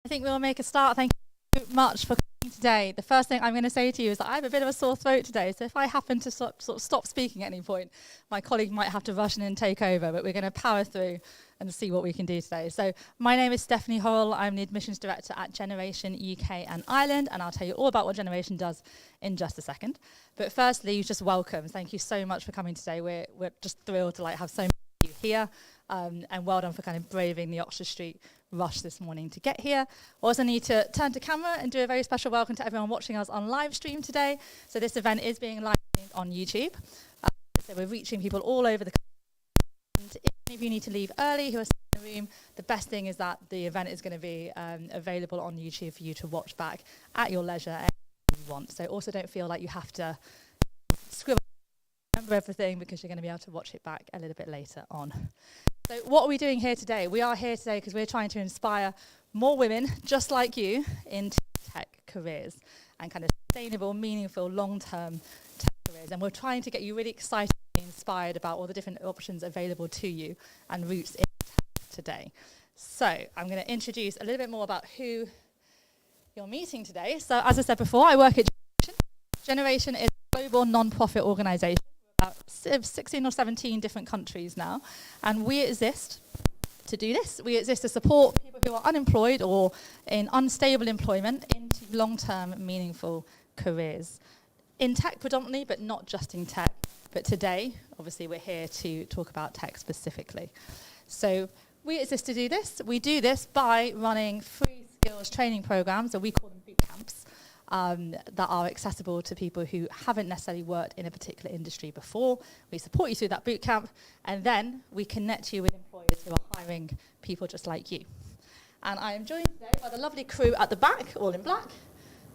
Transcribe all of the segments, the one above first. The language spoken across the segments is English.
I think we'll make a start. Thank you so much for coming today. The first thing I'm going to say to you is that I have a bit of a sore throat today, so if I happen to sort of stop speaking at any point, my colleague might have to rush in and take over, but we're going to power through and see what we can do today. So my name is Stephanie Horrell. I'm the Admissions Director at Generation UK and Ireland, and I'll tell you all about what Generation does in just a second. But firstly, just welcome. Thank you so much for coming today. We're just thrilled to have so many of you here, and well done for kind of braving the Oxford Street rush this morning to get here. Also need to turn to camera and do a very special welcome to everyone watching us on live stream today. So this event is being live streamed on YouTube. So we're reaching people all over the country. And if any of you need to leave early who are still in the room, the best thing is that the event is going to be available on YouTube for you to watch back at your leisure anytime you want. So also don't feel like you have to scribble, remember everything, because you're going to be able to watch it back a little bit later on. So what are we doing here today? We are here today because we're trying to inspire more women just like you into tech careers and kind of sustainable, meaningful, long-term tech careers. And we're trying to get you really excited and inspired about all the different options available to you and routes in tech today. So I'm going to introduce a little bit more about who you're meeting today. So as I said before, I work at Generation. Generation is a global non-profit organisation. About 16 or 17 different countries now, and we exist to do this. We exist to support people who are unemployed or in unstable employment into long-term meaningful careers in tech predominantly, but not just in tech. But today, obviously, we're here to talk about tech specifically. So we exist to do this. We do this by running free skills training programs, or we call them boot camps, that are accessible to people who haven't necessarily worked in a particular industry before. We support you through that boot camp, and then we connect you with employers who are hiring people just like you. And I am joined today by the lovely crew at the back, all in black,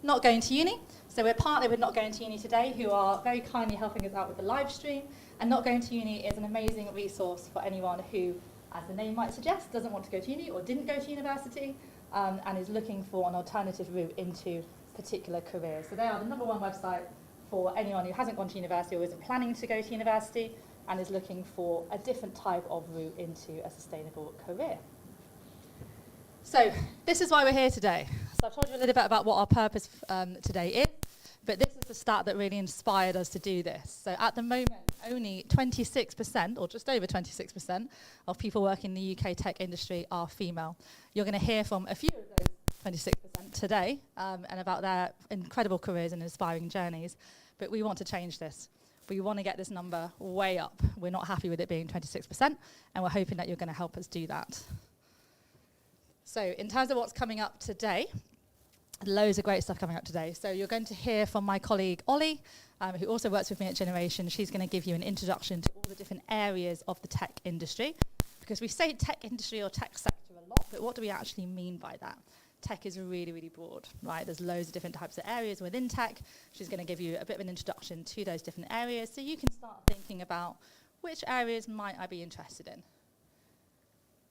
Not Going to Uni. So we're partnered with Not Going to Uni today, who are very kindly helping us out with the live stream. And Not Going to Uni is an amazing resource for anyone who, as the name might suggest, doesn't want to go to uni or didn't go to university, and is looking for an alternative route into particular careers. So they are the #1 website for anyone who hasn't gone to university or isn't planning to go to university and is looking for a different type of route into a sustainable career. So this is why we're here today. So I've told you a little bit about what our purpose today is, but this is the stat that really inspired us to do this. So at the moment, only 26%, or just over 26%, of people working in the UK tech industry are female. You're going to hear from a few of those 26% today, and about their incredible careers and inspiring journeys. But we want to change this. We want to get this number way up. We're not happy with it being 26%, and we're hoping that you're going to help us do that. So in terms of what's coming up today, loads of great stuff coming up today. So you're going to hear from my colleague Ollie, who also works with me at Generation. She's going to give you an introduction to all the different areas of the tech industry, because we say tech industry or tech sector a lot, but what do we actually mean by that? Tech is really, really broad, right? There's loads of different types of areas within tech. She's going to give you a bit of an introduction to those different areas so you can start thinking about which areas might I be interested in.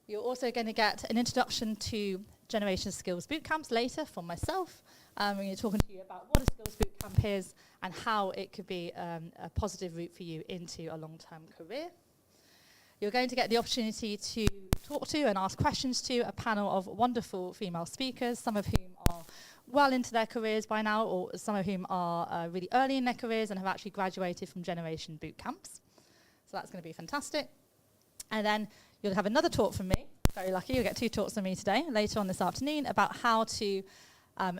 You're also going to get an introduction to Generation Skills Bootcamps later from myself. We're going to be talking to you about what a Skills Bootcamp is and how it could be a positive route for you into a long-term career. You're going to get the opportunity to talk to and ask questions to a panel of wonderful female speakers, some of whom are well into their careers by now, or some of whom are really early in their careers and have actually graduated from Generation boot camps. So that's going to be fantastic. And then you'll have another talk from me. Very lucky, you'll get 2 talks from me today, later on this afternoon, about how to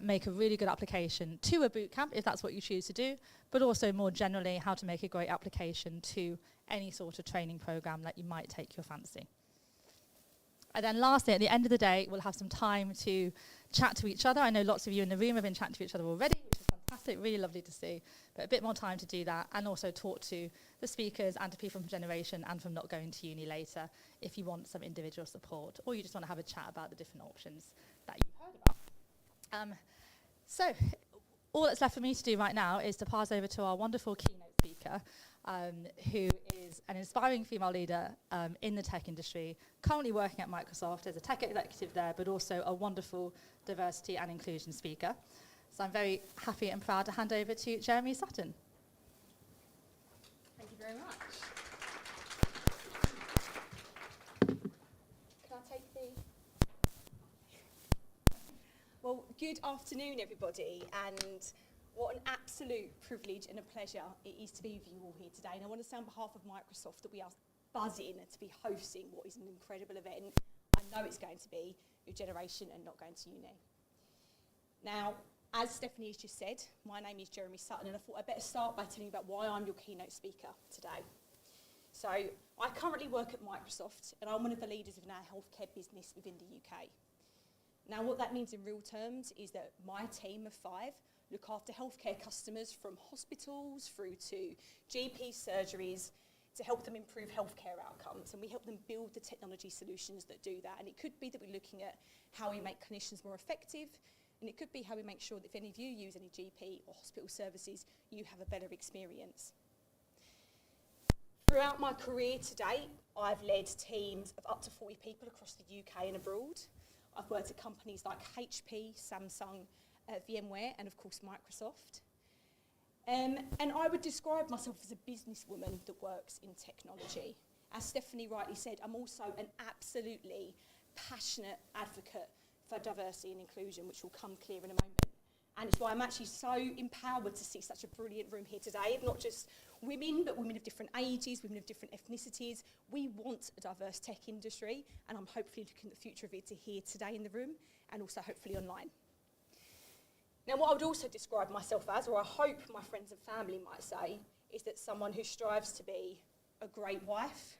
make a really good application to a boot camp, if that's what you choose to do, but also more generally, how to make a great application to any sort of training program that you might take your fancy. And then lastly, at the end of the day, we'll have some time to chat to each other. I know lots of you in the room have been chatting to each other already, which is fantastic, really lovely to see. But a bit more time to do that, and also talk to the speakers and to people from Generation and from Not Going to Uni later if you want some individual support, or you just want to have a chat about the different options that you've heard about. So all that's left for me to do right now is to pass over to our wonderful keynote speaker, who is an inspiring female leader in the tech industry, currently working at Microsoft as a tech executive there, but also a wonderful diversity and inclusion speaker. So I'm very happy and proud to hand over to Jeremy Sutton. Thank you very much. Can I take the... Good afternoon, everybody, and what an absolute privilege and a pleasure it is to be with you all here today. And I want to say on behalf of Microsoft that we are buzzing to be hosting what is an incredible event. I know it's going to be your generation and not going to uni. Now, as Stephanie has just said, my name is Jeremy Sutton, and I thought I'd better start by telling you about why I'm your keynote speaker today. So, I currently work at Microsoft, and I'm one of the leaders of our healthcare business within the UK. Now, what that means in real terms is that my team of 5 look after healthcare customers from hospitals through to GP surgeries to help them improve healthcare outcomes, and we help them build the technology solutions that do that. And it could be that we're looking at how we make clinicians more effective, and it could be how we make sure that if any of you use any GP or hospital services, you have a better experience. Throughout my career to date, I've led teams of up to 40 people across the UK and abroad. I've worked at companies like HP, Samsung, VMware, and of course Microsoft. And I would describe myself as a businesswoman that works in technology. As Stephanie rightly said, I'm also an absolutely passionate advocate for diversity and inclusion, which will come clear in a moment. And it's why I'm actually so empowered to see such a brilliant room here today, not just women, but women of different ages, women of different ethnicities. We want a diverse tech industry, and I'm hopefully looking at the future of it to here today in the room, and also hopefully online. Now, what I would also describe myself as, or I hope my friends and family might say, is that someone who strives to be a great wife,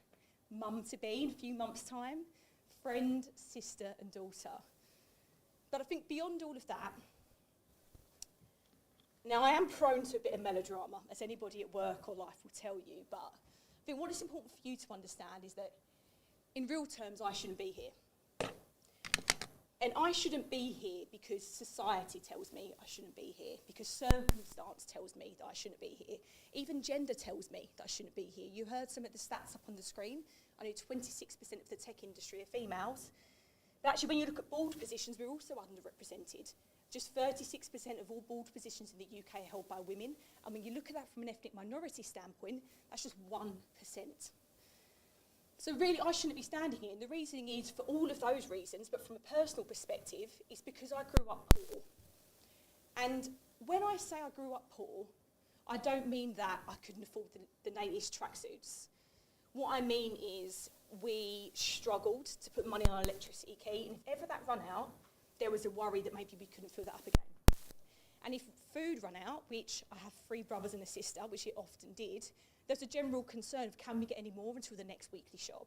mum-to-be in a few months' time, friend, sister, and daughter. But I think beyond all of that, now, I am prone to a bit of melodrama, as anybody at work or life will tell you, but I think what is important for you to understand is that, in real terms, I shouldn't be here. And I shouldn't be here because society tells me I shouldn't be here, because circumstance tells me that I shouldn't be here. Even gender tells me that I shouldn't be here. You heard some of the stats up on the screen. I know 26% of the tech industry are females. But actually, when you look at board positions, we're also underrepresented. Just 36% of all board positions in the UK are held by women. And when you look at that from an ethnic minority standpoint, that's just 1%. So really, I shouldn't be standing here. And the reasoning is for all of those reasons, but from a personal perspective, it's because I grew up poor. And when I say I grew up poor, I don't mean that I couldn't afford the latest tracksuits. What I mean is we struggled to put money on our electricity key, and if ever that run out, there was a worry that maybe we couldn't fill that up again. And if food ran out, which I have 3 brothers and a sister, which it often did, there's a general concern of can we get any more until the next weekly shop.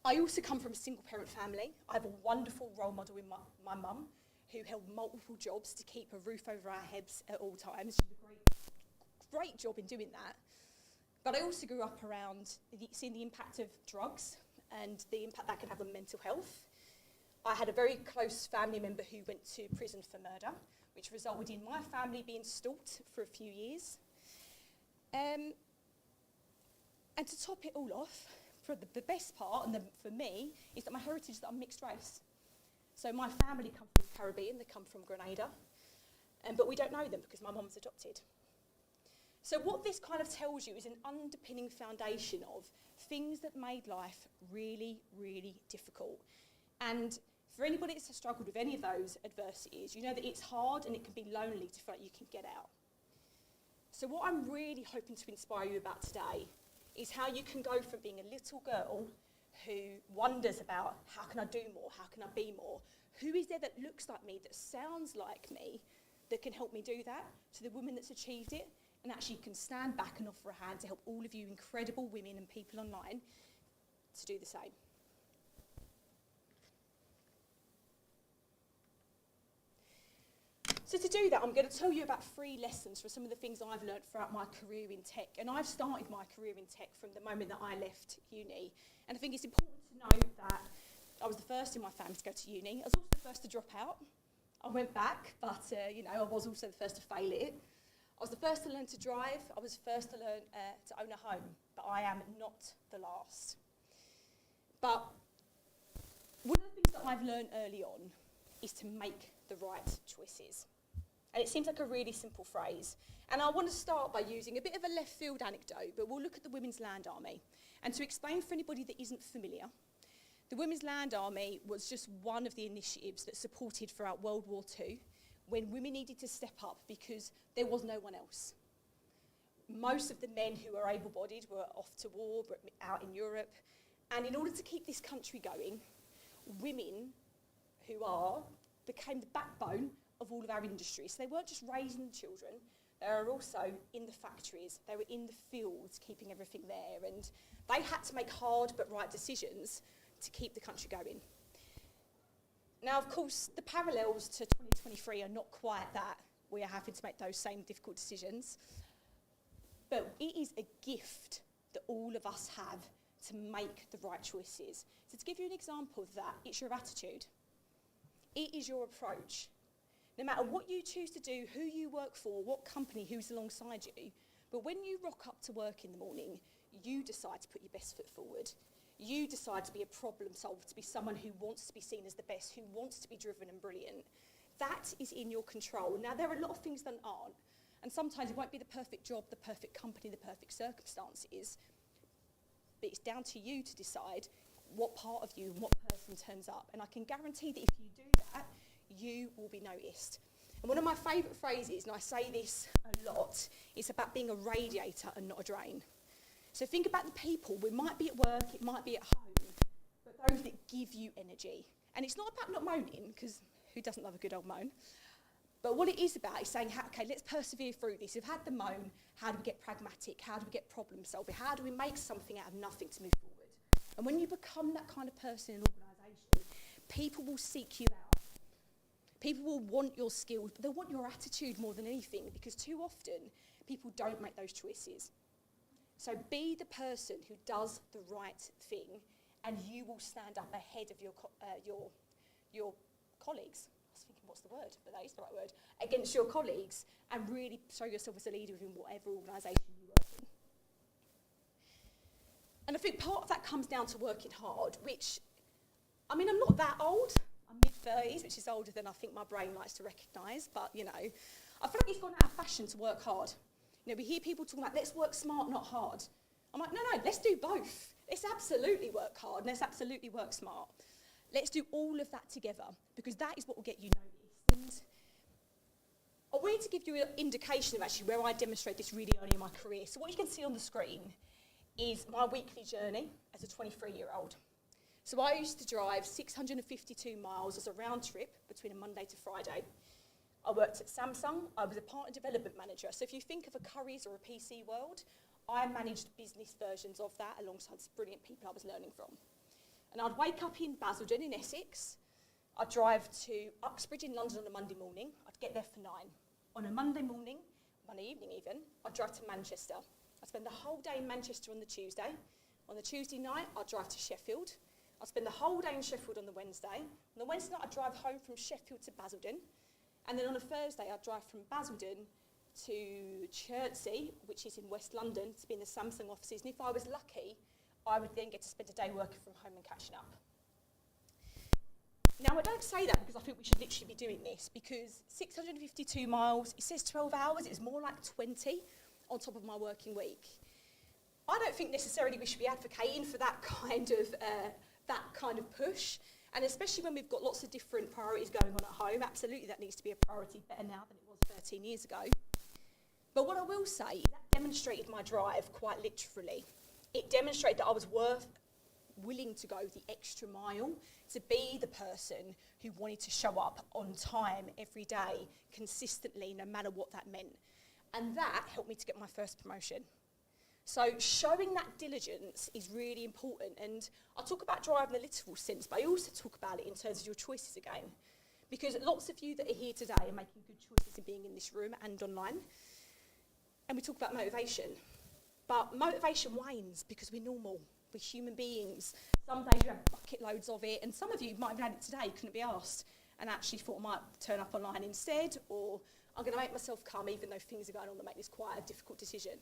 I also come from a single parent family. I have a wonderful role model in my mum, who held multiple jobs to keep a roof over our heads at all times. She did a great job in doing that. But I also grew up around seeing the impact of drugs and the impact that can have on mental health. I had a very close family member who went to prison for murder, which resulted in my family being stalked for a few years. And to top it all off, for the best part, and for me, is that my heritage is that I'm mixed race. So my family come from the Caribbean, they come from Grenada, but we don't know them because my mum's adopted. So what this kind of tells you is an underpinning foundation of things that made life really, really difficult. And for anybody that's struggled with any of those adversities, you know that it's hard and it can be lonely to feel like you can get out. So what I'm really hoping to inspire you about today is how you can go from being a little girl who wonders about how can I do more, how can I be more, who is there that looks like me, that sounds like me, that can help me do that, to the woman that's achieved it, and actually can stand back and offer a hand to help all of you incredible women and people online to do the same. So to do that, I'm going to tell you about 3 lessons from some of the things I've learned throughout my career in tech. And I've started my career in tech from the moment that I left uni. And I think it's important to note that I was the first in my family to go to uni. I was also the first to drop out. I went back, but I was also the first to fail at it. I was the first to learn to drive. I was the first to learn to own a home. But I am not the last. But one of the things that I've learned early on is to make the right choices. And it seems like a really simple phrase. And I want to start by using a bit of a left field anecdote, but we'll look at the Women's Land Army. And to explain for anybody that isn't familiar, The Women's Land Army was just one of the initiatives that supported throughout World War II when women needed to step up because there was no one else. Most of the men who were able-bodied were off to war, out in Europe, and in order to keep this country going, women became the backbone of all of our industries. So they weren't just raising children, they were also in the factories, they were in the fields, keeping everything there, and they had to make hard but right decisions to keep the country going. Now, of course, the parallels to 2023 are not quite that. We are having to make those same difficult decisions. But it is a gift that all of us have to make the right choices. So to give you an example of that, it's your attitude. It is your approach. No matter what you choose to do, who you work for, what company, who's alongside you, but when you rock up to work in the morning, you decide to put your best foot forward. You decide to be a problem solver, to be someone who wants to be seen as the best, who wants to be driven and brilliant. That is in your control. Now, there are a lot of things that aren't, and sometimes it won't be the perfect job, the perfect company, the perfect circumstances, but it's down to you to decide what part of you and what person turns up. And I can guarantee that if you do that, you will be noticed. And one of my favourite phrases, and I say this a lot, is about being a radiator and not a drain. So think about the people. We might be at work, it might be at home, but those that give you energy. And it's not about not moaning, because who doesn't love a good old moan? But what it is about is saying, okay, let's persevere through this. We've had the moan, how do we get pragmatic? How do we get problem solving? How do we make something out of nothing to move forward? And when you become that kind of person in an organisation, people will seek you out. People will want your skills, but they'll want your attitude more than anything, because too often people don't make those choices. So be the person who does the right thing, and you will stand up ahead of your colleagues. I was thinking, what's the word? But that is the right word. Against your colleagues, and really show yourself as a leader within whatever organisation you work in. And I think part of that comes down to working hard, which, I mean, I'm not that old. I'm mid-30s, which is older than I think my brain likes to recognise, but, you know, I feel like it's gone out of fashion to work hard. You know, we hear people talking about, let's work smart, not hard. I'm like, no, let's do both. Let's absolutely work hard, and let's absolutely work smart. Let's do all of that together, because that is what will get you noticed. And I wanted to give you an indication of actually where I demonstrate this really early in my career. So what you can see on the screen is my weekly journey as a 23-year-old. So I used to drive 652 miles as a round trip between a Monday to Friday. I worked at Samsung. I was a partner development manager. So if you think of a Currys or a PC World, I managed business versions of that alongside some brilliant people I was learning from. And I'd wake up in Basildon in Essex. I'd drive to Uxbridge in London on a Monday morning. I'd get there for 9. On a Monday morning, Monday evening even, I'd drive to Manchester. I'd spend the whole day in Manchester on the Tuesday. On the Tuesday night, I'd drive to Sheffield. I'd spend the whole day in Sheffield on the Wednesday. On the Wednesday night, I'd drive home from Sheffield to Basildon. And then on a Thursday, I'd drive from Basildon to Chertsey, which is in West London, to be in the Samsung offices. And if I was lucky, I would then get to spend a day working from home and catching up. Now, I don't say that because I think we should literally be doing this, because 652 miles, it says 12 hours, it's more like 20 on top of my working week. I don't think necessarily we should be advocating for that kind of push, and especially when we've got lots of different priorities going on at home. Absolutely, that needs to be a priority better now than it was 13 years ago. But what I will say is that demonstrated my drive quite literally. It demonstrated that I was willing to go the extra mile to be the person who wanted to show up on time every day, consistently, no matter what that meant. And that helped me to get my first promotion. So showing that diligence is really important. And I talk about drive in a literal sense, but I also talk about it in terms of your choices again. Because lots of you that are here today are making good choices in being in this room and online. And we talk about motivation. But motivation wanes because we're normal. We're human beings. Some days you have bucket loads of it, and some of you might have had it today, couldn't be asked, and actually thought I might turn up online instead, or I'm going to make myself come even though things are going on that make this quite a difficult decision.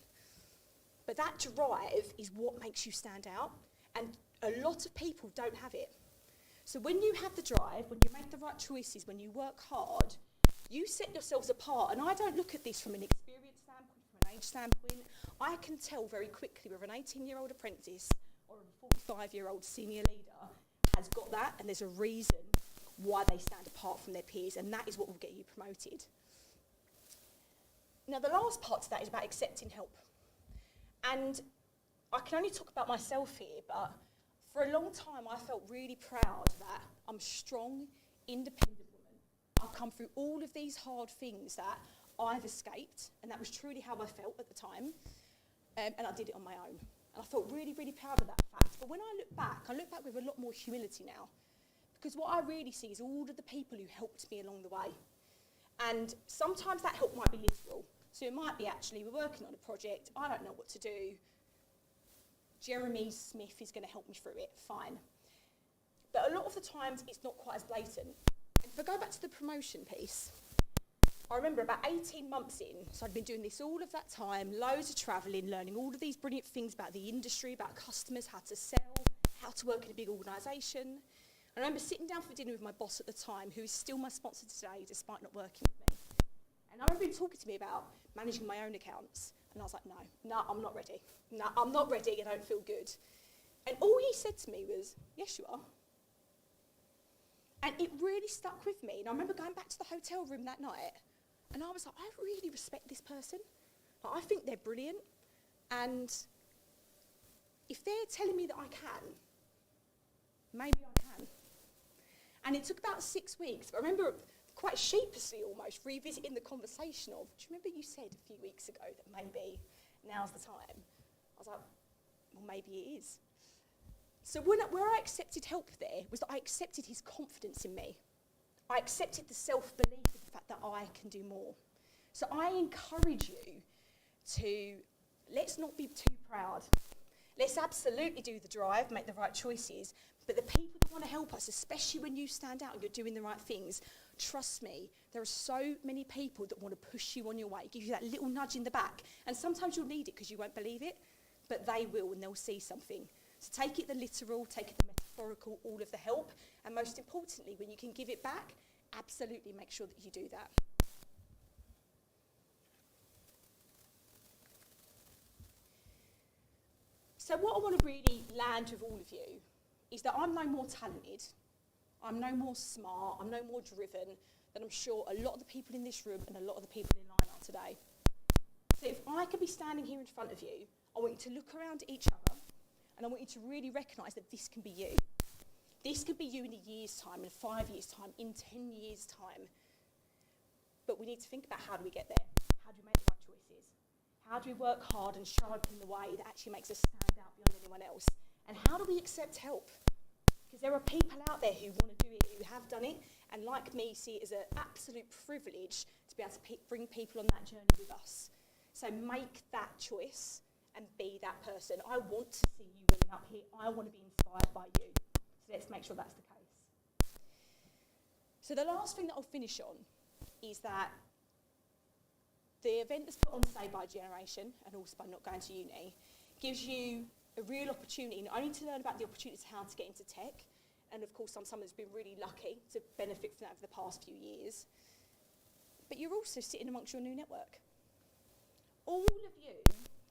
But that drive is what makes you stand out, and a lot of people don't have it. So when you have the drive, when you make the right choices, when you work hard, you set yourselves apart. And I don't look at this from an experience standpoint, from an age standpoint. I can tell very quickly whether an 18-year-old apprentice or a 45-year-old senior leader has got that, and there's a reason why they stand apart from their peers, and that is what will get you promoted. Now, the last part to that is about accepting help. And I can only talk about myself here, but for a long time I felt really proud that I'm a strong, independent woman. I've come through all of these hard things that I've escaped, and that was truly how I felt at the time, and I did it on my own. And I felt really, really proud of that fact. But when I look back with a lot more humility now, because what I really see is all of the people who helped me along the way. And sometimes that help might be literal. So it might be, actually, we're working on a project, I don't know what to do. Jeremy Smith is going to help me through it, fine. But a lot of the times it's not quite as blatant. And if I go back to the promotion piece, I remember about 18 months in, so I'd been doing this all of that time, loads of travelling, learning all of these brilliant things about the industry, about customers, how to sell, how to work in a big organisation. I remember sitting down for dinner with my boss at the time, who is still my sponsor today, despite not working with me. And I remember him talking to me about managing my own accounts. And I was like, no, I'm not ready. No, I'm not ready, I don't feel good. And all he said to me was, yes, you are. And it really stuck with me. And I remember going back to the hotel room that night, and I was like, I really respect this person. Like, I think they're brilliant. And if they're telling me that I can, maybe I can. And it took about 6 weeks. But I remember quite sheepishly almost revisiting the conversation of, do you remember you said a few weeks ago that maybe now's the time? I was like, well, maybe it is. So where I accepted help there was that I accepted his confidence in me. I accepted the self-belief of the fact that I can do more. So I encourage you to, let's not be too proud. Let's absolutely do the drive, make the right choices, but the people that want to help us, especially when you stand out and you're doing the right things, trust me, there are so many people that want to push you on your way, give you that little nudge in the back. And sometimes you'll need it because you won't believe it, but they will, and they'll see something. So take it the literal, take it the metaphorical, all of the help. And most importantly, when you can give it back, absolutely make sure that you do that. So what I want to really land with all of you is that I'm no more talented, I'm no more smart, I'm no more driven than I'm sure a lot of the people in this room and a lot of the people in line are today. So if I could be standing here in front of you, I want you to look around at each other, and I want you to really recognise that this can be you. This could be you in a year's time, in 5 years' time, in 10 years' time. But we need to think about, how do we get there? How do we make the right choices? How do we work hard and show up in the way that actually makes us stand out beyond anyone else? And how do we accept help? Because there are people out there who want to do it, who have done it, and like me, see it as an absolute privilege to be able to bring people on that journey with us. So make that choice and be that person. I want to see you women up here. I want to be inspired by you. So let's make sure that's the case. So the last thing that I'll finish on is that the event that's put on today by Generation, and also by not going to uni, gives you a real opportunity, not only to learn about the opportunities how to get into tech, and of course I'm someone that's been really lucky to benefit from that over the past few years, but you're also sitting amongst your new network. All of you,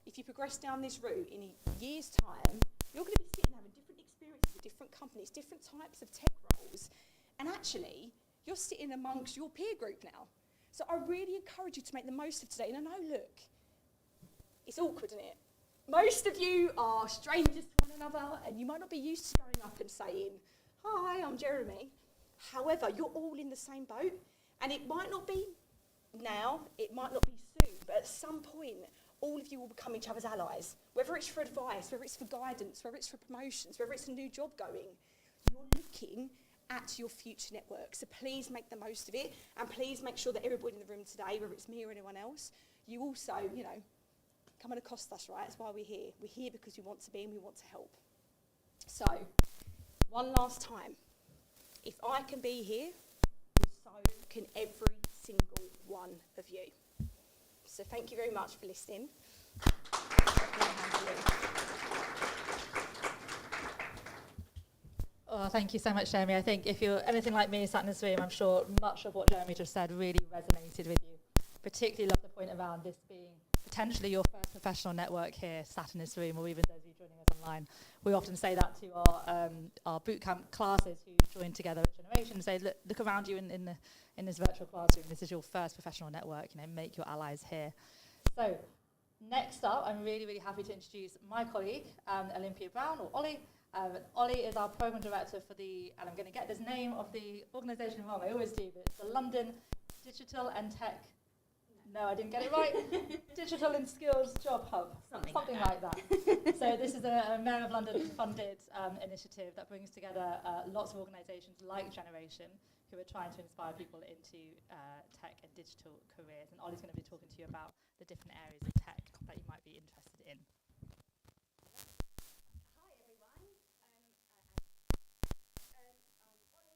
if you progress down this route in a year's time, you're going to be sitting having different experiences with different companies, different types of tech roles, and actually you're sitting amongst your peer group now. So I really encourage you to make the most of today. And I know, look, it's awkward, isn't it? Most of you are strangers to one another, and you might not be used to going up and saying, hi, I'm Jeremy. However, you're all in the same boat, and it might not be now, it might not be soon, but at some point, all of you will become each other's allies. Whether it's for advice, whether it's for guidance, whether it's for promotions, whether it's a new job going, you're looking at your future network. So please make the most of it, and please make sure that everybody in the room today, whether it's me or anyone else, you also, come and accost us, right? That's why we're here. We're here because we want to be and we want to help. So, one last time. If I can be here, so can every single one of you. So thank you very much for listening. Oh, thank you so much, Jeremy. I think if you're anything like me sat in this room, I'm sure much of what Jeremy just said really resonated with you. Particularly love the point around this being potentially your first professional network here sat in this room, or even those of you joining us online. online. We often say that to our bootcamp classes who join together at Generation, say, look around you in this virtual classroom. This is your first professional network. Make your allies here. So next up, I'm really, really happy to introduce my colleague, Olympia Brown, or Ollie. Ollie is our program director for and I'm going to get this name of the organisation wrong, I always do, but it's the London Digital and Tech. No, I didn't get it right. Digital and Skills Job Hub. Something like that. So this is a Mayor of London funded initiative that brings together lots of organisations like Generation who are trying to inspire people into tech and digital careers. And Ollie's going to be talking to you about the different areas of tech that you might be interested in. Hi everyone. I'm Ollie. And so I'm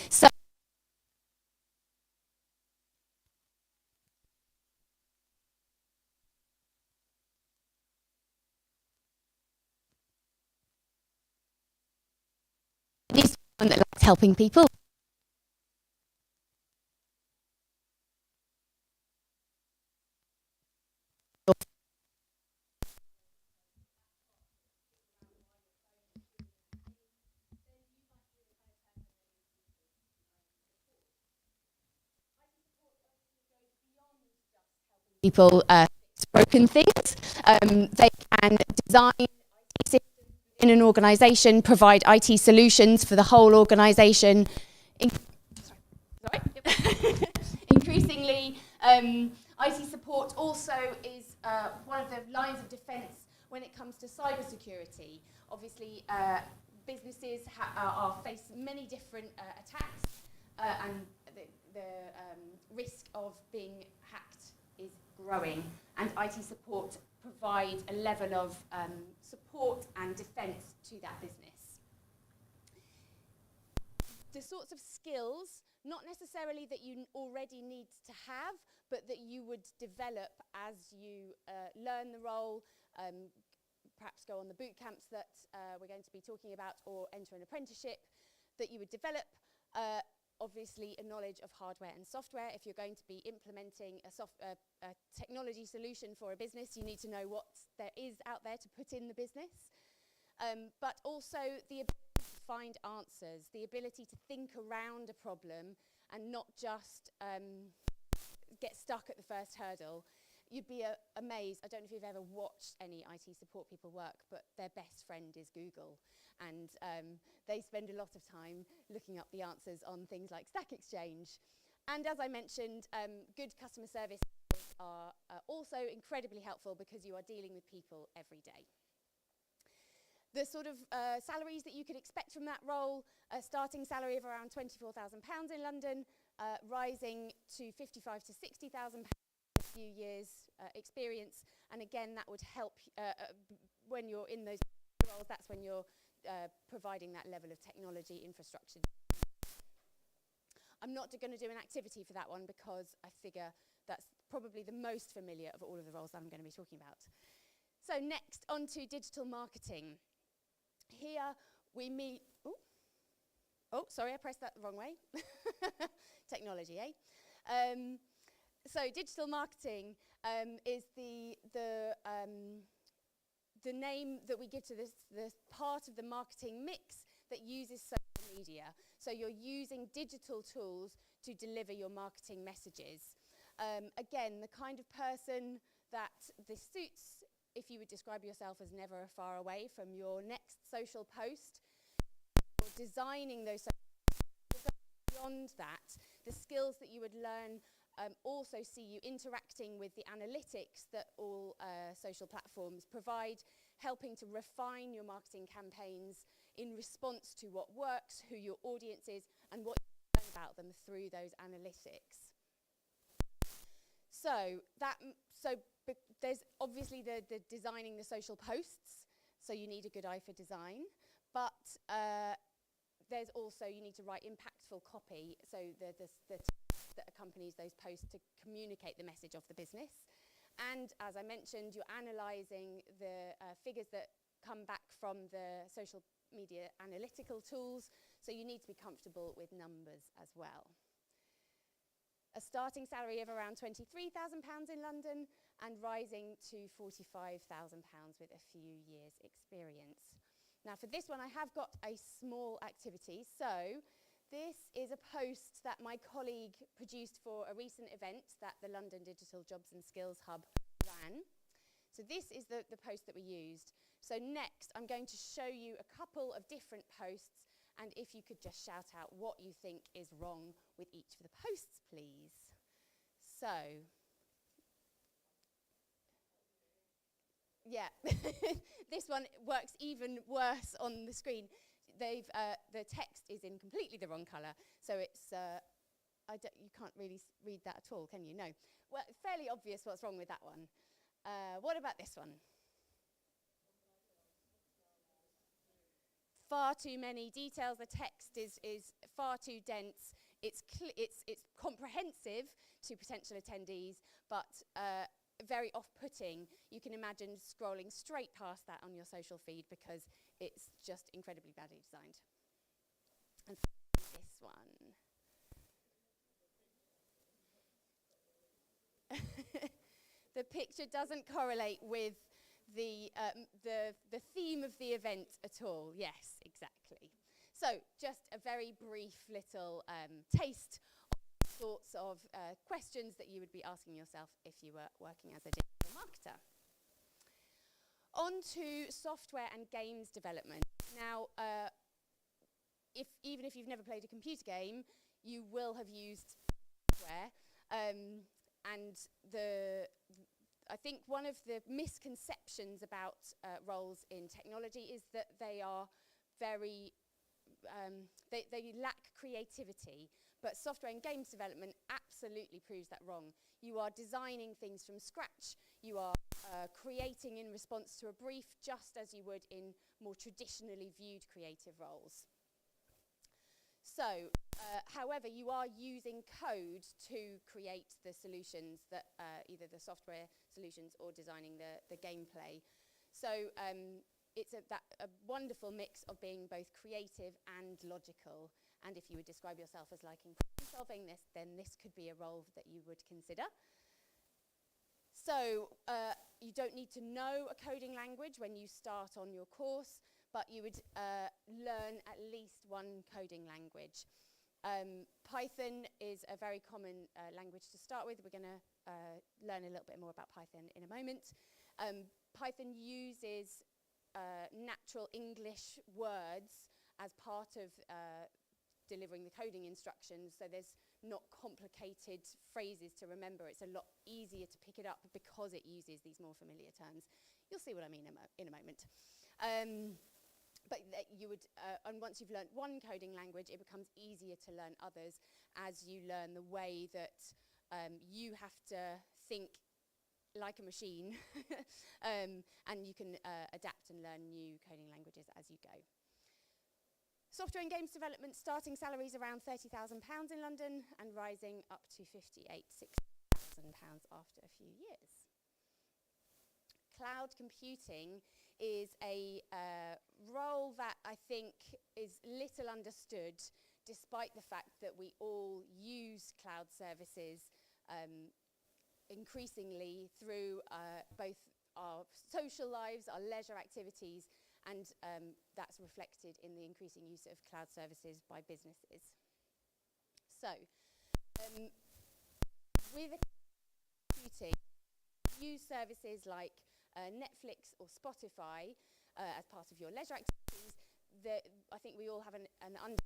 so this one that likes helping people. People broken things. They can design IT systems in an organisation, provide IT solutions for the whole organisation. Increasingly, IT support also is one of the lines of defence when it comes to cybersecurity. Obviously, businesses face many different attacks, and the risk of being hacked is growing, and IT support provide a level of support and defence to that business. The sorts of skills, not necessarily that you already need to have, but that you would develop as you learn the role, perhaps go on the boot camps that we're going to be talking about, or enter an apprenticeship, that you would develop. Obviously, a knowledge of hardware and software. If you're going to be implementing a technology solution for a business, you need to know what there is out there to put in the business. But also the ability to find answers, the ability to think around a problem and not just get stuck at the first hurdle. You'd be amazed. I don't know if you've ever watched any IT support people work, but their best friend is Google. And they spend a lot of time looking up the answers on things like Stack Exchange. And as I mentioned, good customer service are also incredibly helpful because you are dealing with people every day. The sort of salaries that you could expect from that role, a starting salary of around £24,000 in London, rising to £55,000 to £60,000 in a few years experience. And again, that would help when you're in those roles, that's when you're providing that level of technology infrastructure. I'm not going to do an activity for that one because I figure that's probably the most familiar of all of the roles I'm going to be talking about. So next, on to digital marketing. Here we meet... Oh, sorry, I pressed that the wrong way. Technology, eh? So digital marketing is the name that we give to this part of the marketing mix that uses social media. So you're using digital tools to deliver your marketing messages. Again, the kind of person that this suits, if you would describe yourself as never far away from your next social post, or designing those beyond that, the skills that you would learn also see you interacting with the analytics that all social platforms provide, helping to refine your marketing campaigns in response to what works, who your audience is, and what you learn about them through those analytics. So there's obviously the designing the social posts, so you need a good eye for design, but there's also, you need to write impactful copy, so the text that accompanies those posts to communicate the message of the business. And as I mentioned, you're analysing the figures that come back from the social media analytical tools, so you need to be comfortable with numbers as well. A starting salary of around £23,000 in London and rising to £45,000 with a few years' experience. Now for this one, I have got a small activity. So this is a post that my colleague produced for a recent event that the London Digital Jobs and Skills Hub ran. So this is the post that we used. So next, I'm going to show you a couple of different posts, and if you could just shout out what you think is wrong with each of the posts, please. So, yeah, this one works even worse on the screen. The text is in completely the wrong colour, so it's, you can't really read that at all, can you? No. Well, fairly obvious what's wrong with that one. What about this one? Far too many details. The text is far too dense. It's comprehensive to potential attendees, but very off-putting. You can imagine scrolling straight past that on your social feed because it's just incredibly badly designed. And this one. The picture doesn't correlate with the theme of the event at all. Yes, exactly. So just a very brief little taste of sorts of questions that you would be asking yourself if you were working as a digital marketer. On to software and games development. Now, even if you've never played a computer game, you will have used software. And I think one of the misconceptions about roles in technology is that they are very, they lack creativity, but software and games development absolutely proves that wrong. You are designing things from scratch, you are creating in response to a brief, just as you would in more traditionally viewed creative roles. So, however, you are using code to create the solutions that, either the software solutions or designing the gameplay. So it's a wonderful mix of being both creative and logical. And if you would describe yourself as liking problem solving, then this could be a role that you would consider. So you don't need to know a coding language when you start on your course, but you would learn at least one coding language. Python is a very common language to start with. We're going to learn a little bit more about Python in a moment. Python uses natural English words as part of delivering the coding instructions, so there's not complicated phrases to remember. It's a lot easier to pick it up because it uses these more familiar terms. You'll see what I mean in a moment. But you would, and once you've learned one coding language, it becomes easier to learn others as you learn the way that you have to think like a machine, and you can adapt and learn new coding languages as you go. Software and games development, starting salaries around £30,000 in London and rising up to £60,000 after a few years. Cloud computing is a role that I think is little understood, despite the fact that we all use cloud services increasingly through both our social lives, our leisure activities, and that's reflected in the increasing use of cloud services by businesses. So, with computing, use services like Netflix or Spotify as part of your leisure activities. I think we all have an understanding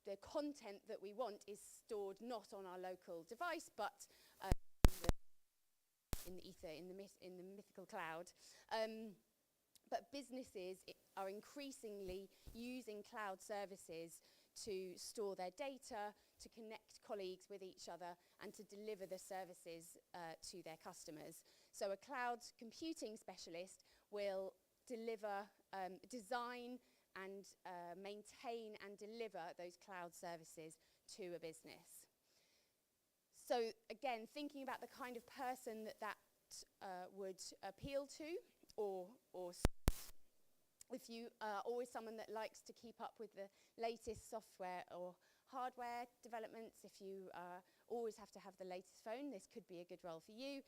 the content that we want is stored not on our local device, but in the ether, in the mythical cloud. But businesses are increasingly using cloud services to store their data, to connect colleagues with each other, and to deliver the services to their customers. So a cloud computing specialist will deliver, design and maintain and deliver those cloud services to a business. So again, thinking about the kind of person that would appeal to, or if you are always someone that likes to keep up with the latest software or hardware developments, if you always have to have the latest phone, this could be a good role for you.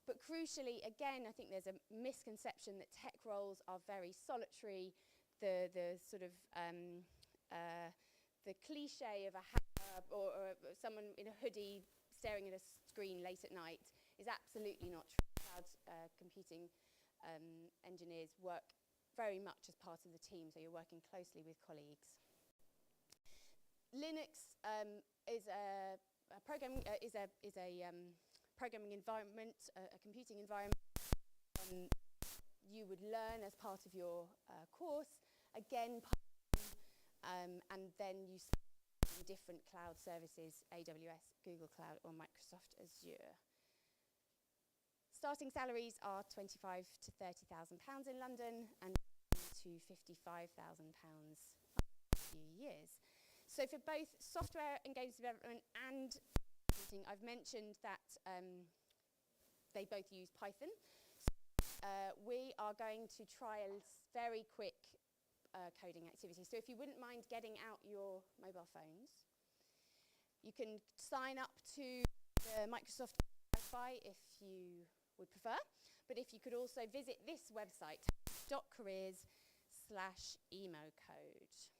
But crucially, again, I think there's a misconception that tech roles are very solitary. The sort of the cliche of a hacker or someone in a hoodie staring at a screen late at night is absolutely not true. Cloud computing engineers work very much as part of the team, so you're working closely with colleagues. Linux is a programming environment, a computing environment you would learn as part of your course. Again, and then you spend different cloud services, AWS, Google Cloud, or Microsoft Azure. Starting salaries are £25,000 to £30,000 in London, and to £55,000 after a few years. So for both software and games development and computing, I've mentioned that they both use Python. So, we are going to try a very quick coding activity. So if you wouldn't mind getting out your mobile phones, you can sign up to the Microsoft Pathway if you would prefer, but if you could also visit this website, .careers/emocode.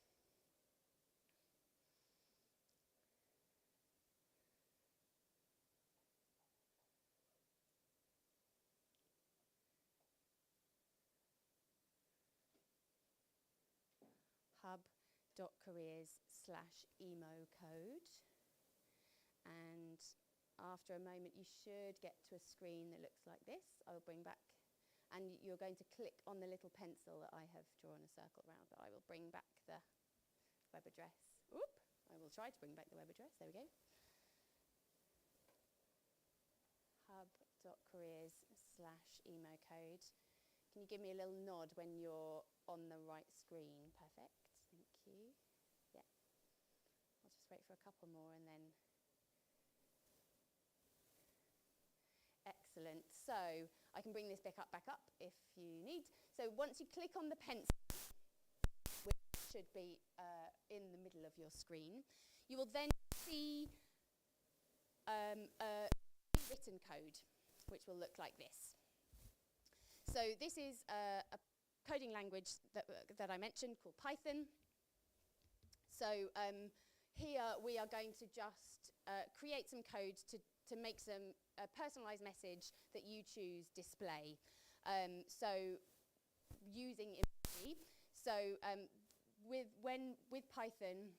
hub.careers/emocode. And after a moment, you should get to a screen that looks like this. I'll bring back, and you're going to click on the little pencil that I have drawn a circle around, but I will bring back the web address. Oop, I will try to bring back the web address. There we go. hub.careers/emocode. Can you give me a little nod when you're on the right screen? Perfect, thank you. Yeah, I'll just wait for a couple more and then. Excellent. So I can bring this back up if you need. So once you click on the pencil, which should be in the middle of your screen, you will then see written code, which will look like this. So this is a coding language that I mentioned called Python. So here we are going to just create some code to make some personalized message that you choose display. So using emoji. So with Python,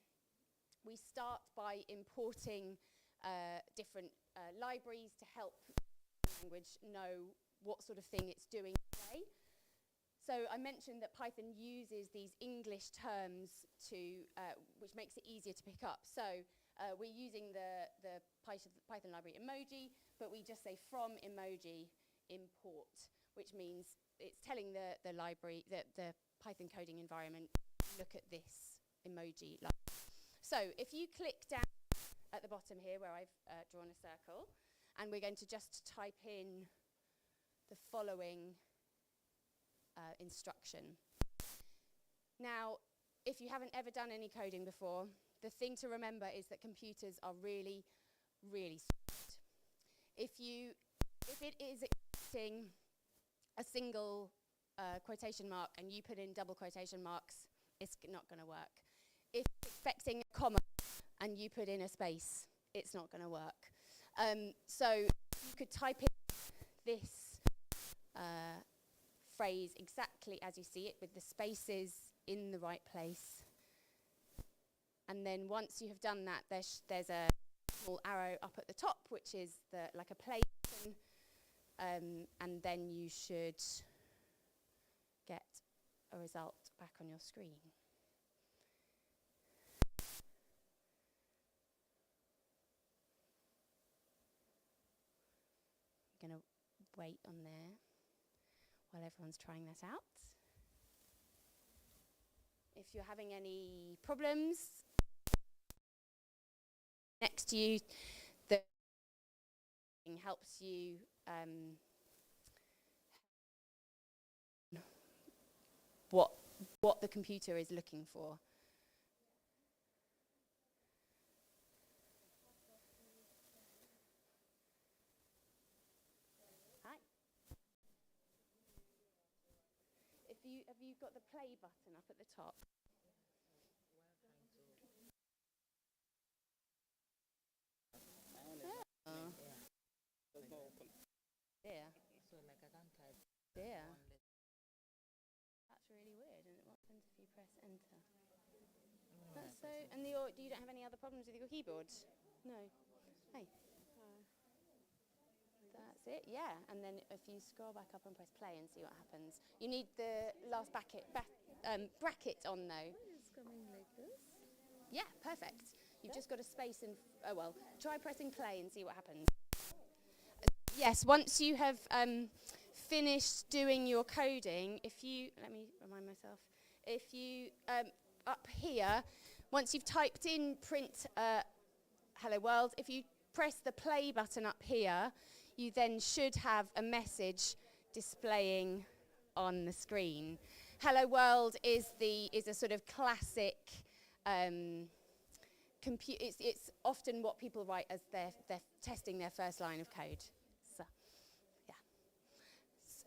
we start by importing different libraries to help the language know what sort of thing it's doing today. So I mentioned that Python uses these English terms which makes it easier to pick up. So we're using the Python library emoji, but we just say from emoji import, which means it's telling the library, the Python coding environment, look at this emoji library. So if you click down at the bottom here where I've drawn a circle, and we're going to just type in the following instruction. Now, if you haven't ever done any coding before, the thing to remember is that computers are really, really smart. If it is expecting a single quotation mark and you put in double quotation marks, it's not going to work. If it's expecting a comma and you put in a space, it's not going to work. So you could type in this phrase exactly as you see it, with the spaces in the right place. And then once you have done that, there's a small arrow up at the top, which is like a play button. and then you should get a result back on your screen. I'm going to wait on there while everyone's trying that out. If you're having any problems, next to you, the helps you what the computer is looking for. Hi. Have you got the play button up at the top? Oh. Dear. So like I can't type. Dear. That's really weird. And what happens if you press enter? That's so. And you don't have any other problems with your keyboard? No. Hey. That's it. Yeah. And then if you scroll back up and press play and see what happens, you need the last bracket on though. It's coming like this. Yeah. Perfect. You've just got a space and try pressing play and see what happens. Yes, once you have finished doing your coding, let me remind myself, if you, up here, once you've typed in print hello world, if you press the play button up here, you then should have a message displaying on the screen. Hello world is a sort of classic it's often what people write as they're testing their first line of code. So, yeah.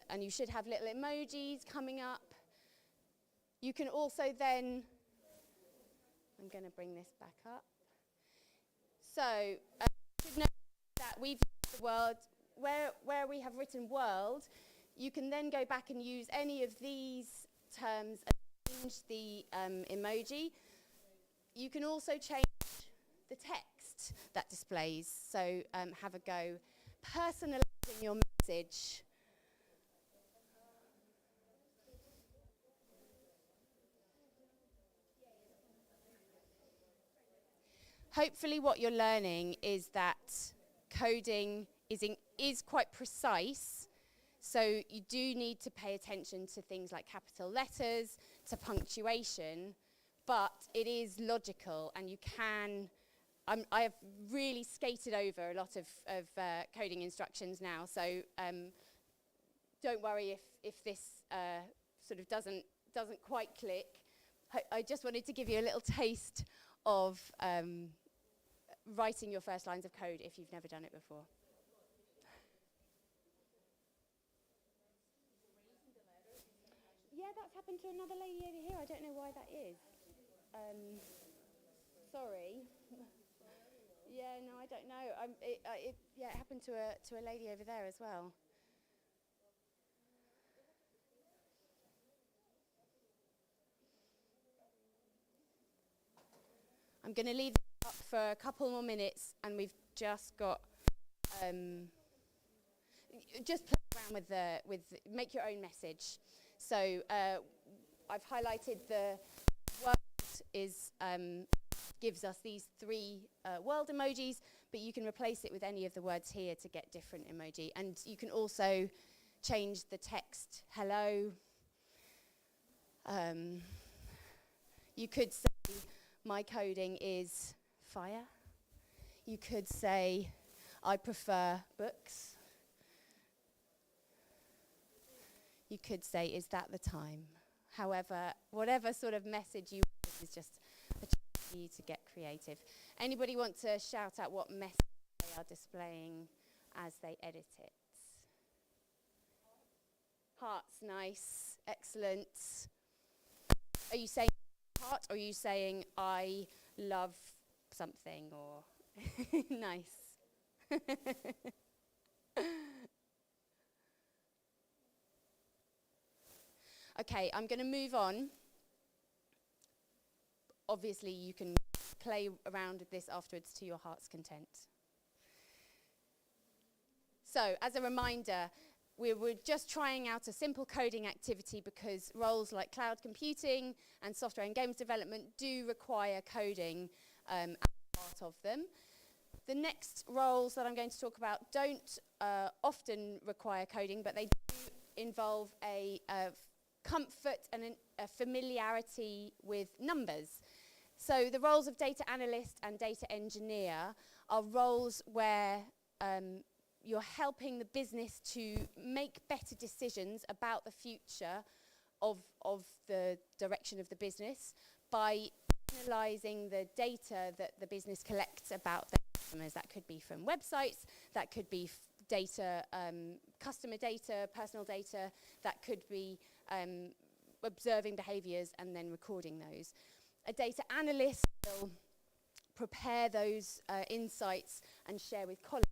And you should have little emojis coming up. You can also then, I'm going to bring this back up. So, you should know that we've used the world, where we have written world, you can then go back and use any of these terms and change the emoji. You can also change the text that displays, so have a go personalizing your message. Hopefully what you're learning is that coding is quite precise, so you do need to pay attention to things like capital letters, to punctuation, but it is logical, and you can. I have really skated over a lot of coding instructions now, so don't worry if this sort of doesn't quite click. I just wanted to give you a little taste of writing your first lines of code if you've never done it before. Yeah, that's happened to another lady over here. I don't know why that is. Sorry. Yeah, no, I don't know. It happened to a lady over there as well. I'm going to leave it up for a couple more minutes, and we've just got just play around make your own message. So I've highlighted the world gives us these 3 world emojis, but you can replace it with any of the words here to get different emoji. And you can also change the text hello. You could say my coding is fire. You could say I prefer books. You could say, is that the time? However, whatever sort of message you want is just a chance for you to get creative. Anybody want to shout out what message they are displaying as they edit it? Heart's nice, excellent. Are you saying heart, or are you saying I love something, or nice? Okay, I'm going to move on. Obviously, you can play around with this afterwards to your heart's content. So, as a reminder, we were just trying out a simple coding activity because roles like cloud computing and software and games development do require coding as part of them. The next roles that I'm going to talk about don't often require coding, but they do involve a comfort and a familiarity with numbers. So the roles of data analyst and data engineer are roles where you're helping the business to make better decisions about the future of the direction of the business by analysing the data that the business collects about their customers. That could be from websites, that could be data, customer data, personal data, that could be observing behaviours and then recording those. A data analyst will prepare those insights and share with colleagues,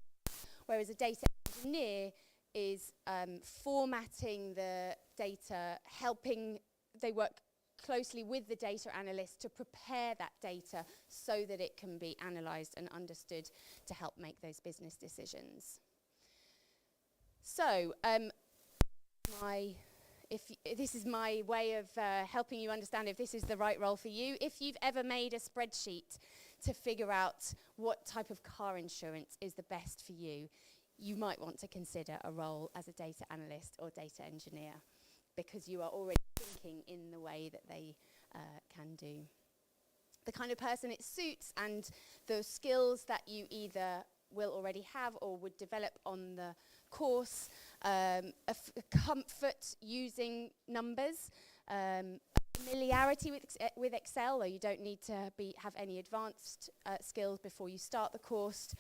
whereas a data engineer is formatting the data, they work closely with the data analyst to prepare that data so that it can be analysed and understood to help make those business decisions. So, this is my way of helping you understand if this is the right role for you. If you've ever made a spreadsheet to figure out what type of car insurance is the best for you, you might want to consider a role as a data analyst or data engineer because you are already thinking in the way that they can do. The kind of person it suits and the skills that you either will already have or would develop on the course, comfort using numbers, familiarity with Excel, though you don't need to have any advanced skills before you start the course.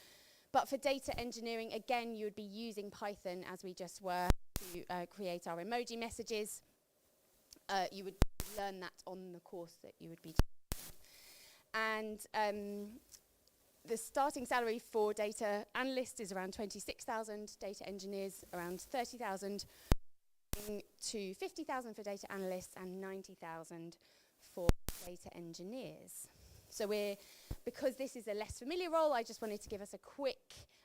But for data engineering, again, you would be using Python, as we just were, to create our emoji messages. You would learn that on the course that you would be taking. And the starting salary for data analysts is around 26,000, data engineers around 30,000, to 50,000 for data analysts and 90,000 for data engineers. So because this is a less familiar role, I just wanted to give us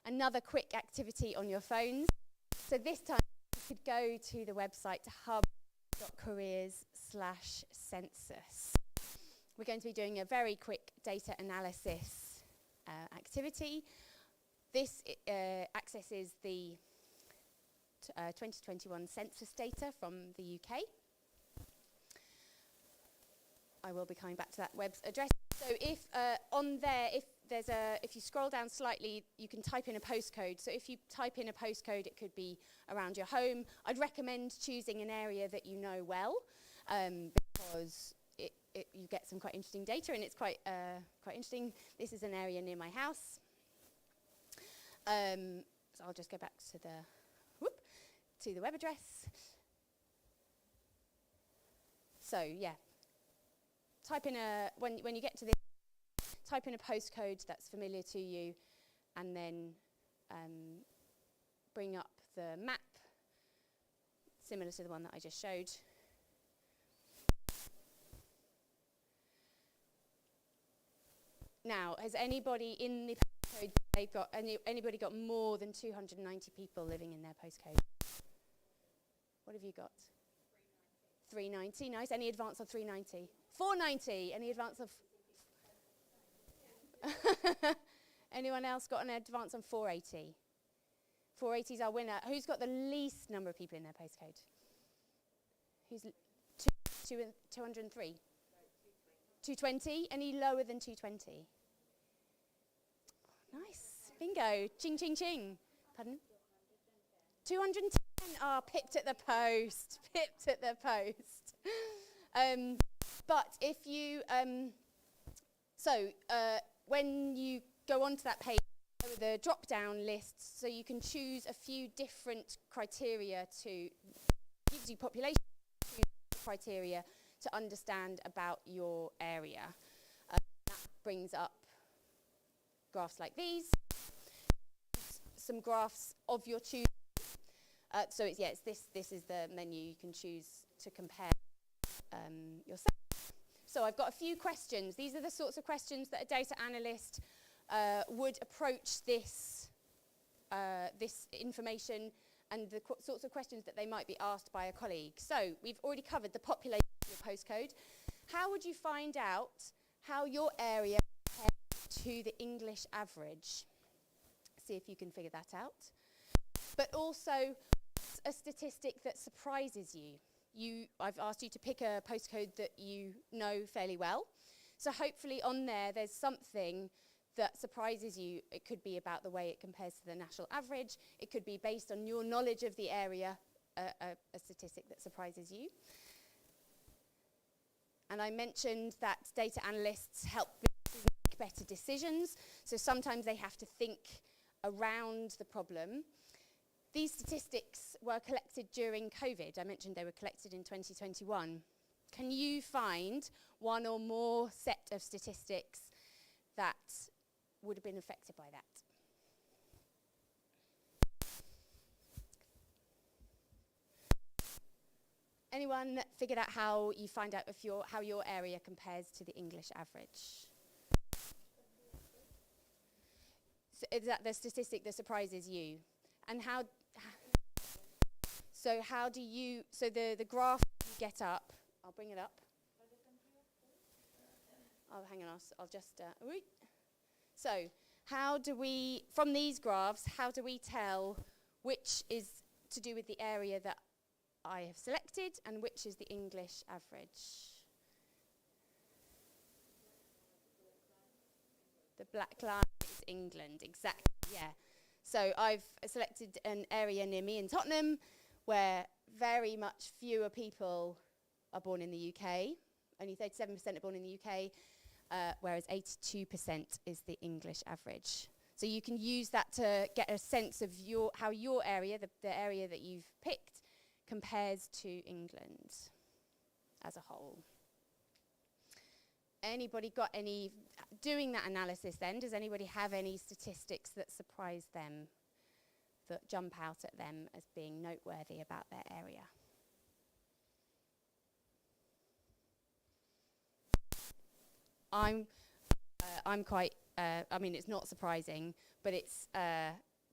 another quick activity on your phones. So this time you could go to the website hub.careers/census. We're going to be doing a very quick data analysis activity. This accesses the 2021 census data from the UK. I will be coming back to that web address. So if if you scroll down slightly, you can type in a postcode. So if you type in a postcode, it could be around your home. I'd recommend choosing an area that you know well, because you get some quite interesting data, and it's quite interesting. This is an area near my house. So I'll just go back to the web address. So yeah, type in when you get to this, type in a postcode that's familiar to you, and then bring up the map, similar to the one that I just showed. Now, has anybody in the postcode, anybody got more than 290 people living in their postcode? What have you got? 390, nice. Any advance of 390? 490, any advance of... Anyone else got an advance on 480? 480 is our winner. Who's got the least number of people in their postcode? Who's 203? 220? Any lower than 220? Nice. Bingo. Ching, ching, ching. Pardon? 210. Ah, pipped at the post. Pipped at the post. But if you... when you go onto that page, there are the drop-down lists, so you can choose a few different criteria gives you population criteria to understand about your area. That brings up graphs like these, some graphs of your choosing. So this is the menu you can choose to compare yourself. So I've got a few questions. These are the sorts of questions that a data analyst would approach this this information and the sorts of questions that they might be asked by a colleague. So we've already covered the population of your postcode. How would you find out how your area compares to the English average? See if you can figure that out. But also, a statistic that surprises you. I've asked you to pick a postcode that you know fairly well. So hopefully on there's something that surprises you. It could be about the way it compares to the national average. It could be based on your knowledge of the area, a statistic that surprises you. And I mentioned that data analysts help businesses make better decisions. So sometimes they have to think around the problem. These statistics were collected during COVID. I mentioned they were collected in 2021. Can you find one or more set of statistics that would have been affected by that? Anyone figured out how you find out how your area compares to the English average? So is that the statistic that surprises you? And how do you, so the graph you get up, I'll bring it up. Oh, hang on, I'll just, so how do we, from these graphs, how do we tell which is to do with the area that I have selected and which is the English average? The black line is England, exactly, yeah. So I've selected an area near me in Tottenham where very much fewer people are born in the UK. Only 37% are born in the UK, whereas 82% is the English average. So you can use that to get a sense of how your area, the area that you've picked, compares to England as a whole. Anybody got any, doing that analysis then, does anybody have any statistics that surprise them, that jump out at them as being noteworthy about their area? I'm quite, I mean, it's not surprising, but it's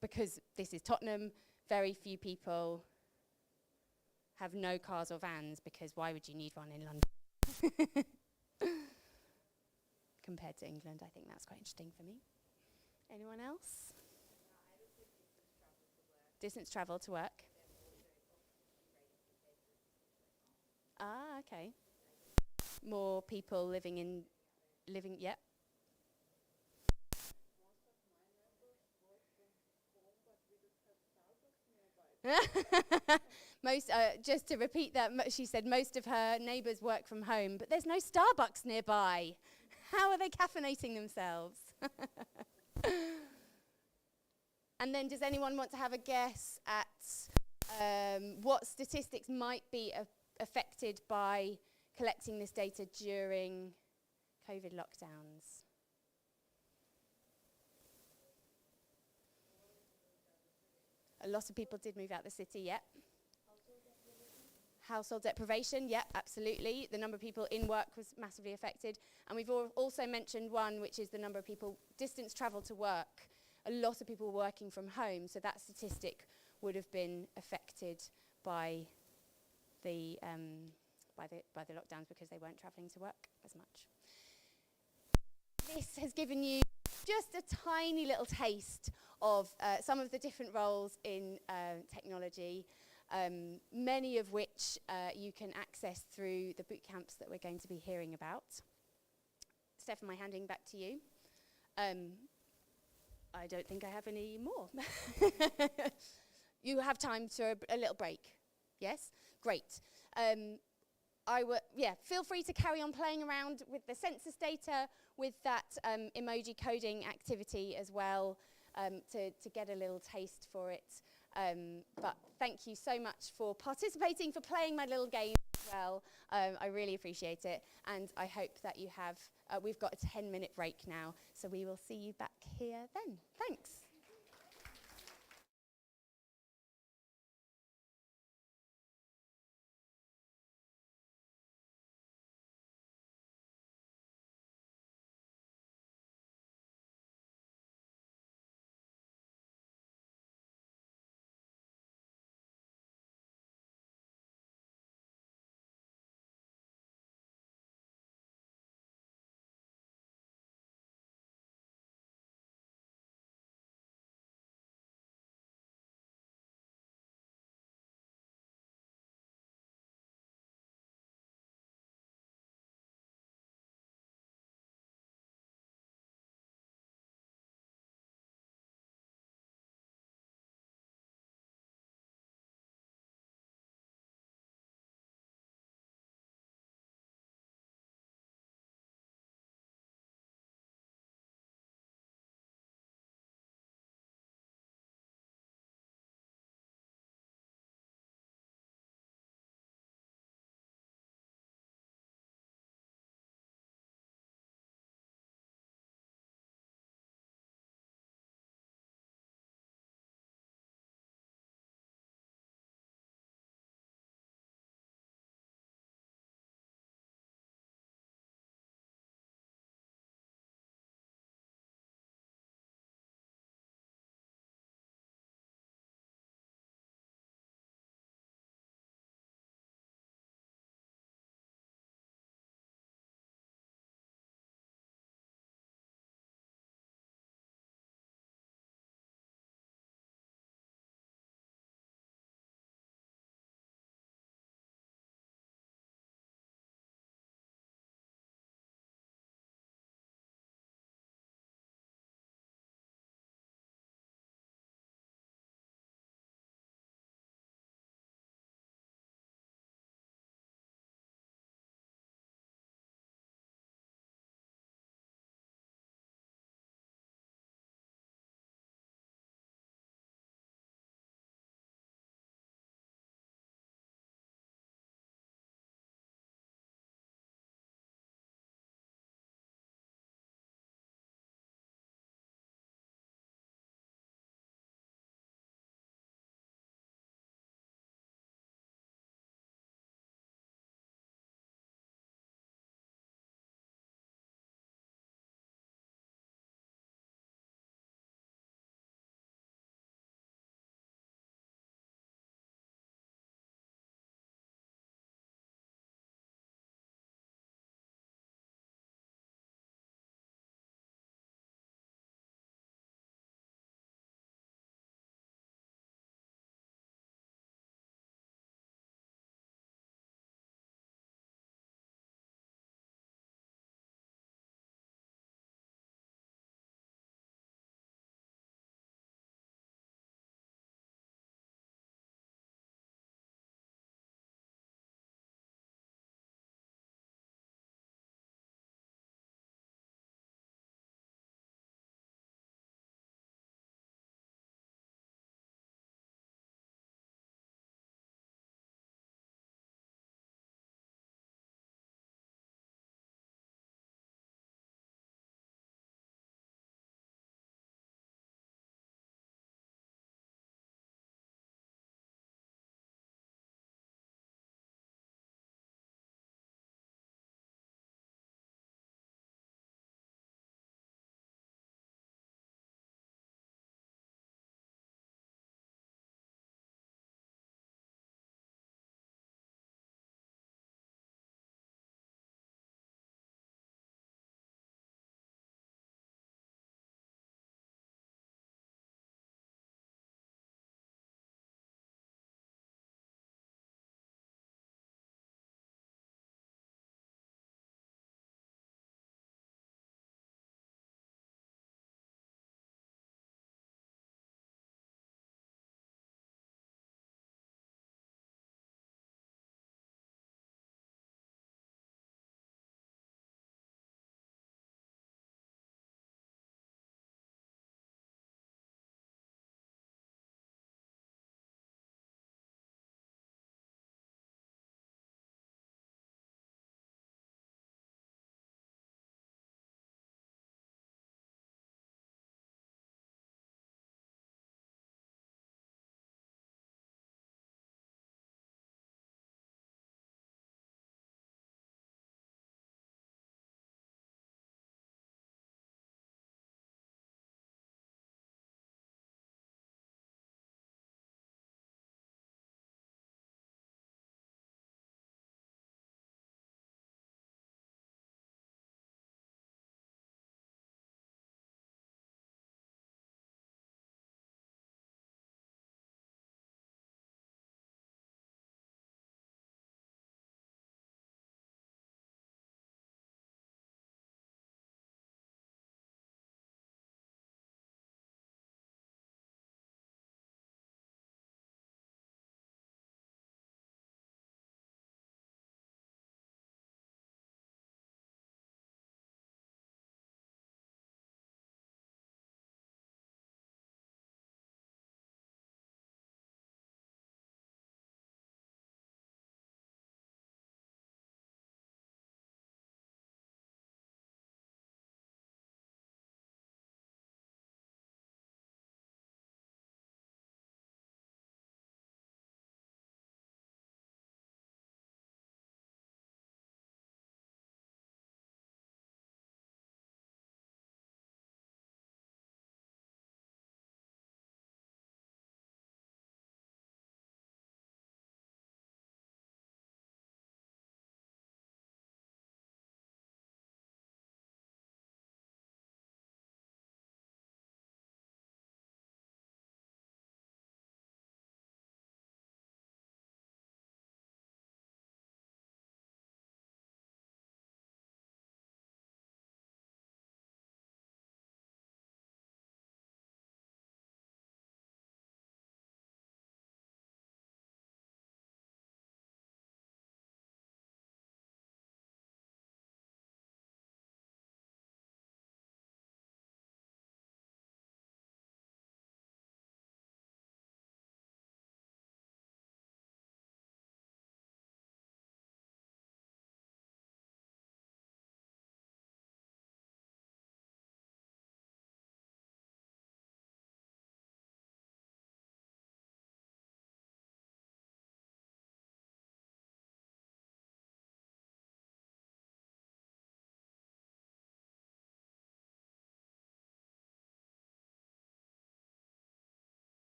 because this is Tottenham, very few people have no cars or vans, because why would you need one in London? Compared to England, I think that's quite interesting for me. Anyone else? Distance travel to work. Ah, okay. More people living, yep. Just to repeat that, she said most of her neighbours work from home, but there's no Starbucks nearby. How are they caffeinating themselves? And then does anyone want to have a guess at what statistics might be affected by collecting this data during COVID lockdowns? A lot of people did move out the city, yep. Household deprivation, yep, absolutely. The number of people in work was massively affected. And we've also mentioned one, which is the number of people distance travel to work. A lot of people working from home, so that statistic would have been affected by the lockdowns because they weren't travelling to work as much. This has given you just a tiny little taste of some of the different roles in technology, many of which you can access through the boot camps that we're going to be hearing about. Steph, am I handing back to you? I don't think I have any more. You have time for a little break? Yes? Great. Feel free to carry on playing around with the census data, with that emoji coding activity as well, to get a little taste for it. But thank you so much for participating, for playing my little game as well. I really appreciate it. And I hope that you have, we've got a 10-minute break now, so we will see you back here then. Thanks.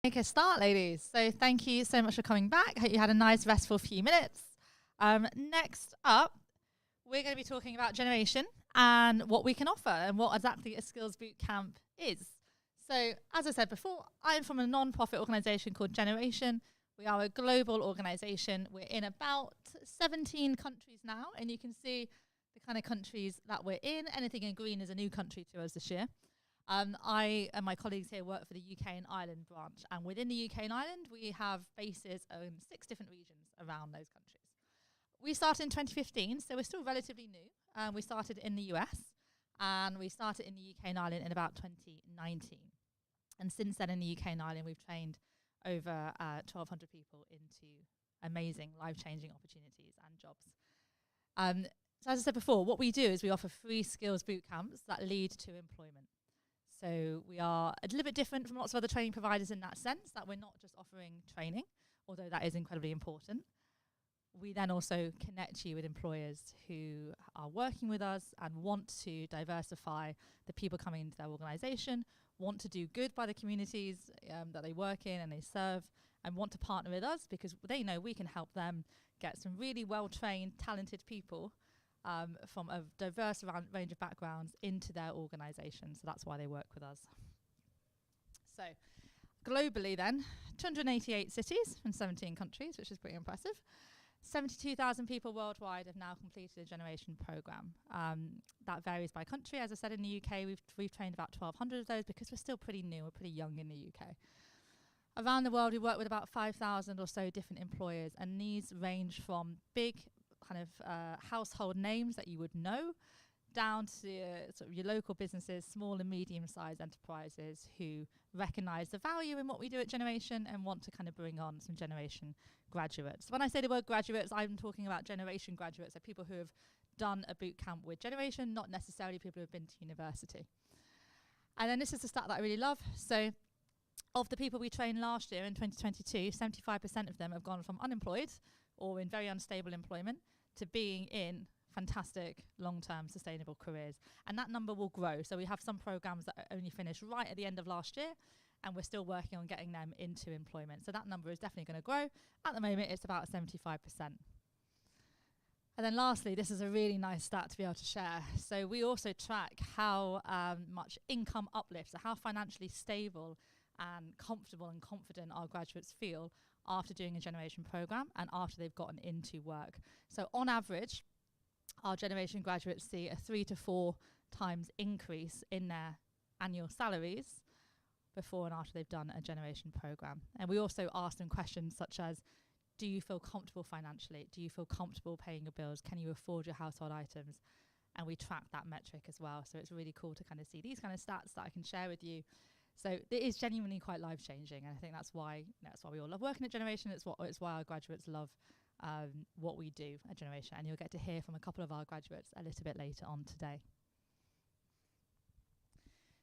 Make a start, ladies. So thank you so much for coming back. Hope you had a nice restful few minutes. Next up, we're going to be talking about generation and what we can offer and what exactly a skills bootcamp is. So as I said before, I'm from a non-profit organisation called Generation. We are a global organisation. We're in about 17 countries now, and you can see the kind of countries that we're in. Anything in green is a new country to us this year. I and my colleagues here work for the UK and Ireland branch, and within the UK and Ireland we have bases in 6 different regions around those countries. We started in 2015, so we're still relatively new. We started in the US, and we started in the UK and Ireland in about 2019. And since then in the UK and Ireland we've trained over 1,200 people into amazing life-changing opportunities and jobs. So as I said before, what we do is we offer free skills bootcamps that lead to employment. So we are a little bit different from lots of other training providers in that sense, that we're not just offering training, although that is incredibly important. We then also connect you with employers who are working with us and want to diversify the people coming into their organisation, want to do good by the communities that they work in and they serve, and want to partner with us because they know we can help them get some really well-trained, talented people from a diverse range of backgrounds into their organisation. So that's why they work with us. So globally then, 288 cities in 17 countries, which is pretty impressive. 72,000 people worldwide have now completed a generation programme. That varies by country. As I said, in the UK, we've trained about 1,200 of those because we're still pretty new, we're pretty young in the UK. Around the world, we work with about 5,000 or so different employers, and these range from big kind of household names that you would know, down to sort of your local businesses, small and medium-sized enterprises who recognise the value in what we do at Generation and want to kind of bring on some Generation graduates. When I say the word graduates, I'm talking about Generation graduates, so people who have done a boot camp with Generation, not necessarily people who have been to university. And then this is the stat that I really love. So of the people we trained last year in 2022, 75% of them have gone from unemployed or in very unstable employment to being in fantastic long-term sustainable careers, and that number will grow. So we have some programs that only finished right at the end of last year, and we're still working on getting them into employment. So that number is definitely going to grow. At the moment it's about 75%. And then lastly, this is a really nice stat to be able to share. So we also track how much income uplift, so how financially stable and comfortable and confident our graduates feel after doing a generation program and after they've gotten into work. So on average, our generation graduates see a 3 to 4 times increase in their annual salaries before and after they've done a generation program. And we also ask them questions such as, do you feel comfortable financially? Do you feel comfortable paying your bills? Can you afford your household items? And we track that metric as well. So it's really cool to kind of see these kind of stats that I can share with you. So it is genuinely quite life-changing, and I think that's why we all love working at Generation. It's why our graduates love what we do at Generation, and you'll get to hear from a couple of our graduates a little bit later on today.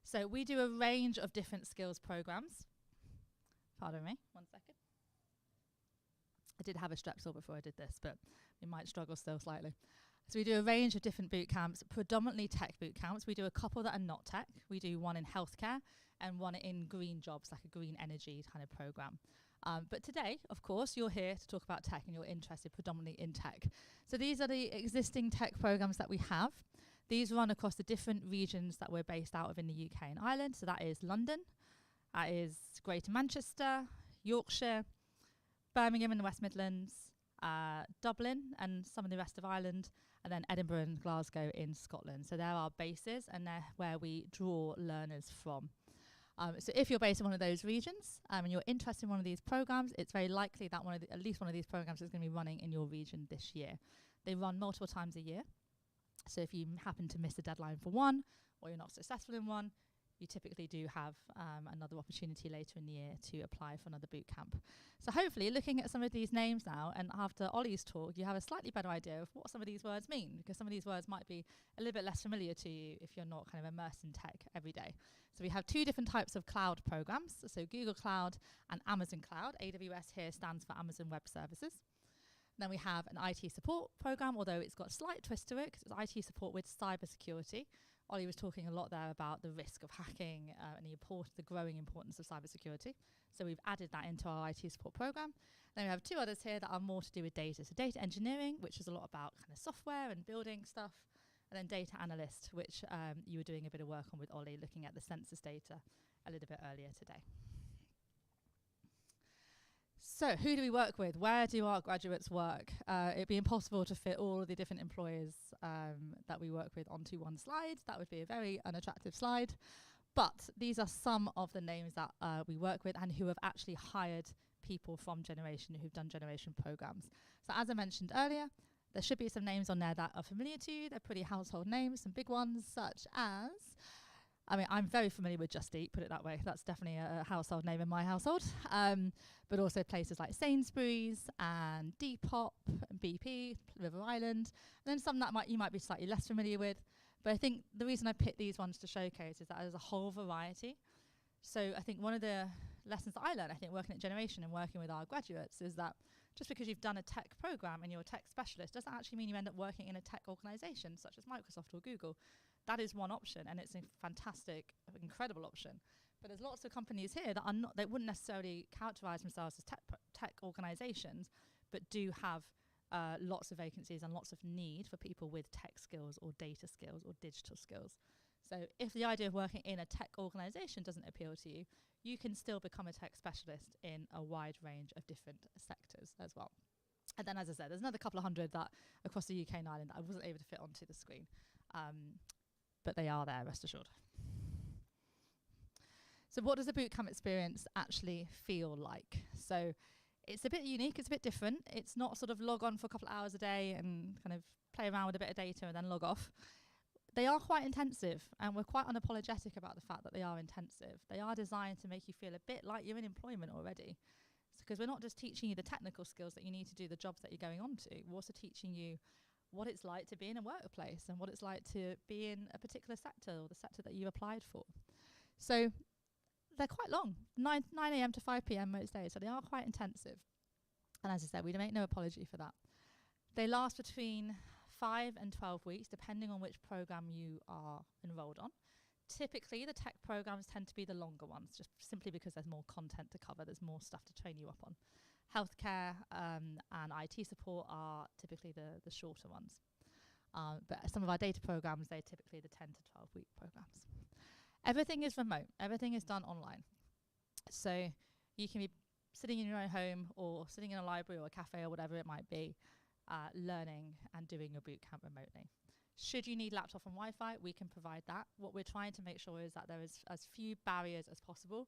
So we do a range of different skills programs. Pardon me, 1 second. I did have a Strepsil before I did this, but we might struggle still slightly. So we do a range of different boot camps, predominantly tech boot camps. We do a couple that are not tech. We do one in healthcare and one in green jobs, like a green energy kind of program. But today, of course, you're here to talk about tech and you're interested predominantly in tech. So these are the existing tech programs that we have. These run across the different regions that we're based out of in the UK and Ireland. So that is London, that is Greater Manchester, Yorkshire, Birmingham in the West Midlands, Dublin and some of the rest of Ireland, and then Edinburgh and Glasgow in Scotland. So they're our bases, and they're where we draw learners from. So if you're based in one of those regions and you're interested in one of these programs, it's very likely that at least one of these programs is going to be running in your region this year. They run multiple times a year. So if you happen to miss the deadline for one, or you're not successful in one, you typically do have another opportunity later in the year to apply for another boot camp. So hopefully, looking at some of these names now, and after Ollie's talk, you have a slightly better idea of what some of these words mean, because some of these words might be a little bit less familiar to you if you're not kind of immersed in tech every day. So we have 2 different types of cloud programs, so Google Cloud and Amazon Cloud. AWS here stands for Amazon Web Services. And then we have an IT support program, although it's got a slight twist to it, because it's IT support with cybersecurity, Ollie was talking a lot there about the risk of hacking and the growing importance of cybersecurity. So we've added that into our IT support program. Then we have two others here that are more to do with data. So data engineering, which is a lot about kind of software and building stuff. And then data analyst, which you were doing a bit of work on with Ollie, looking at the census data a little bit earlier today. So who do we work with? Where do our graduates work? It'd be impossible to fit all of the different employers that we work with onto one slide. That would be a very unattractive slide. But these are some of the names that we work with and who have actually hired people from Generation, who've done Generation programs. So as I mentioned earlier, there should be some names on there that are familiar to you. They're pretty household names, some big ones such as, I mean, I'm very familiar with Just Eat, put it that way. That's definitely a household name in my household. But also places like Sainsbury's and Depop and BP, River Island. And then some that you might be slightly less familiar with. But I think the reason I picked these ones to showcase is that there's a whole variety. So I think one of the lessons that I learned, I think, working at Generation and working with our graduates is that just because you've done a tech program and you're a tech specialist doesn't actually mean you end up working in a tech organization such as Microsoft or Google. That is one option, and it's a fantastic, incredible option. But there's lots of companies here that are not, they wouldn't necessarily characterize themselves as tech organizations, but do have lots of vacancies and lots of need for people with tech skills or data skills or digital skills. So if the idea of working in a tech organization doesn't appeal to you, you can still become a tech specialist in a wide range of different sectors as well. And then, as I said, there's another couple of hundred that across the UK and Ireland that I wasn't able to fit onto the screen. But they are there, rest assured. So what does a bootcamp experience actually feel like? So it's a bit unique, it's a bit different. It's not sort of log on for a couple of hours a day and kind of play around with a bit of data and then log off. They are quite intensive, and we're quite unapologetic about the fact that they are intensive. They are designed to make you feel a bit like you're in employment already. Because we're not just teaching you the technical skills that you need to do the jobs that you're going on to. We're also teaching you what it's like to be in a workplace and what it's like to be in a particular sector or the sector that you applied for. So they're quite long, 9 a.m. to 5 p.m. most days, so they are quite intensive. And as I said, we make no apology for that. They last between 5 and 12 weeks, depending on which program you are enrolled on. Typically, the tech programs tend to be the longer ones, just simply because there's more content to cover, there's more stuff to train you up on. Healthcare and IT support are typically the shorter ones. But some of our data programs, they're typically the 10 to 12 week programs. Everything is remote, everything is done online. So you can be sitting in your own home or sitting in a library or a cafe or whatever it might be, learning and doing your bootcamp remotely. Should you need laptop and Wi-Fi, we can provide that. What we're trying to make sure is that there is as few barriers as possible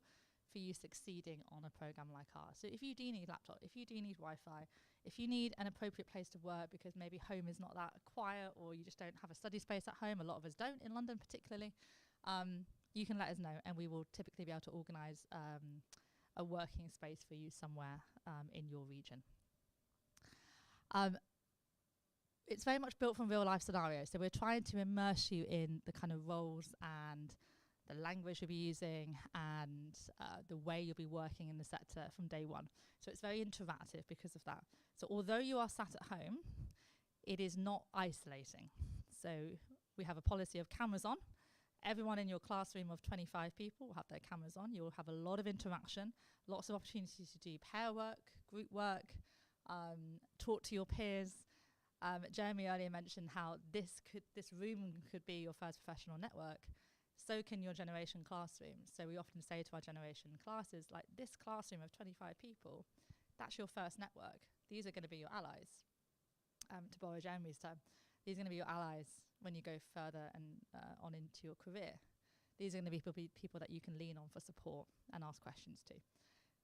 for you succeeding on a program like ours. So if you do need laptop, if you do need Wi-Fi, if you need an appropriate place to work because maybe home is not that quiet or you just don't have a study space at home, a lot of us don't in London particularly, you can let us know and we will typically be able to organise a working space for you somewhere in your region. It's very much built from real life scenarios. So we're trying to immerse you in the kind of roles and the language you'll be using and the way you'll be working in the sector from day one. So it's very interactive because of that. So although you are sat at home, it is not isolating. So we have a policy of cameras on. Everyone in your classroom of 25 people will have their cameras on. You'll have a lot of interaction, lots of opportunities to do pair work, group work, talk to your peers. Jeremy earlier mentioned how this room could be your first professional network. So can your generation classroom. So we often say to our generation classes, like this classroom of 25 people, that's your first network. These are going to be your allies. To borrow Jeremy's term, these are going to be your allies when you go further and on into your career. These are going to be people that you can lean on for support and ask questions to.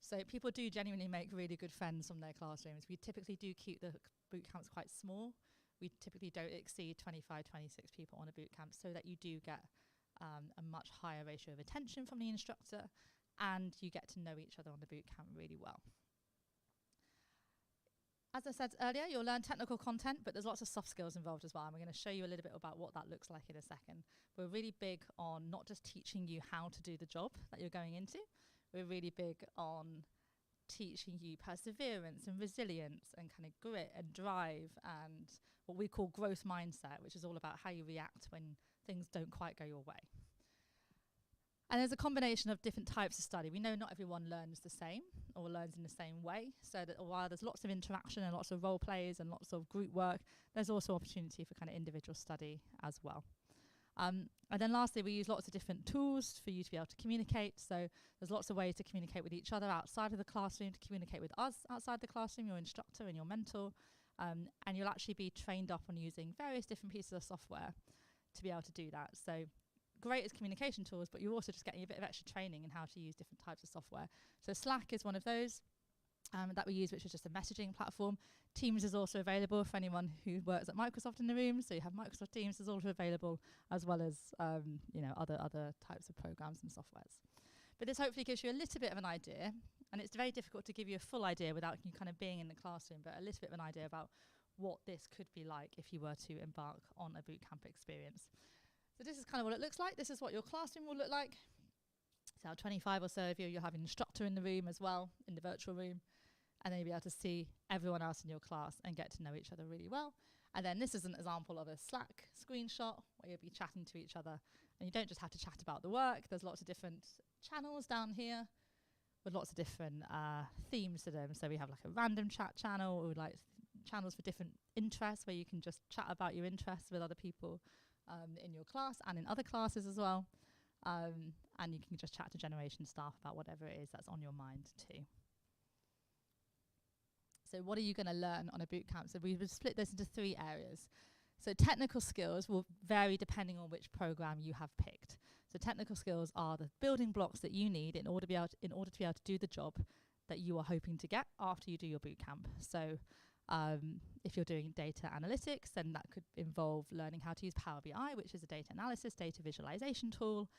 So people do genuinely make really good friends from their classrooms. We typically do keep the boot camps quite small. We typically don't exceed 25, 26 people on a boot camp so that you do get a much higher ratio of attention from the instructor and you get to know each other on the boot camp really well. As I said earlier, you'll learn technical content, but there's lots of soft skills involved as well. And we're going to show you a little bit about what that looks like in a second. We're really big on not just teaching you how to do the job that you're going into. We're really big on teaching you perseverance and resilience and kind of grit and drive and what we call growth mindset, which is all about how you react when things don't quite go your way. And there's a combination of different types of study. We know not everyone learns the same or learns in the same way, so that while there's lots of interaction and lots of role plays and lots of group work, there's also opportunity for kind of individual study as well. And then lastly, we use lots of different tools for you to be able to communicate. So there's lots of ways to communicate with each other outside of the classroom, to communicate with us outside the classroom, your instructor and your mentor. And you'll actually be trained up on using various different pieces of software to be able to do that. So great as communication tools, but you're also just getting a bit of extra training in how to use different types of software. So Slack is one of those that we use, which is just a messaging platform. Teams is also available for anyone who works at Microsoft in the room. So you have Microsoft Teams is also available, as well as other types of programs and softwares. But this hopefully gives you a little bit of an idea, and it's very difficult to give you a full idea without you kind of being in the classroom, but a little bit of an idea about what this could be like if you were to embark on a bootcamp experience. So this is kind of what it looks like. This is what your classroom will look like. So 25 or so of you, you'll have an instructor in the room as well, in the virtual room. And then you'll be able to see everyone else in your class and get to know each other really well. And then this is an example of a Slack screenshot where you'll be chatting to each other. And you don't just have to chat about the work. There's lots of different channels down here with lots of different themes to them. So we have like a random chat channel, or like channels for different interests where you can just chat about your interests with other people in your class and in other classes as well. And you can just chat to generation staff about whatever it is that's on your mind too. So what are you going to learn on a bootcamp? So we've split this into 3 areas. So technical skills will vary depending on which program you have picked. So technical skills are the building blocks that you need in order to be able to do the job that you are hoping to get after you do your bootcamp. So if you're doing data analytics, then that could involve learning how to use Power BI, which is a data analysis, data visualization tool.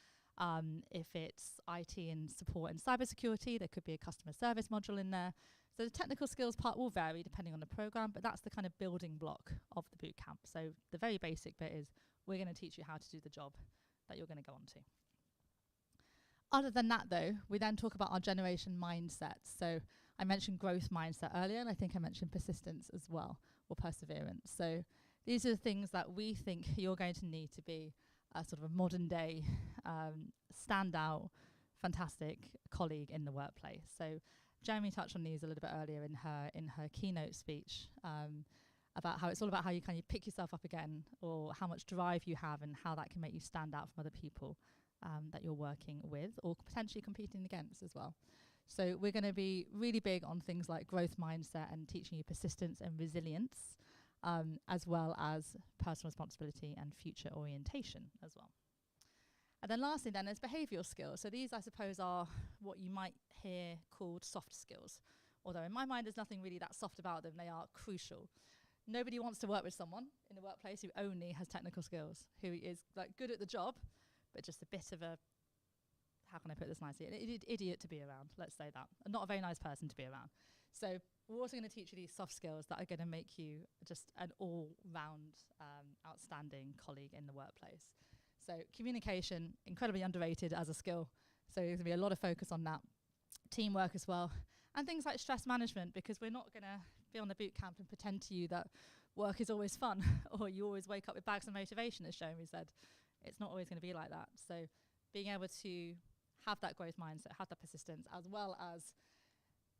If it's IT and support and cybersecurity, there could be a customer service module in there. So the technical skills part will vary depending on the program, but that's the kind of building block of the bootcamp. So the very basic bit is we're going to teach you how to do the job that you're going to go on to. Other than that, though, we then talk about our generation mindset. So I mentioned growth mindset earlier, and I think I mentioned persistence as well, or perseverance. So these are the things that we think you're going to need to be a sort of a modern day standout, fantastic colleague in the workplace. So Jeremy touched on these a little bit earlier in her keynote speech about how it's all about how you kind of pick yourself up again, or how much drive you have and how that can make you stand out from other people that you're working with or potentially competing against as well. So we're going to be really big on things like growth mindset and teaching you persistence and resilience, as well as personal responsibility and future orientation as well. And then lastly then is behavioural skills. So these I suppose are what you might hear called soft skills. Although in my mind there's nothing really that soft about them, they are crucial. Nobody wants to work with someone in the workplace who only has technical skills, who is like good at the job, but just a bit of a, how can I put this nicely, an idiot to be around, let's say that. And not a very nice person to be around. So we're also going to teach you these soft skills that are going to make you just an all-round outstanding colleague in the workplace. So communication, incredibly underrated as a skill. So there's going to be a lot of focus on that. Teamwork as well. And things like stress management, because we're not going to be on the boot camp and pretend to you that work is always fun or you always wake up with bags of motivation, as Jeremy said. It's not always going to be like that. So being able to have that growth mindset, have that persistence, as well as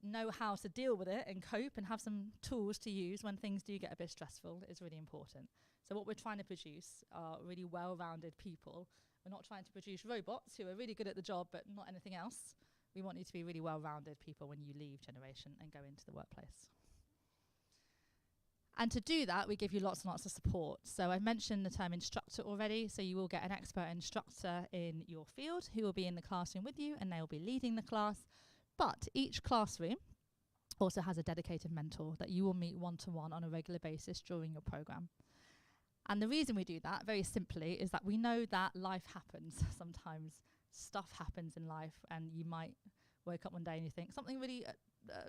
know how to deal with it and cope and have some tools to use when things do get a bit stressful is really important. So what we're trying to produce are really well-rounded people. We're not trying to produce robots who are really good at the job but not anything else. We want you to be really well-rounded people when you leave Generation and go into the workplace. And to do that, we give you lots and lots of support. So I mentioned the term instructor already. So you will get an expert instructor in your field who will be in the classroom with you and they will be leading the class. But each classroom also has a dedicated mentor that you will meet one-to-one on a regular basis during your program. And the reason we do that, very simply, is that we know that life happens. Sometimes stuff happens in life and you might wake up one day and you think, something really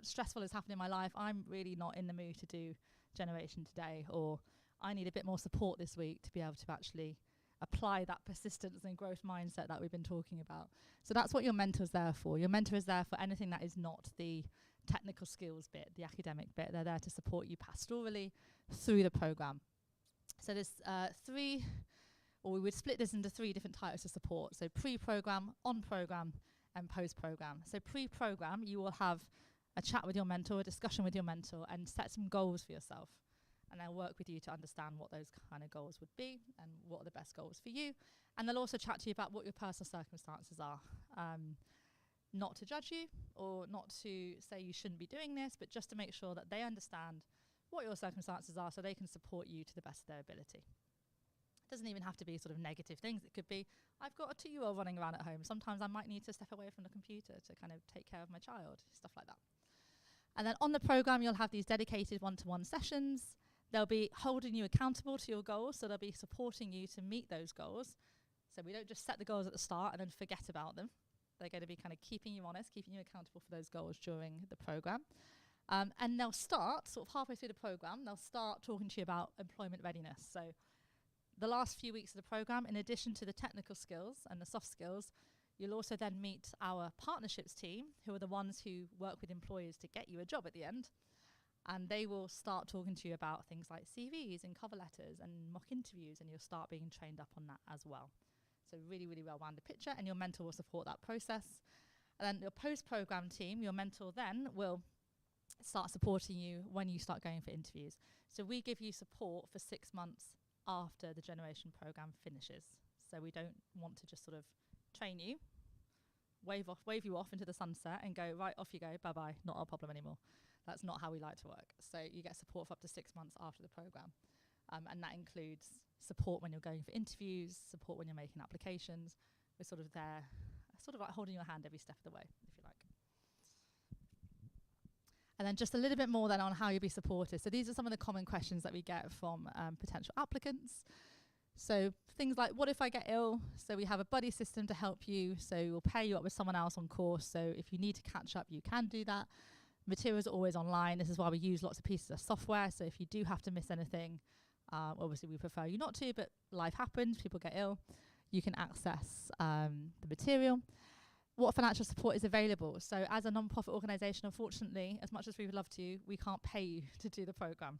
stressful has happened in my life. I'm really not in the mood to do Generation today, or I need a bit more support this week to be able to actually apply that persistence and growth mindset that we've been talking about. So that's what your mentor's there for. Your mentor is there for anything that is not the technical skills bit, the academic bit. They're there to support you pastorally through the program. So there's 3 or we would split this into 3 different types of support. So pre-program, on-program, and post-program. So pre-program, you will have a chat with your mentor, a discussion with your mentor, and set some goals for yourself. And they'll work with you to understand what those kind of goals would be and what are the best goals for you. And they'll also chat to you about what your personal circumstances are. Not to judge you or not to say you shouldn't be doing this, but just to make sure that they understand what your circumstances are so they can support you to the best of their ability. It doesn't even have to be sort of negative things. It could be, I've got a 2-year-old running around at home. Sometimes I might need to step away from the computer to kind of take care of my child, stuff like that. And then on the program, you'll have these dedicated one-to-one sessions. They'll be holding you accountable to your goals, so they'll be supporting you to meet those goals. So we don't just set the goals at the start and then forget about them. They're going to be kind of keeping you honest, keeping you accountable for those goals during the program. And they'll start, sort of halfway through the program, they'll start talking to you about employment readiness. So the last few weeks of the program, in addition to the technical skills and the soft skills, you'll also then meet our partnerships team, who are the ones who work with employers to get you a job at the end. And they will start talking to you about things like CVs and cover letters and mock interviews, and you'll start being trained up on that as well. So really, really well-rounded picture, and your mentor will support that process. And then your post-program team, your mentor then will start supporting you when you start going for interviews. So we give you support for 6 months after the Generation program finishes. So we don't want to just sort of train you, wave you off into the sunset and go, right, off you go, bye-bye, not our problem anymore. That's not how we like to work. So you get support for up to 6 months after the program. And that includes support when you're going for interviews, support when you're making applications. We're sort of there, sort of like holding your hand every step of the way, if you like. And then just a little bit more then on how you'll be supported. So these are some of the common questions that we get from potential applicants. So things like, what if I get ill? So we have a buddy system to help you. So we'll pair you up with someone else on course. So if you need to catch up, you can do that. Materials are always online. This is why we use lots of pieces of software. So if you do have to miss anything, obviously we prefer you not to, but life happens, people get ill. You can access the material. What financial support is available? So as a non-profit organisation, unfortunately, as much as we would love to, we can't pay you to do the programme.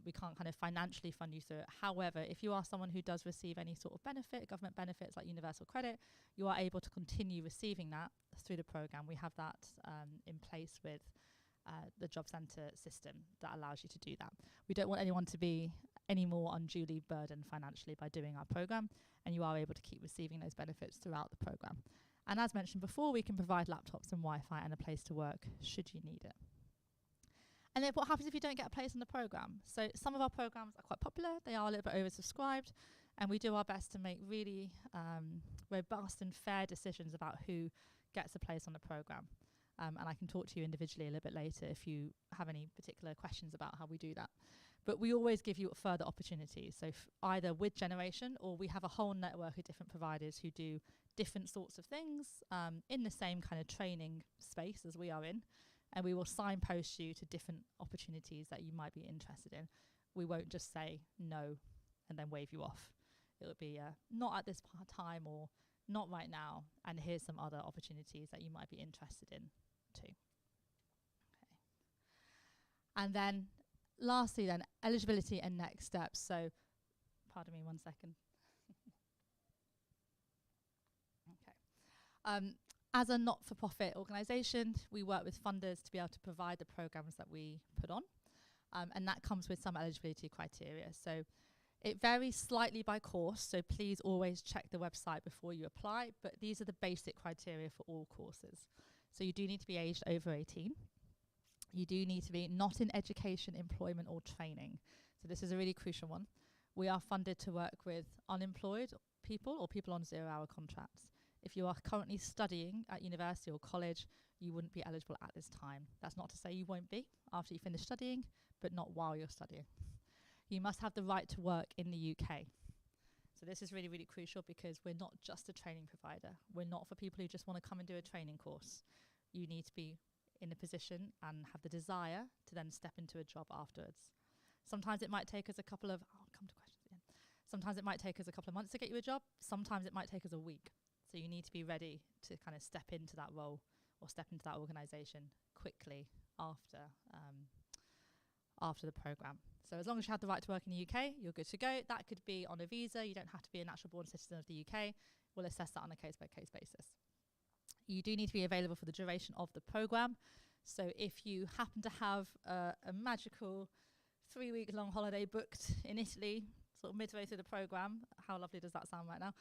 We can't kind of financially fund you through it. However, if you are someone who does receive any sort of benefit, government benefits like universal credit, you are able to continue receiving that through the programme. We have that in place with the Job Centre system that allows you to do that. We don't want anyone to be any more unduly burdened financially by doing our programme, and you are able to keep receiving those benefits throughout the programme. And as mentioned before, we can provide laptops and Wi-Fi and a place to work should you need it. And then what happens if you don't get a place in the programme? So some of our programmes are quite popular. They are a little bit oversubscribed, and we do our best to make really robust and fair decisions about who gets a place on the programme. And I can talk to you individually a little bit later if you have any particular questions about how we do that. But we always give you further opportunities. So either with Generation, or we have a whole network of different providers who do different sorts of things in the same kind of training space as we are in. And we will signpost you to different opportunities that you might be interested in. We won't just say no and then wave you off. It'll be not at this time or not right now, and here's some other opportunities that you might be interested in too. Okay. And then lastly then, eligibility and next steps. So, pardon me 1 second. Okay. As a not-for-profit organisation, we work with funders to be able to provide the programmes that we put on, and that comes with some eligibility criteria. So it varies slightly by course, so please always check the website before you apply, but these are the basic criteria for all courses. So you do need to be aged over 18. You do need to be not in education, employment or training. So this is a really crucial one. We are funded to work with unemployed people or people on 0-hour contracts. If you are currently studying at university or college, you wouldn't be eligible at this time. That's not to say you won't be after you finish studying, but not while you're studying. You must have the right to work in the UK. So this is really, really crucial because we're not just a training provider. We're not for people who just want to come and do a training course. You need to be in a position and have the desire to then step into a job afterwards. Sometimes it might take us a couple of, Sometimes it might take us a couple of months to get you a job. Sometimes it might take us a week. So you need to be ready to kind of step into that role or step into that organisation quickly after the programme. So as long as you have the right to work in the UK, you're good to go. That could be on a visa. You don't have to be a natural born citizen of the UK. We'll assess that on a case-by-case basis. You do need to be available for the duration of the program. So if you happen to have a magical 3-week-long holiday booked in Italy, sort of midway through the program, how lovely does that sound right now?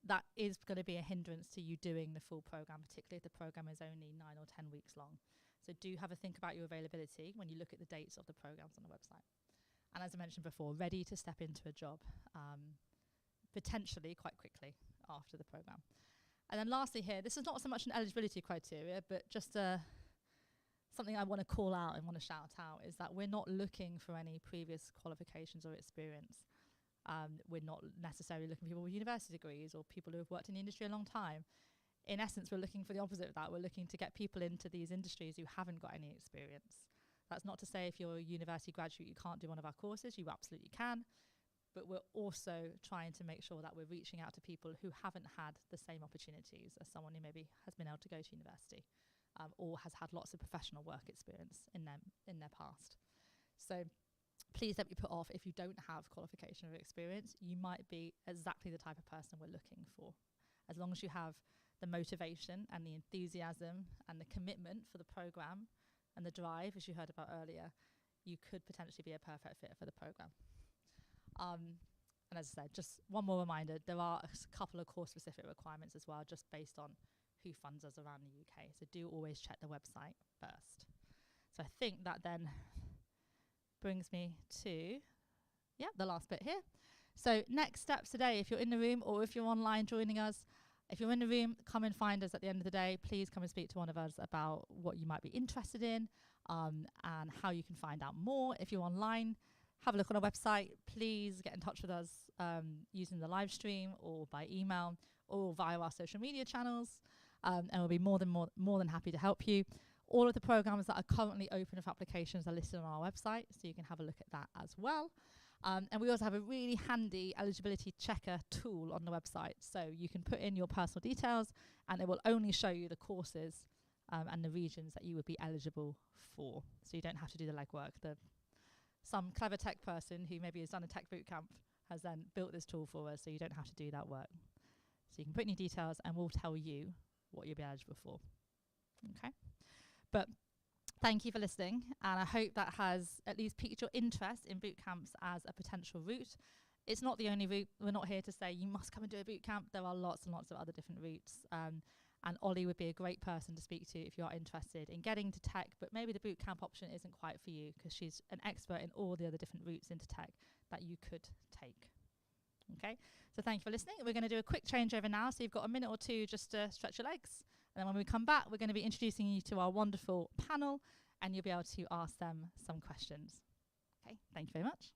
That is going to be a hindrance to you doing the full program, particularly if the program is only 9 or 10 weeks long. So do have a think about your availability when you look at the dates of the programs on the website. And as I mentioned before, ready to step into a job, potentially quite quickly after the program. And then lastly here, this is not so much an eligibility criteria, but just something I want to call out and want to shout out is that we're not looking for any previous qualifications or experience. We're not necessarily looking for people with university degrees or people who have worked in the industry a long time. In essence, we're looking for the opposite of that. We're looking to get people into these industries who haven't got any experience. That's not to say if you're a university graduate you can't do one of our courses, you absolutely can. But we're also trying to make sure that we're reaching out to people who haven't had the same opportunities as someone who maybe has been able to go to university or has had lots of professional work experience in their past. So please don't be put off if you don't have qualification or experience. You might be exactly the type of person we're looking for. As long as you have the motivation and the enthusiasm and the commitment for the program and the drive, as you heard about earlier, you could potentially be a perfect fit for the program. And as I said, just one more reminder, there are a couple of course-specific requirements as well, just based on who funds us around the UK. So do always check the website first. So I think that then brings me to, the last bit here. So next steps today, if you're in the room or if you're online joining us, if you're in the room, come and find us at the end of the day. Please come and speak to one of us about what you might be interested in and how you can find out more. If you're online, have a look on our website. Please get in touch with us using the live stream or by email or via our social media channels. And we'll be more than happy to help you. All of the programs that are currently open for applications are listed on our website, so you can have a look at that as well. And we also have a really handy eligibility checker tool on the website. So you can put in your personal details and it will only show you the courses and the regions that you would be eligible for. So you don't have to do the legwork. Some clever tech person who maybe has done a tech bootcamp has then built this tool for us, so you don't have to do that work. So you can put in your details and we'll tell you what you'll be eligible for. Okay? But thank you for listening, and I hope that has at least piqued your interest in bootcamps as a potential route. It's not the only route. We're not here to say you must come and do a bootcamp. There are lots and lots of other different routes. And Ollie would be a great person to speak to if you are interested in getting to tech, but maybe the bootcamp option isn't quite for you because she's an expert in all the other different routes into tech that you could take. Okay, so thank you for listening. We're going to do a quick changeover now, so you've got a minute or two just to stretch your legs. And then when we come back, we're going to be introducing you to our wonderful panel, and you'll be able to ask them some questions. Okay, thank you very much.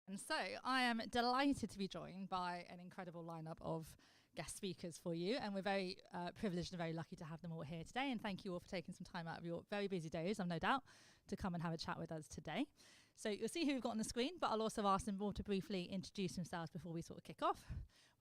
And so I am delighted to be joined by an incredible lineup of guest speakers for you, and we're very privileged and very lucky to have them all here today, and thank you all for taking some time out of your very busy days, I've no doubt, to come and have a chat with us today. So you'll see who we've got on the screen, but I'll also ask them all to briefly introduce themselves before we sort of kick off.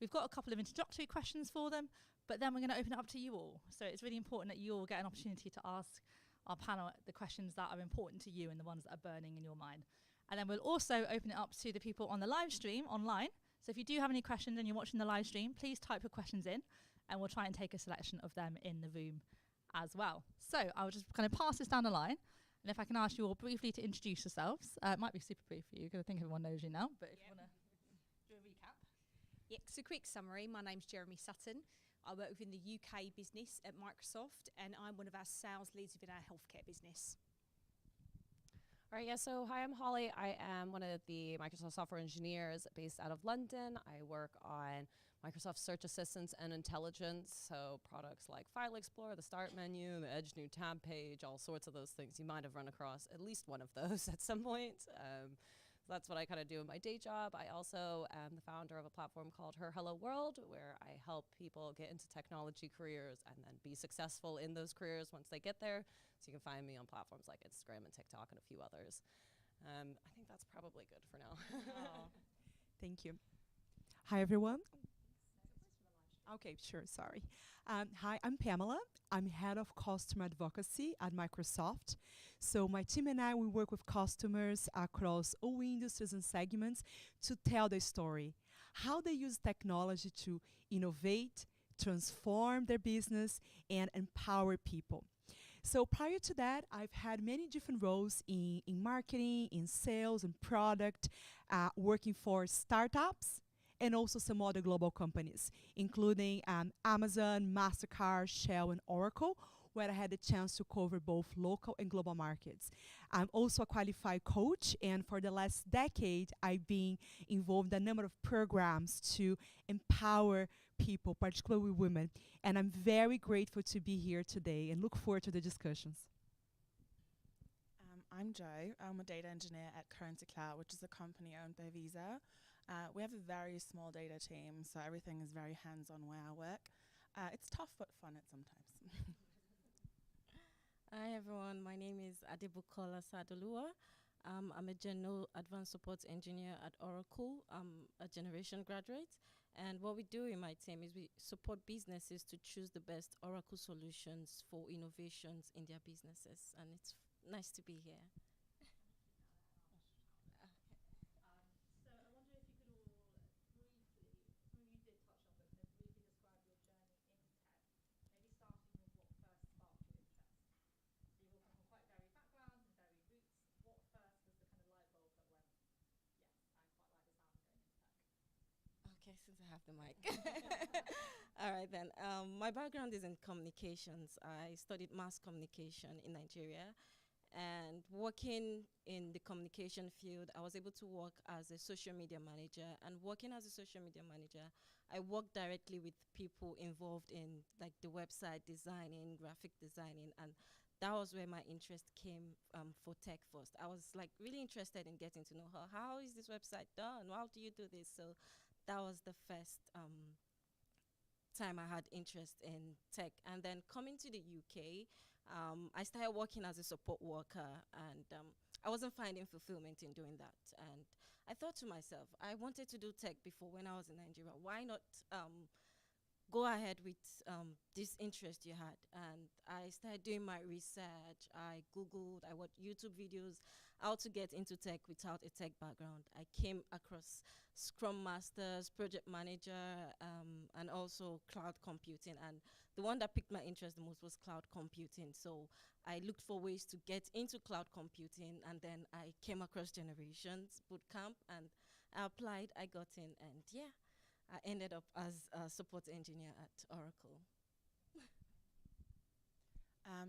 We've got a couple of introductory questions for them, but then we're going to open it up to you all. So it's really important that you all get an opportunity to ask our panel the questions that are important to you and the ones that are burning in your mind. And then we'll also open it up to the people on the live stream online. So if you do have any questions and you're watching the live stream, please type your questions in and we'll try and take a selection of them in the room as well. So I'll just kind of pass this down the line. And if I can ask you all briefly to introduce yourselves. It might be super brief for you because I think everyone knows you now, but if you want to do a recap. Yeah, so quick summary, my name's Jeremy Sutton. I work within the UK business at Microsoft and I'm one of our sales leads within our healthcare business. All right, yeah, so hi, I'm Holly. I am one of the Microsoft software engineers based out of London. I work on Microsoft Search Assistance and Intelligence, so products like File Explorer, the Start menu, the Edge New Tab page, all sorts of those things. You might have run across at least one of those at some point. That's what I kind of do in my day job. I also am the founder of a platform called Her Hello World, where I help people get into technology careers and then be successful in those careers once they get there. So you can find me on platforms like Instagram and TikTok and a few others. I think that's probably good for now. Thank you. Hi, everyone. Okay, sure, sorry. Hi, I'm Pamela. I'm head of customer advocacy at Microsoft. So my team and I, we work with customers across all industries and segments to tell the story, how they use technology to innovate, transform their business, and empower people. So prior to that, I've had many different roles in marketing, in sales, and product, working for startups, and also some other global companies, including Amazon, MasterCard, Shell, and Oracle, where I had the chance to cover both local and global markets. I'm also a qualified coach, and for the last decade, I've been involved in a number of programs to empower people, particularly women. And I'm very grateful to be here today and look forward to the discussions. I'm Jo. I'm a data engineer at Currency Cloud, which is a company owned by Visa. We have a very small data team, so everything is very hands-on where I work. It's tough but fun at sometimes. Hi everyone, my name is Adebukola Sadolua. I'm a General Advanced Support Engineer at Oracle. I'm a generation graduate, and what we do in my team is we support businesses to choose the best Oracle solutions for innovations in their businesses, and it's nice to be here. So I wonder if you could all briefly, you did touch on, but briefly describe your journey into tech, maybe starting with what first sparked your interest. So you've all come from quite varied backgrounds and varied routes. What first was the kind of light bulb that went, yes, I quite like the sound of going into tech? Okay, since I have the mic. All right then. My background is in communications. I studied mass communication in Nigeria. And working in the communication field, I was able to work as a social media manager. And working as a social media manager, I worked directly with people involved in like the website designing, graphic designing, and that was where my interest came for tech first. I was like really interested in getting to know how is this website done? How do you do this? So that was the first time I had interest in tech. And then coming to the UK, I started working as a support worker, and I wasn't finding fulfillment in doing that. And I thought to myself, I wanted to do tech before when I was in Nigeria. Why not go ahead with this interest you had? And I started doing my research. I Googled, I watched YouTube videos, how to get into tech without a tech background. I came across Scrum Masters, Project Manager, and also cloud computing. And the one that piqued my interest the most was cloud computing. So I looked for ways to get into cloud computing, and then I came across Generations Bootcamp, and I applied, I got in, and yeah, I ended up as a support engineer at Oracle.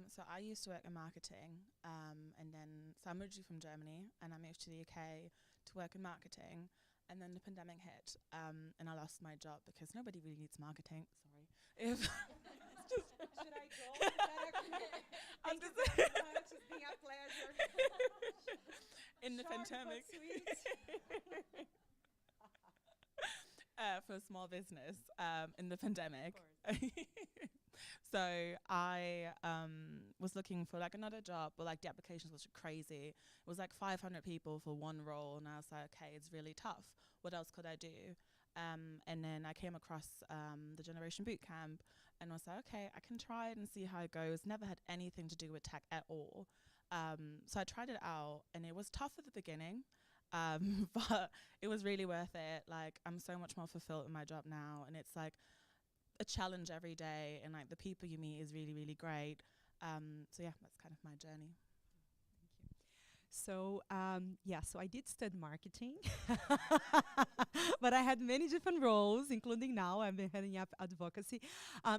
So I used to work in marketing, and then, so I'm originally from Germany, and I moved to the UK to work in marketing, and then the pandemic hit, and I lost my job because nobody really needs marketing, sorry. If Should I go? I'm just being a pleasure. in the pandemic. for a small business in the pandemic. So I was looking for like another job, but like the applications was crazy. It was like 500 people for one role, and I was like, okay, it's really tough. What else could I do? And then I came across the Generation Bootcamp, and was like, okay, I can try it and see how it goes. Never had anything to do with tech at all. So I tried it out, and it was tough at the beginning, but it was really worth it. Like, I'm so much more fulfilled in my job now, and it's like a challenge every day, and like the people you meet is really, really great. So yeah, that's kind of my journey. So so I did study marketing, but I had many different roles, including now I've been heading up advocacy.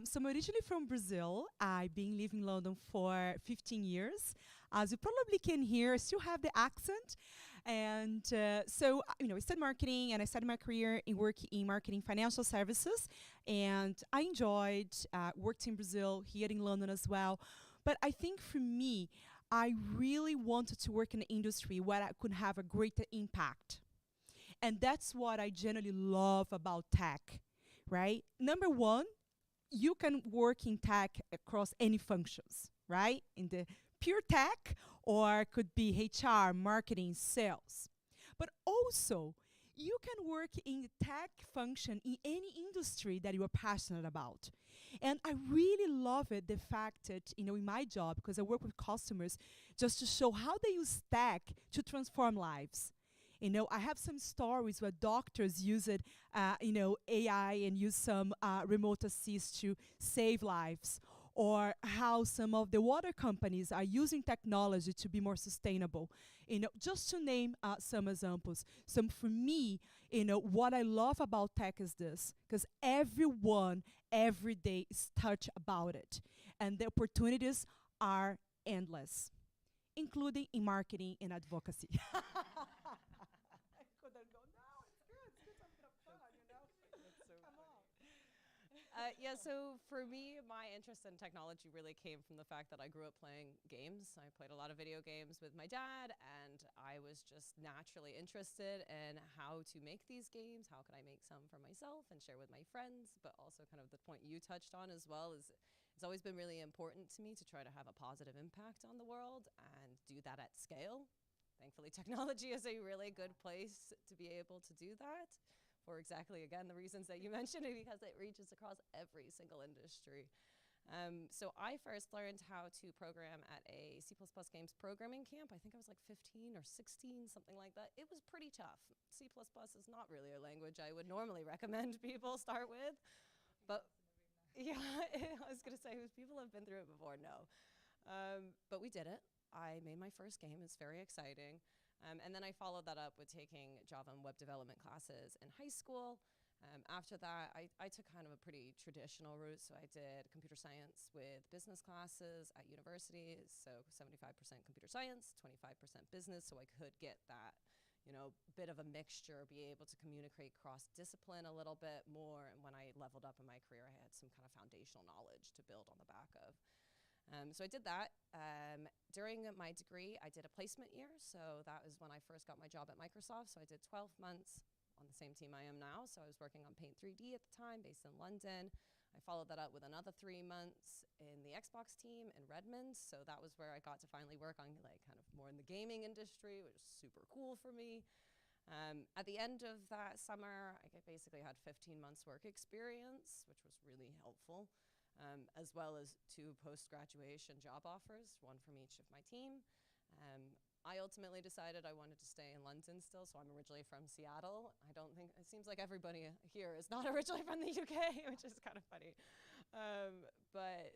So I'm originally from Brazil. I've been living in London for 15 years. As you probably can hear, I still have the accent. And so, I studied marketing, and I started my career in work in marketing financial services. And I enjoyed, worked in Brazil, here in London as well. But I think for me, I really wanted to work in an industry where I could have a greater impact. And that's what I generally love about tech, right? Number one, you can work in tech across any functions, right? In the pure tech, or could be HR, marketing, sales. But also, you can work in the tech function in any industry that you are passionate about. And I really love it, the fact that, in my job, because I work with customers, just to show how they use tech to transform lives. I have some stories where doctors use it, AI, and use some remote assist to save lives, or how some of the water companies are using technology to be more sustainable. Just to name some examples. So for me, what I love about tech is this, because everyone, every day is touched about it. And the opportunities are endless, including in marketing and advocacy. So for me, my interest in technology really came from the fact that I grew up playing games. I played a lot of video games with my dad, and I was just naturally interested in how to make these games. How could I make some for myself and share with my friends? But also kind of the point you touched on as well is it's always been really important to me to try to have a positive impact on the world and do that at scale. Thankfully, technology is a really good place to be able to do that. For exactly, again, the reasons that you mentioned, because it reaches across every single industry. So I first learned how to program at a C++ games programming camp. I think I was like 15 or 16, something like that. It was pretty tough. C++ is not really a language I would normally recommend people start with. But yeah, I was going to say, people have been through it before, no. But we did it. I made my first game. It's very exciting. And then I followed that up with taking Java and web development classes in high school. After that, I took kind of a pretty traditional route. So I did computer science with business classes at university. So 75% computer science, 25% business. So I could get that, bit of a mixture, be able to communicate cross-discipline a little bit more. And when I leveled up in my career, I had some kind of foundational knowledge to build on the back of. So I did that. During my degree, I did a placement year. So that was when I first got my job at Microsoft. So I did 12 months on the same team I am now. So I was working on Paint 3D at the time, based in London. I followed that up with another 3 months in the Xbox team in Redmond. So that was where I got to finally work on like kind of more in the gaming industry, which was super cool for me. At the end of that summer, I basically had 15 months work experience, which was really helpful. As well as 2 post-graduation job offers, 1 from each of my team. I ultimately decided I wanted to stay in London still, so I'm originally from Seattle. It seems like everybody here is not originally from the UK, which is kind of funny. But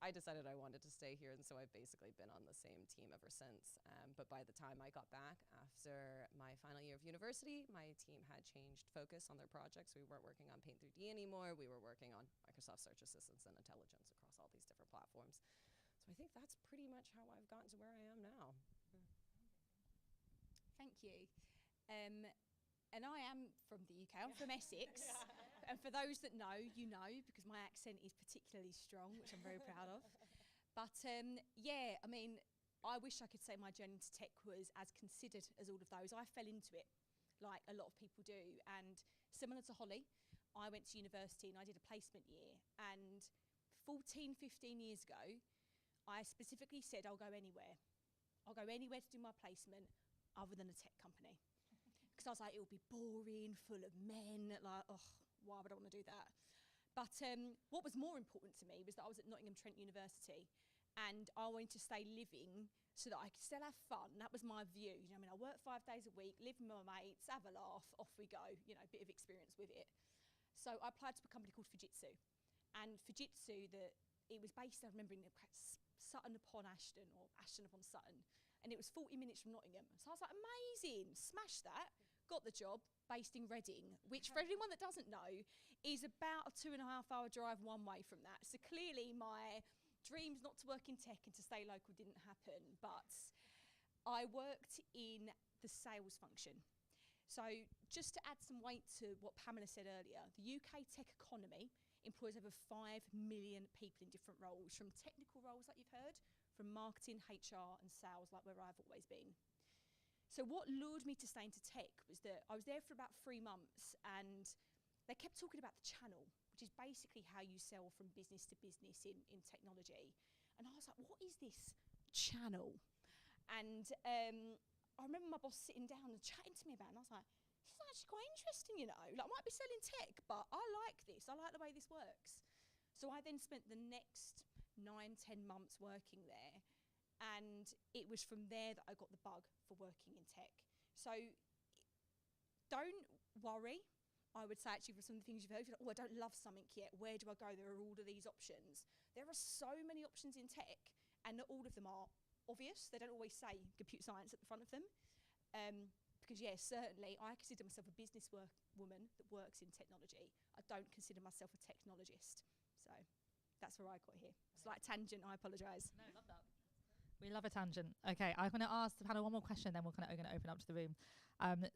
I decided I wanted to stay here, and so I've basically been on the same team ever since. But by the time I got back after my final year of university, my team had changed focus on their projects. We weren't working on Paint 3D anymore. We were working on Microsoft Search Assistants and intelligence across all these different platforms. So I think that's pretty much how I've gotten to where I am now. Thank you. And I am from the UK. I'm from Essex. And for those that know, you know, because my accent is particularly strong, which I'm very proud of. But I wish I could say my journey to tech was as considered as all of those. I fell into it like a lot of people do. And similar to Holly, I went to university and I did a placement year, and 14, 15 years ago, I specifically said I'll go anywhere. I'll go anywhere to do my placement other than a tech company. Because I was like, it'll be boring, full of men, like, oh, why would I want to do that? But what was more important to me was that I was at Nottingham Trent University, and I wanted to stay living so that I could still have fun. That was my view. You know what I mean? I work 5 days a week, live with my mates, have a laugh, off we go, you know, a bit of experience with it. So I applied to a company called Fujitsu. And Fujitsu, it was based, I remember, in Sutton upon Ashton, or Ashton upon Sutton. And it was 40 minutes from Nottingham. So I was like, amazing, smash that. Got the job, based in Reading, which for anyone that doesn't know, is about a 2.5-hour drive one way from that. So clearly my dreams not to work in tech and to stay local didn't happen. But I worked in the sales function. So just to add some weight to what Pamela said earlier, the UK tech economy employs over 5 million people in different roles, from technical roles like you've heard, from marketing, HR and sales, like where I've always been. So what lured me to stay into tech was that I was there for about 3 months, and they kept talking about the channel, which is basically how you sell from business to business in technology. And I was like, what is this channel? And I remember my boss sitting down and chatting to me about it, and I was like, this is actually quite interesting, you know. Like, I might be selling tech, but I like this. I like the way this works. So I then spent the next 9-10 months working there, and it was from there that I got the bug for working in tech. So don't worry, I would say, actually, for some of the things you've heard, you're like, oh, I don't love something yet. Where do I go? There are all of these options. There are so many options in tech, and not all of them are obvious. They don't always say computer science at the front of them. Because, yeah, certainly, I consider myself a business woman that works in technology. I don't consider myself a technologist. So that's where I got here. Slight tangent, I apologise. No, I love that. We love a tangent. Okay, I'm going to ask the panel one more question, then we're going to open up to the room.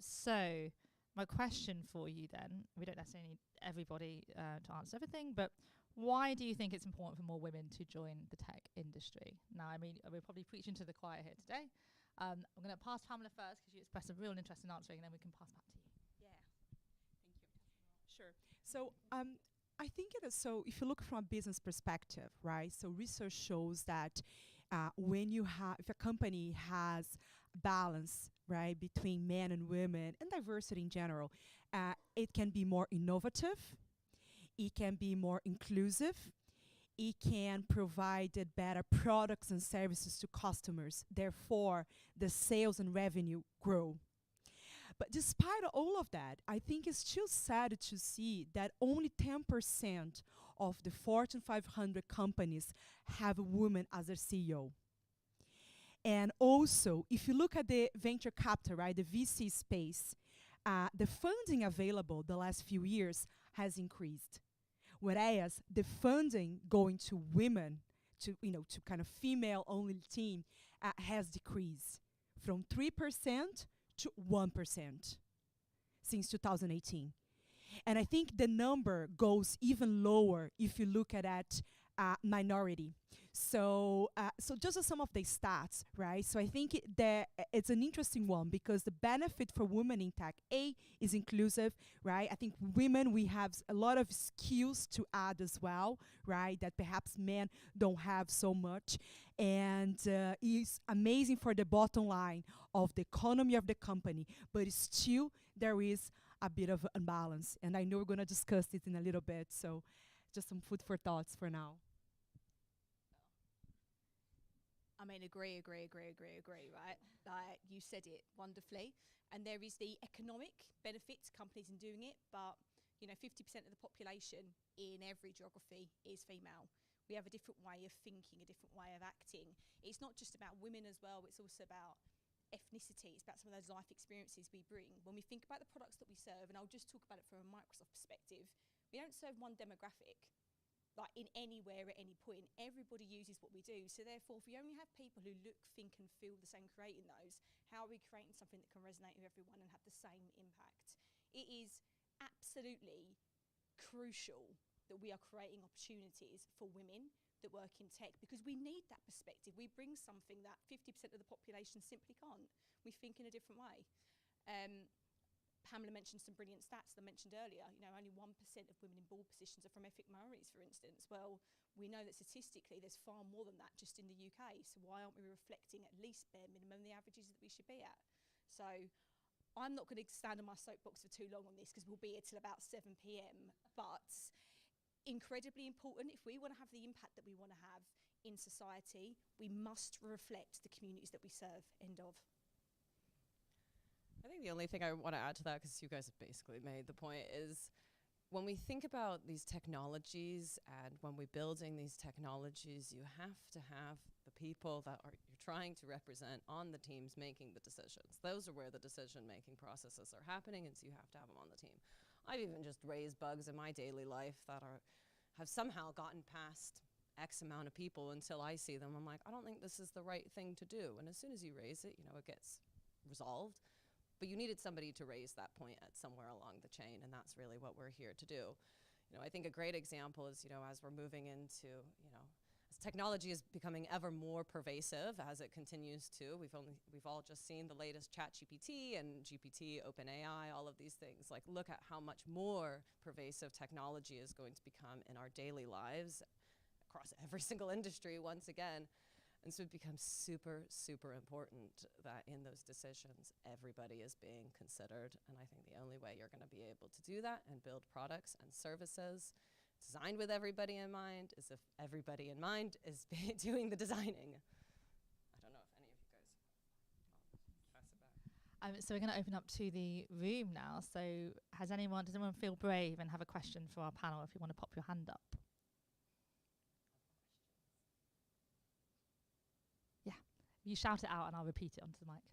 So my question for you then, we don't necessarily need everybody to answer everything, but why do you think it's important for more women to join the tech industry? Now, I mean, we're probably preaching to the choir here today. I'm going to pass Pamela first because you expressed a real interest in answering, and then we can pass back to you. Yeah, thank you. Sure. So I think it is, so if you look from a business perspective, right, so research shows that if a company has balance, right, between men and women and diversity in general, it can be more innovative, it can be more inclusive, it can provide better products and services to customers. Therefore, the sales and revenue grow. But despite all of that, I think it's still sad to see that only 10% of the Fortune 500 companies have a woman as their CEO. And also, if you look at the venture capital, right, the VC space, the funding available the last few years has increased. Whereas the funding going to women, to kind of female-only team, has decreased from 3% to 1% since 2018. And I think the number goes even lower if you look at minority. So just some of the stats, right? So I think it's an interesting one because the benefit for women in tech, is inclusive, right? I think women, we have a lot of skills to add as well, right? That perhaps men don't have so much. And it's amazing for the bottom line of the economy of the company, but still there is a bit of imbalance. And I know we're going to discuss it in a little bit, so just some food for thoughts for now. I mean, agree, right? Like, you said it wonderfully. And there is the economic benefit to companies in doing it, but, 50% of the population in every geography is female. We have a different way of thinking, a different way of acting. It's not just about women as well, it's also about ethnicity. It's about some of those life experiences we bring. When we think about the products that we serve, and I'll just talk about it from a Microsoft perspective, we don't serve one demographic. Like, in anywhere at any point, everybody uses what we do. So therefore, if we only have people who look, think and feel the same creating those, how are we creating something that can resonate with everyone and have the same impact? It is absolutely crucial that we are creating opportunities for women that work in tech, because we need that perspective. We bring something that 50% of the population simply can't. We think in a different way. Pamela mentioned some brilliant stats that I mentioned earlier. You know, only 1% of women in board positions are from ethnic minorities, for instance. Well, we know that statistically there's far more than that just in the UK. So why aren't we reflecting at least bare minimum the averages that we should be at? So I'm not going to stand on my soapbox for too long on this because we'll be here till about 7 p.m. But incredibly important, if we want to have the impact that we want to have in society, we must reflect the communities that we serve. End of. I think the only thing I want to add to that, because you guys have basically made the point, is when we think about these technologies and when we're building these technologies, you have to have the people that you're trying to represent on the teams making the decisions. Those are where the decision-making processes are happening, and so you have to have them on the team. I've even just raised bugs in my daily life that have somehow gotten past X amount of people until I see them. I'm like, I don't think this is the right thing to do. And as soon as you raise it, you know, it gets resolved. But you needed somebody to raise that point at somewhere along the chain, and that's really what we're here to do. You know, I think a great example is, you know, as we're moving into, you know, as technology is becoming ever more pervasive as it continues to, we've all just seen the latest ChatGPT and GPT, OpenAI, all of these things. Like, look at how much more pervasive technology is going to become in our daily lives across every single industry once again. And so it becomes super, super important that in those decisions, everybody is being considered. And I think the only way you're going to be able to do that and build products and services designed with everybody in mind is if everybody in mind is doing the designing. I don't know if any of you guys, I'll pass it back. So we're going to open up to the room now. So does anyone feel brave and have a question for our panel if you want to pop your hand up? You shout it out and I'll repeat it onto the mic.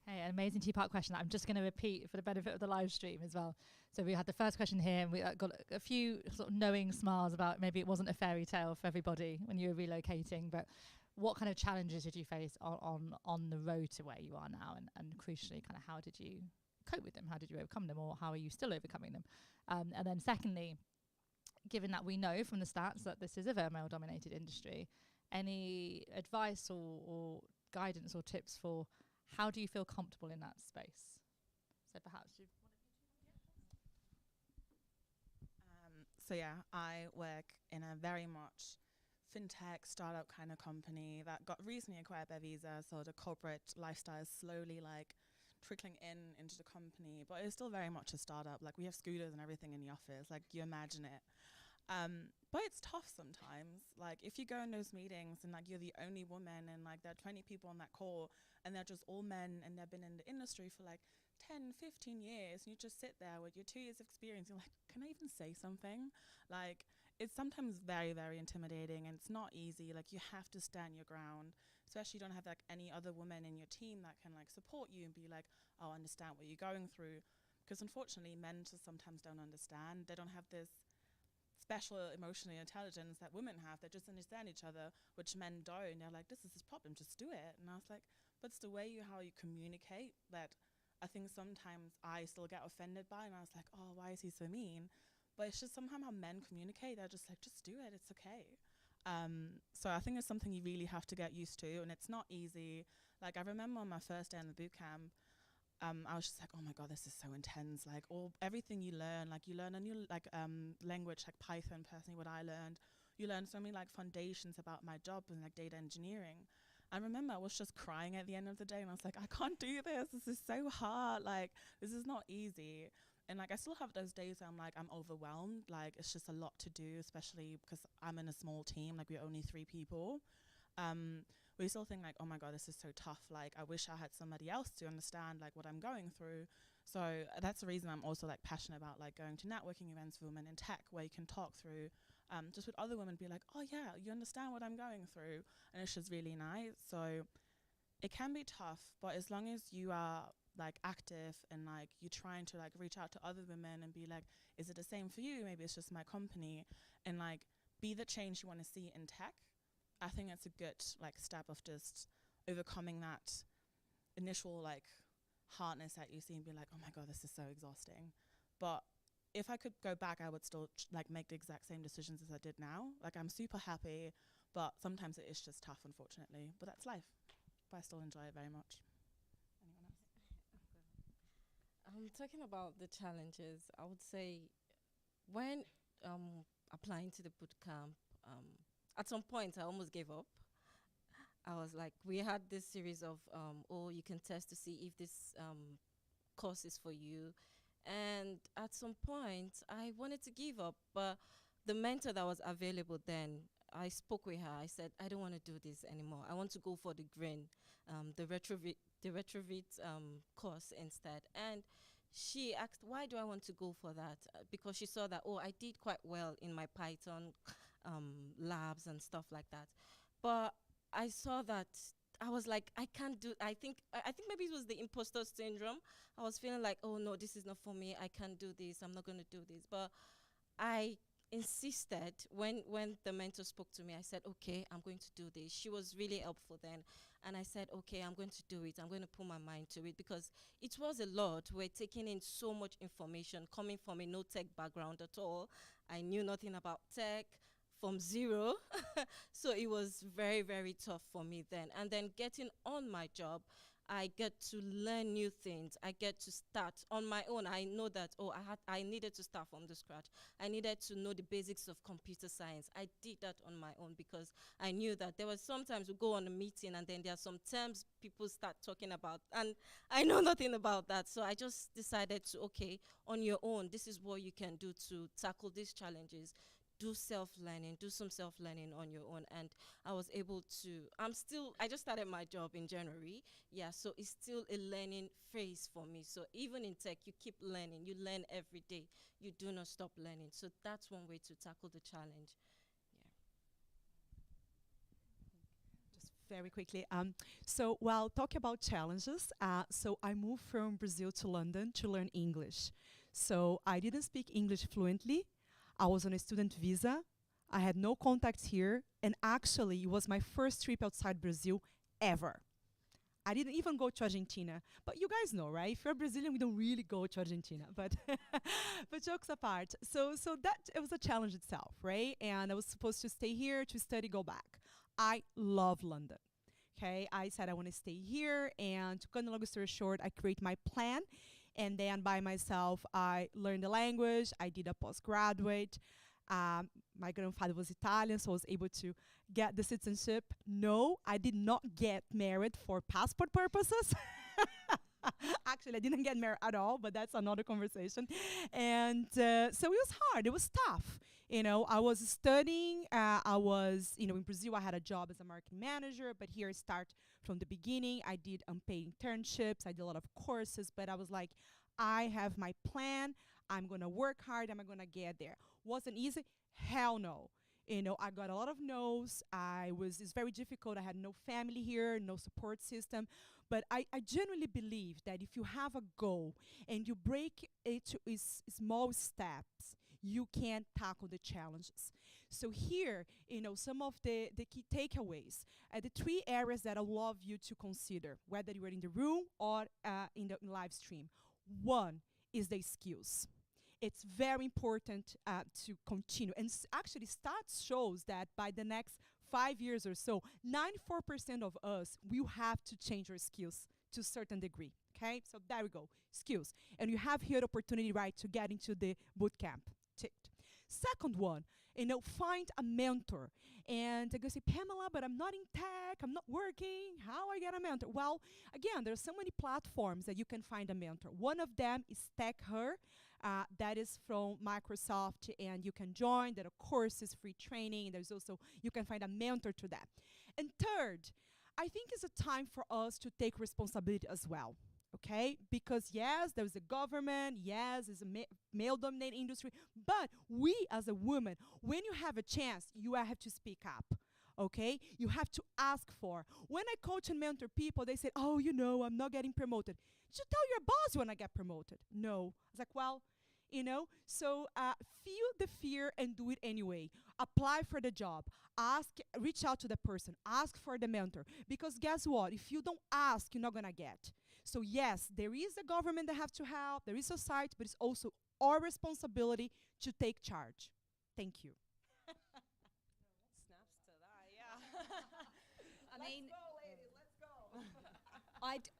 Hey, an amazing two-part question that I'm just going to repeat for the benefit of the live stream as well. So we had the first question here, and we got a few sort of knowing smiles about maybe it wasn't a fairy tale for everybody when you were relocating, but what kind of challenges did you face on the road to where you are now? And crucially, kind of how did you cope with them? How did you overcome them, or how are you still overcoming them? And then secondly, given that we know from the stats that this is a very male-dominated industry, any advice or guidance or tips for how do you feel comfortable in that space? So perhaps you So yeah, I work in a very much fintech startup kind of company that got recently acquired by Visa, so the corporate lifestyle is slowly like trickling into the company, but it's still very much a startup. Like, we have scooters and everything in the office, like, you imagine it. But it's tough sometimes. Like, if you go in those meetings and like you're the only woman and like there are 20 people on that call and they're just all men and they've been in the industry for like 10, 15 years, and you just sit there with your 2 years experience, you're like, can I even say something? Like, it's sometimes very, very intimidating, and it's not easy. Like, you have to stand your ground, especially you don't have like any other women in your team that can like support you and be like, oh, I understand what you're going through. Because unfortunately, men just sometimes don't understand. They don't have this special emotional intelligence that women have. They just understand each other, which men don't. They're like, this is this problem, just do it. And I was like, but it's the way how you communicate that I think sometimes I still get offended by. And I was like, oh, why is he so mean? But it's just somehow how men communicate. They're just like, just do it, it's okay. So I think it's something you really have to get used to, and it's not easy. Like, I remember on my first day in the boot camp, I was just like, oh my God, this is so intense. Like, everything you learn a new language, like Python, personally, what I learned. You learn so many like foundations about my job and like data engineering. I remember I was just crying at the end of the day, and I was like, I can't do this. This is so hard. Like, this is not easy. And like, I still have those days where I'm like, I'm overwhelmed. Like, it's just a lot to do, especially because I'm in a small team. Like, we're only 3 people. We still think like, oh my God, this is so tough. Like, I wish I had somebody else to understand like what I'm going through. So that's the reason I'm also like passionate about like going to networking events for women in tech, where you can talk through just with other women, be like, oh yeah, you understand what I'm going through. And it's just really nice. So it can be tough, but as long as you are like active and like you're trying to like reach out to other women and be like, is it the same for you? Maybe it's just my company, and like be the change you want to see in tech. I think it's a good like step of just overcoming that initial like hardness that you see and be like, oh my God, this is so exhausting. But if I could go back, I would still like make the exact same decisions as I did now. Like, I'm super happy, but sometimes it is just tough, unfortunately. But that's life. But I still enjoy it very much. Anyone else? Talking about the challenges, I would say when applying to the bootcamp, at some point I almost gave up. I was like, we had this series of, oh, you can test to see if this course is for you. And at some point, I wanted to give up, but the mentor that was available then, I spoke with her. I said, I don't want to do this anymore. I want to go for the green, the retrofit course instead. And she asked, why do I want to go for that? Because she saw that, oh, I did quite well in my Python labs and stuff like that. But I saw that I was like, I can't do. I think maybe it was the imposter syndrome. I was feeling like, oh no, this is not for me. I can't do this. I'm not going to do this. But I insisted when the mentor spoke to me. I said, okay, I'm going to do this. She was really helpful then, and I said, okay, I'm going to do it. I'm going to put my mind to it, because it was a lot. We're taking in so much information coming from a no tech background at all. I knew nothing about tech from zero. So it was very, very tough for me then. And then getting on my job, I get to learn new things. I get to start on my own. I know that, oh, I needed to start from the scratch. I needed to know the basics of computer science. I did that on my own, because I knew that there was sometimes we go on a meeting and then there are some terms people start talking about, and I know nothing about that. So I just decided to, okay, on your own, this is what you can do to tackle these challenges. Do self-learning, do some self-learning on your own. And I was able to, I just started my job in January. Yeah, so it's still a learning phase for me. So even in tech, you keep learning. You learn every day. You do not stop learning. So that's one way to tackle the challenge. Just very quickly. So while talking about challenges, so I moved from Brazil to London to learn English. So I didn't speak English fluently. I was on a student visa. I had no contacts here. And actually, it was my first trip outside Brazil ever. I didn't even go to Argentina. But you guys know, right? If you're Brazilian, we don't really go to Argentina. But but jokes apart. So that it was a challenge itself, right? And I was supposed to stay here to study, go back. I love London. Okay, I said I want to stay here. And to cut a long story short, I create my plan. And then by myself, I learned the language. I did a postgraduate. My grandfather was Italian, so I was able to get the citizenship. No, I did not get married for passport purposes. Actually, I didn't get married at all, but that's another conversation. And so it was hard. It was tough. You know, I was studying. I was, in Brazil, I had a job as a marketing manager, but here I start from the beginning. I did unpaid internships. I did a lot of courses, but I was like, I have my plan. I'm going to work hard. I'm going to get there. Wasn't easy? Hell no. I got a lot of no's. It's very difficult. I had no family here, no support system. But I genuinely believe that if you have a goal and you break it to small steps, you can tackle the challenges. So here, some of the key takeaways, the 3 areas that I love you to consider, whether you are in the room or in the live stream. One is the skills. It's very important to continue. And actually, stats shows that by the next 5 years or so, 94% of us will have to change our skills to a certain degree. Okay, so there we go, skills. And you have here the opportunity, right, to get into the bootcamp. Ticked. Second one, find a mentor. And they go say, Pamela, but I'm not in tech, I'm not working, how I get a mentor? Well, again, there's so many platforms that you can find a mentor. One of them is TechHer, that is from Microsoft, and you can join. There are courses, free training. There's also, you can find a mentor to that. And third, I think it's a time for us to take responsibility as well. Okay, because yes, there's a government, yes, it's a male-dominated industry, but we as a woman, when you have a chance, you have to speak up. Okay, you have to ask for. When I coach and mentor people, they say, "Oh, you know, I'm not getting promoted." Did you tell your boss you want to get promoted? No. I was like, well, you know, so feel the fear and do it anyway. Apply for the job. Ask, reach out to the person. Ask for the mentor. Because guess what? If you don't ask, you're not going to get. So yes, there is a government that have to help. There is society, but it's also our responsibility to take charge. Thank you. Snaps to that, yeah. I mean,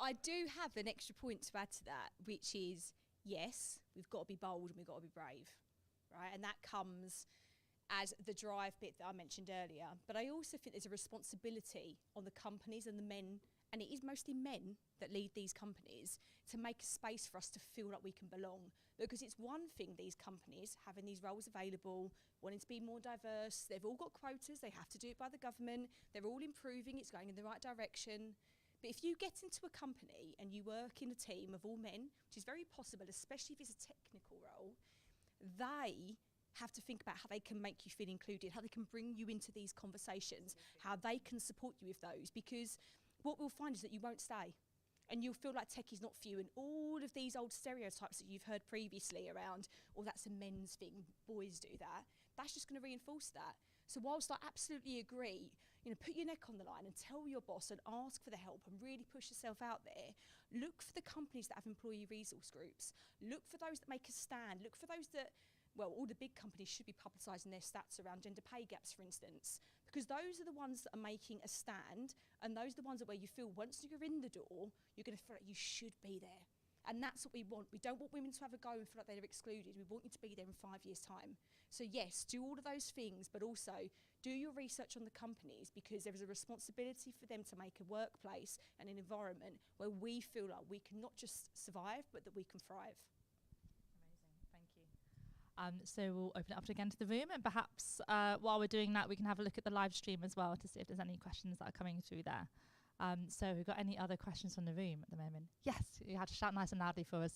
I do have an extra point to add to that, which is, yes, we've got to be bold and we've got to be brave, right? And that comes as the drive bit that I mentioned earlier. But I also think there's a responsibility on the companies and the men, and it is mostly men that lead these companies, to make a space for us to feel like we can belong. Because it's one thing, these companies having these roles available, wanting to be more diverse, they've all got quotas, they have to do it by the government, they're all improving, it's going in the right direction. But if you get into a company and you work in a team of all men, which is very possible, especially if it's a technical role, they have to think about how they can make you feel included, how they can bring you into these conversations, how they can support you with those. Because what we'll find is that you won't stay. And you'll feel like tech is not for you. And all of these old stereotypes that you've heard previously around, oh, that's a men's thing, boys do that, that's just going to reinforce that. So whilst I absolutely agree, you know, put your neck on the line and tell your boss and ask for the help and really push yourself out there. Look for the companies that have employee resource groups. Look for those that make a stand. Look for those that, well, all the big companies should be publicising their stats around gender pay gaps, for instance, because those are the ones that are making a stand, and those are the ones that where you feel once you're in the door, you're going to feel like you should be there. And that's what we want. We don't want women to have a go and feel like they're excluded. We want you to be there in 5 years' time. So yes, do all of those things, but also do your research on the companies, because there is a responsibility for them to make a workplace and an environment where we feel like we can not just survive, but that we can thrive. Amazing, thank you. So we'll open it up again to the room, and perhaps while we're doing that, we can have a look at the live stream as well to see if there's any questions that are coming through there. So we've got any other questions from the room at the moment? Yes, you had to shout nice and loudly for us.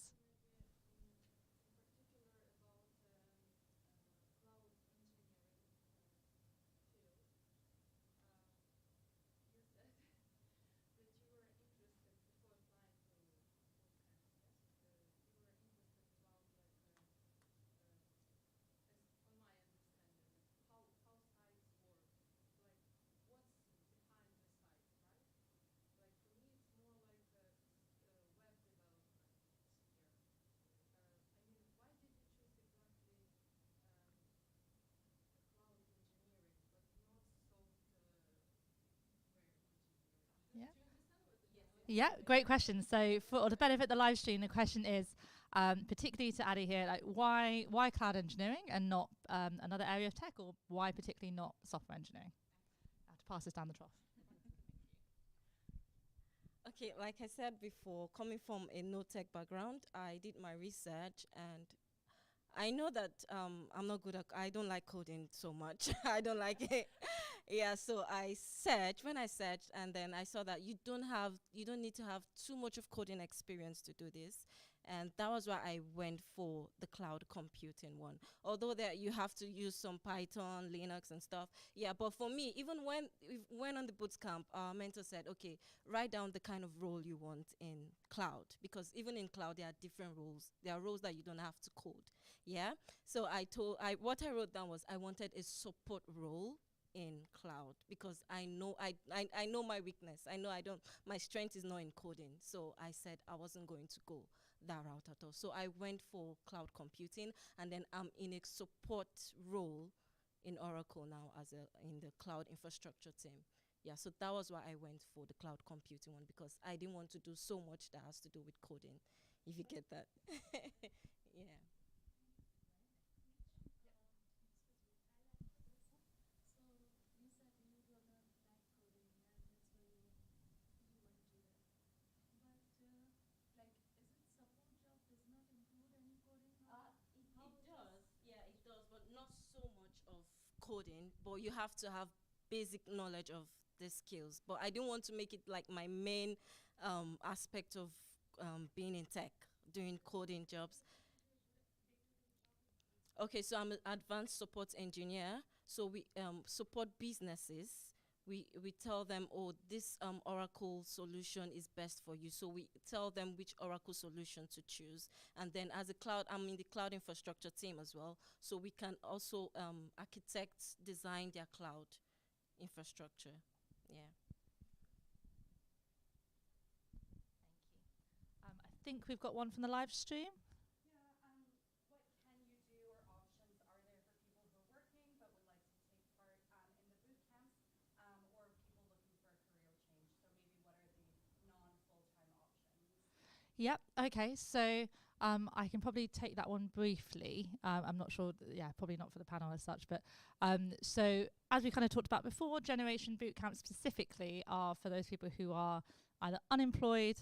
Yeah, great question. So for the benefit of the live stream, the question is, particularly to Adi here, like why cloud engineering and not another area of tech, or why particularly not software engineering? I have to pass this down the trough. Okay, like I said before, coming from a no-tech background, I did my research, and I know that I'm not good at, I don't like coding so much. I don't like it. Yeah, so I searched, when I searched, and then I saw that you don't need to have too much of coding experience to do this. And that was why I went for the cloud computing one. Although that you have to use some Python, Linux and stuff. Yeah, but for me, even when on the bootcamp, our mentor said, okay, write down the kind of role you want in cloud. Because even in cloud, there are different roles. There are roles that you don't have to code. Yeah, so what I wrote down was I wanted a support role in cloud, because I know my weakness. I know my strength is not in coding. So I said I wasn't going to go that route at all. So I went for cloud computing, and then I'm in a support role in Oracle now in the cloud infrastructure team. Yeah, so that was why I went for the cloud computing one, because I didn't want to do so much that has to do with coding, if you get that. Yeah. So you said coding, but you have to have basic knowledge of the skills. But I didn't want to make it like my main aspect of being in tech, doing coding jobs. Okay, so I'm an advanced support engineer. So we support businesses. We tell them, oh, this Oracle solution is best for you. So we tell them which Oracle solution to choose. And then as a cloud, I'm in the cloud infrastructure team as well. So we can also architect, design their cloud infrastructure. Yeah. I think we've got one from the live stream. Yep. Okay. So I can probably take that one briefly. I'm not sure. Probably not for the panel as such. But so as we kind of talked about before, Generation Bootcamp specifically are for those people who are either unemployed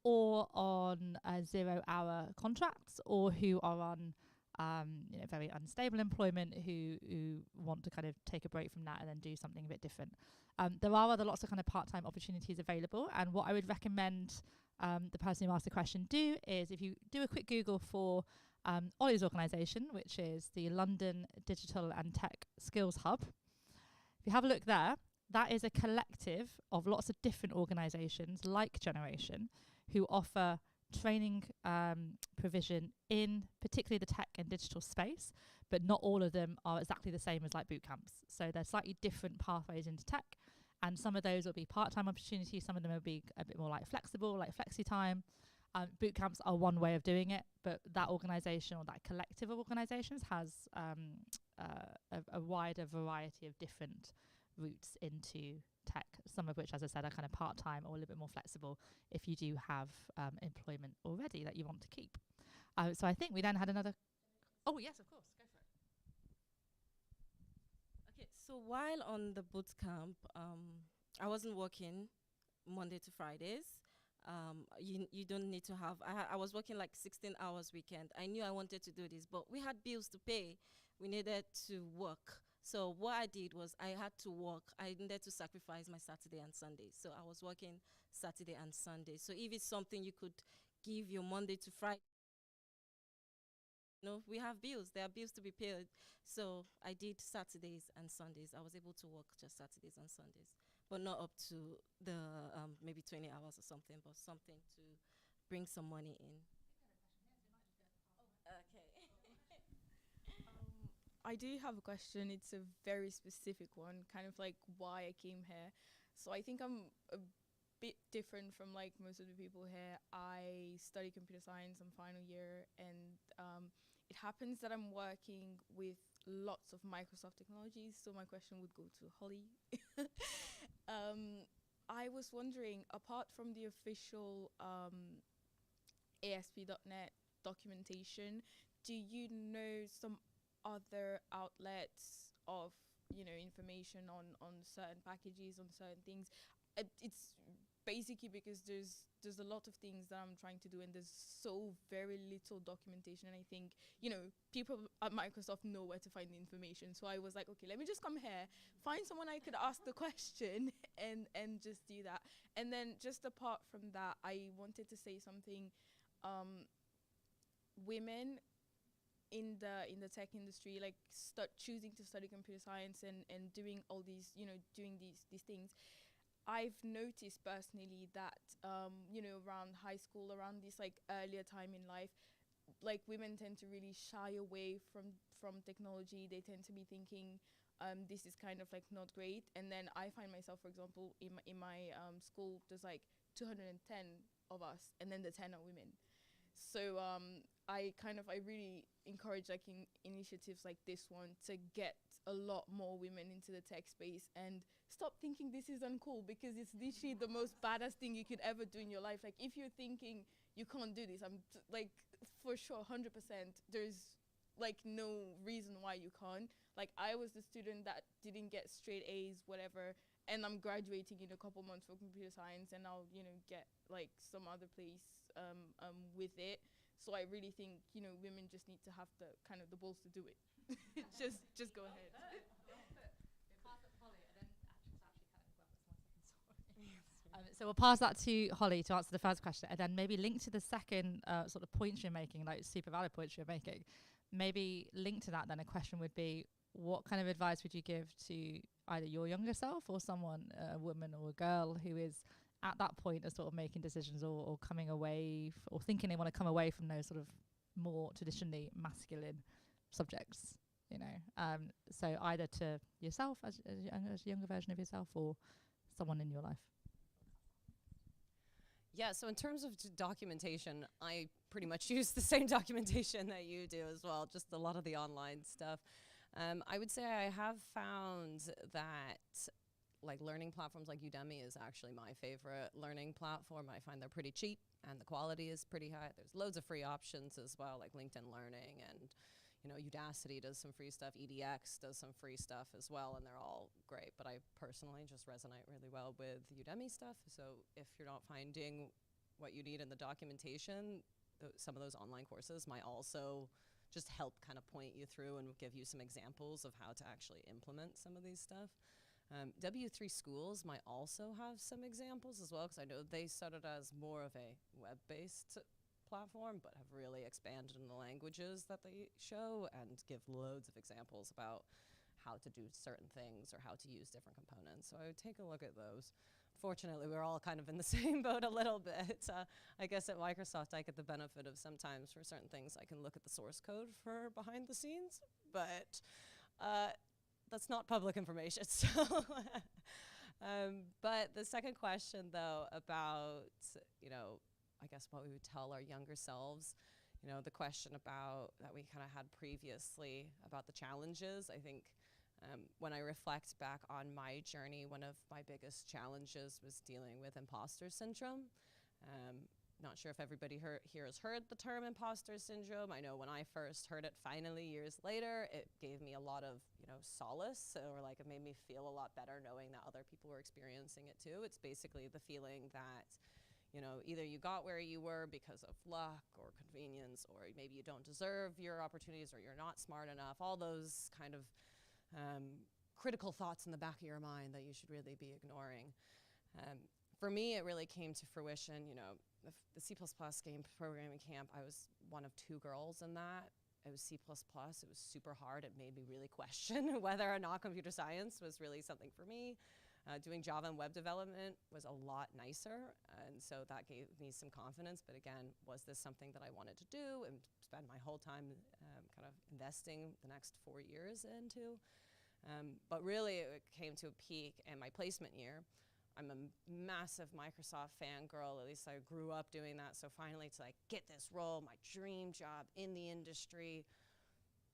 or on 0-hour contracts, or who are on very unstable employment, who want to kind of take a break from that and then do something a bit different. There are lots of kind of part-time opportunities available, and what I would recommend the person who asked the question do is, if you do a quick Google for Ollie's organisation, which is the London Digital and Tech Skills Hub. If you have a look there, that is a collective of lots of different organisations like Generation who offer training provision in particularly the tech and digital space, but not all of them are exactly the same as like boot camps. So they're slightly different pathways into tech, and some of those will be part-time opportunities, some of them will be a bit more like flexible, like flexi time. Boot camps are one way of doing it, but that organisation or that collective of organisations has a wider variety of different routes into tech, some of which, as I said, are kind of part-time or a little bit more flexible if you do have employment already that you want to keep. So I think we then had another... Oh, yes, of course. Go for it. Okay, so while on the bootcamp, I wasn't working Monday to Fridays. You don't need to have... I was working like 16 hours weekend. I knew I wanted to do this, but we had bills to pay. We needed to work. So what I did was I had to work. I needed to sacrifice my Saturday and Sunday. So I was working Saturday and Sunday. So if it's something you could give your Monday to Friday, we have bills. There are bills to be paid. So I did Saturdays and Sundays. I was able to work just Saturdays and Sundays, but not up to the maybe 20 hours or something, but something to bring some money in. Okay. I do have a question. It's a very specific one, kind of like why I came here. So I think I'm a bit different from like most of the people here. I study computer science, I'm final year, and it happens that I'm working with lots of Microsoft technologies. So my question would go to Holly. I was wondering, apart from the official ASP.NET documentation, do you know some other outlets of information on certain packages, on certain things? It's basically because there's a lot of things that I'm trying to do, and there's so very little documentation, and I think people at Microsoft know where to find the information. So I was like, okay, let me just come here, find someone I could ask the question and just do that. And then just apart from that, I wanted to say something. Women in the tech industry, like choosing to study computer science and doing all these, doing these things, I've noticed personally that, around high school, around this like earlier time in life, like women tend to really shy away from technology. They tend to be thinking, this is kind of like not great. And then I find myself, for example, in my school, there's like 210 of us, and then the 10 are women. So I really encourage like initiatives like this one to get a lot more women into the tech space and stop thinking this is uncool, because it's literally the most badass thing you could ever do in your life. Like if you're thinking you can't do this, I'm like for sure 100% there's like no reason why you can't. Like I was the student that didn't get straight A's, whatever, and I'm graduating in a couple months for computer science, and I'll get like some other place with it. So I really think women just need to have the kind of the balls to do it. just go ahead. So we'll pass that to Holly to answer the first question, and then maybe link to the second sort of points you're making, like super valid points you're making. Maybe link to that, then a question would be, what kind of advice would you give to either your younger self or someone, a woman or a girl who is at that point of sort of making decisions or coming away or thinking they want to come away from those sort of more traditionally masculine subjects, you know? So either to yourself as a younger version of yourself or someone in your life. Yeah, so in terms of documentation, I pretty much use the same documentation that you do as well, just a lot of the online stuff. I would say I have found that like learning platforms like Udemy is actually my favorite learning platform. I find they're pretty cheap and the quality is pretty high. There's loads of free options as well, like LinkedIn Learning, and you know, Udacity does some free stuff, EDX does some free stuff as well, and they're all great. But I personally just resonate really well with Udemy stuff. So if you're not finding what you need in the documentation, some of those online courses might also just help kind of point you through and give you some examples of how to actually implement some of these stuff. W3 Schools might also have some examples as well, because I know they started as more of a web-based platform, but have really expanded in the languages that they show and give loads of examples about how to do certain things or how to use different components. So I would take a look at those. Fortunately, we're all kind of in the same boat a little bit. I guess at Microsoft, I get the benefit of sometimes for certain things, I can look at the source code for behind the scenes, but that's not public information. So, but the second question, though, about, you know, I guess what we would tell our younger selves, you know, the question about that we kind of had previously about the challenges. I think when I reflect back on my journey, one of my biggest challenges was dealing with imposter syndrome. Not sure if everybody here has heard the term imposter syndrome. I know when I first heard it finally years later, it gave me a lot of, you know, solace, or like it made me feel a lot better knowing that other people were experiencing it too. It's basically the feeling that, you know, either you got where you were because of luck or convenience, or maybe you don't deserve your opportunities, or you're not smart enough, all those kind of critical thoughts in the back of your mind that you should really be ignoring. For me, it really came to fruition, you know, the C++ game programming camp. I was one of 2 girls in that. It was C++. It was super hard. It made me really question whether or not computer science was really something for me. Doing Java and web development was a lot nicer, and so that gave me some confidence. But again, was this something that I wanted to do and spend my whole time kind of investing the next 4 years into? But really, it came to a peak in my placement year. I'm a massive Microsoft fangirl, at least I grew up doing that. So finally to like get this role, my dream job in the industry,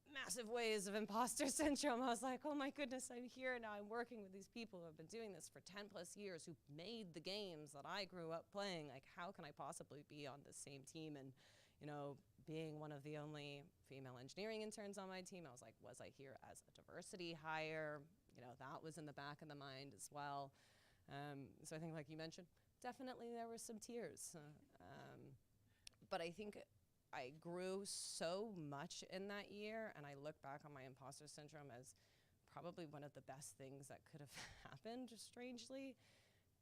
massive waves of imposter syndrome. I was like, oh my goodness, I'm here now. I'm working with these people who have been doing this for 10 plus years, who made the games that I grew up playing. Like, how can I possibly be on the same team? And, you know, being one of the only female engineering interns on my team, I was like, was I here as a diversity hire? You know, that was in the back of the mind as well. So I think, like you mentioned, definitely there were some tears. But I think I grew so much in that year, and I look back on my imposter syndrome as probably one of the best things that could have happened, strangely,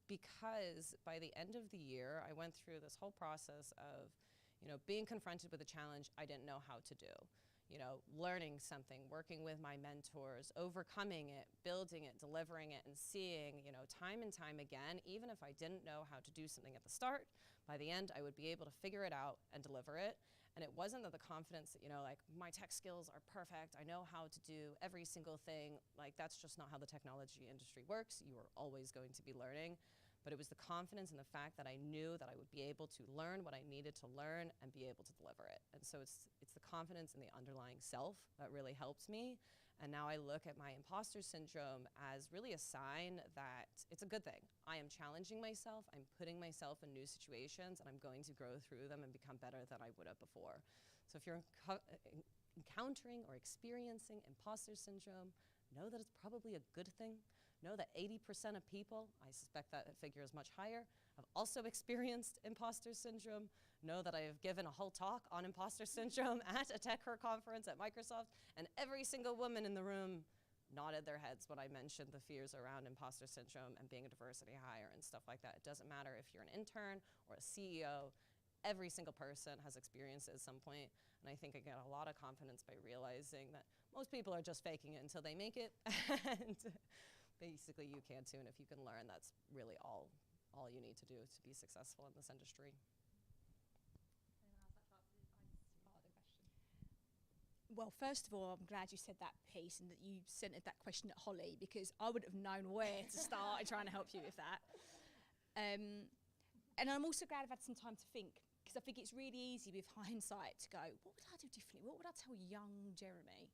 because by the end of the year, I went through this whole process of, you know, being confronted with a challenge I didn't know how to do. You know, learning something, working with my mentors, overcoming it, building it, delivering it, and seeing, you know, time and time again, even if I didn't know how to do something at the start, by the end, I would be able to figure it out and deliver it. And it wasn't that the confidence that, you know, like my tech skills are perfect, I know how to do every single thing. Like, that's just not how the technology industry works. You are always going to be learning. But it was the confidence and the fact that I knew that I would be able to learn what I needed to learn and be able to deliver it. And so it's the confidence in the underlying self that really helped me. And now I look at my imposter syndrome as really a sign that it's a good thing. I am challenging myself, I'm putting myself in new situations, and I'm going to grow through them and become better than I would have before. So if you're encountering or experiencing imposter syndrome, know that it's probably a good thing. Know that 80% of people, I suspect that figure is much higher, have also experienced imposter syndrome. Know that I have given a whole talk on imposter syndrome at a TechHer conference at Microsoft, and every single woman in the room nodded their heads when I mentioned the fears around imposter syndrome and being a diversity hire and stuff like that. It doesn't matter if you're an intern or a CEO, every single person has experienced it at some point. And I think I get a lot of confidence by realizing that most people are just faking it until they make it. And basically you can too. And if you can learn, that's really all you need to do to be successful in this industry. Well, first of all, I'm glad you said that piece and that you centred that question at Holly, because I would have known where to start in trying to help you with that. And I'm also glad I've had some time to think, because I think it's really easy with hindsight to go, what would I do differently? What would I tell young Jeremy?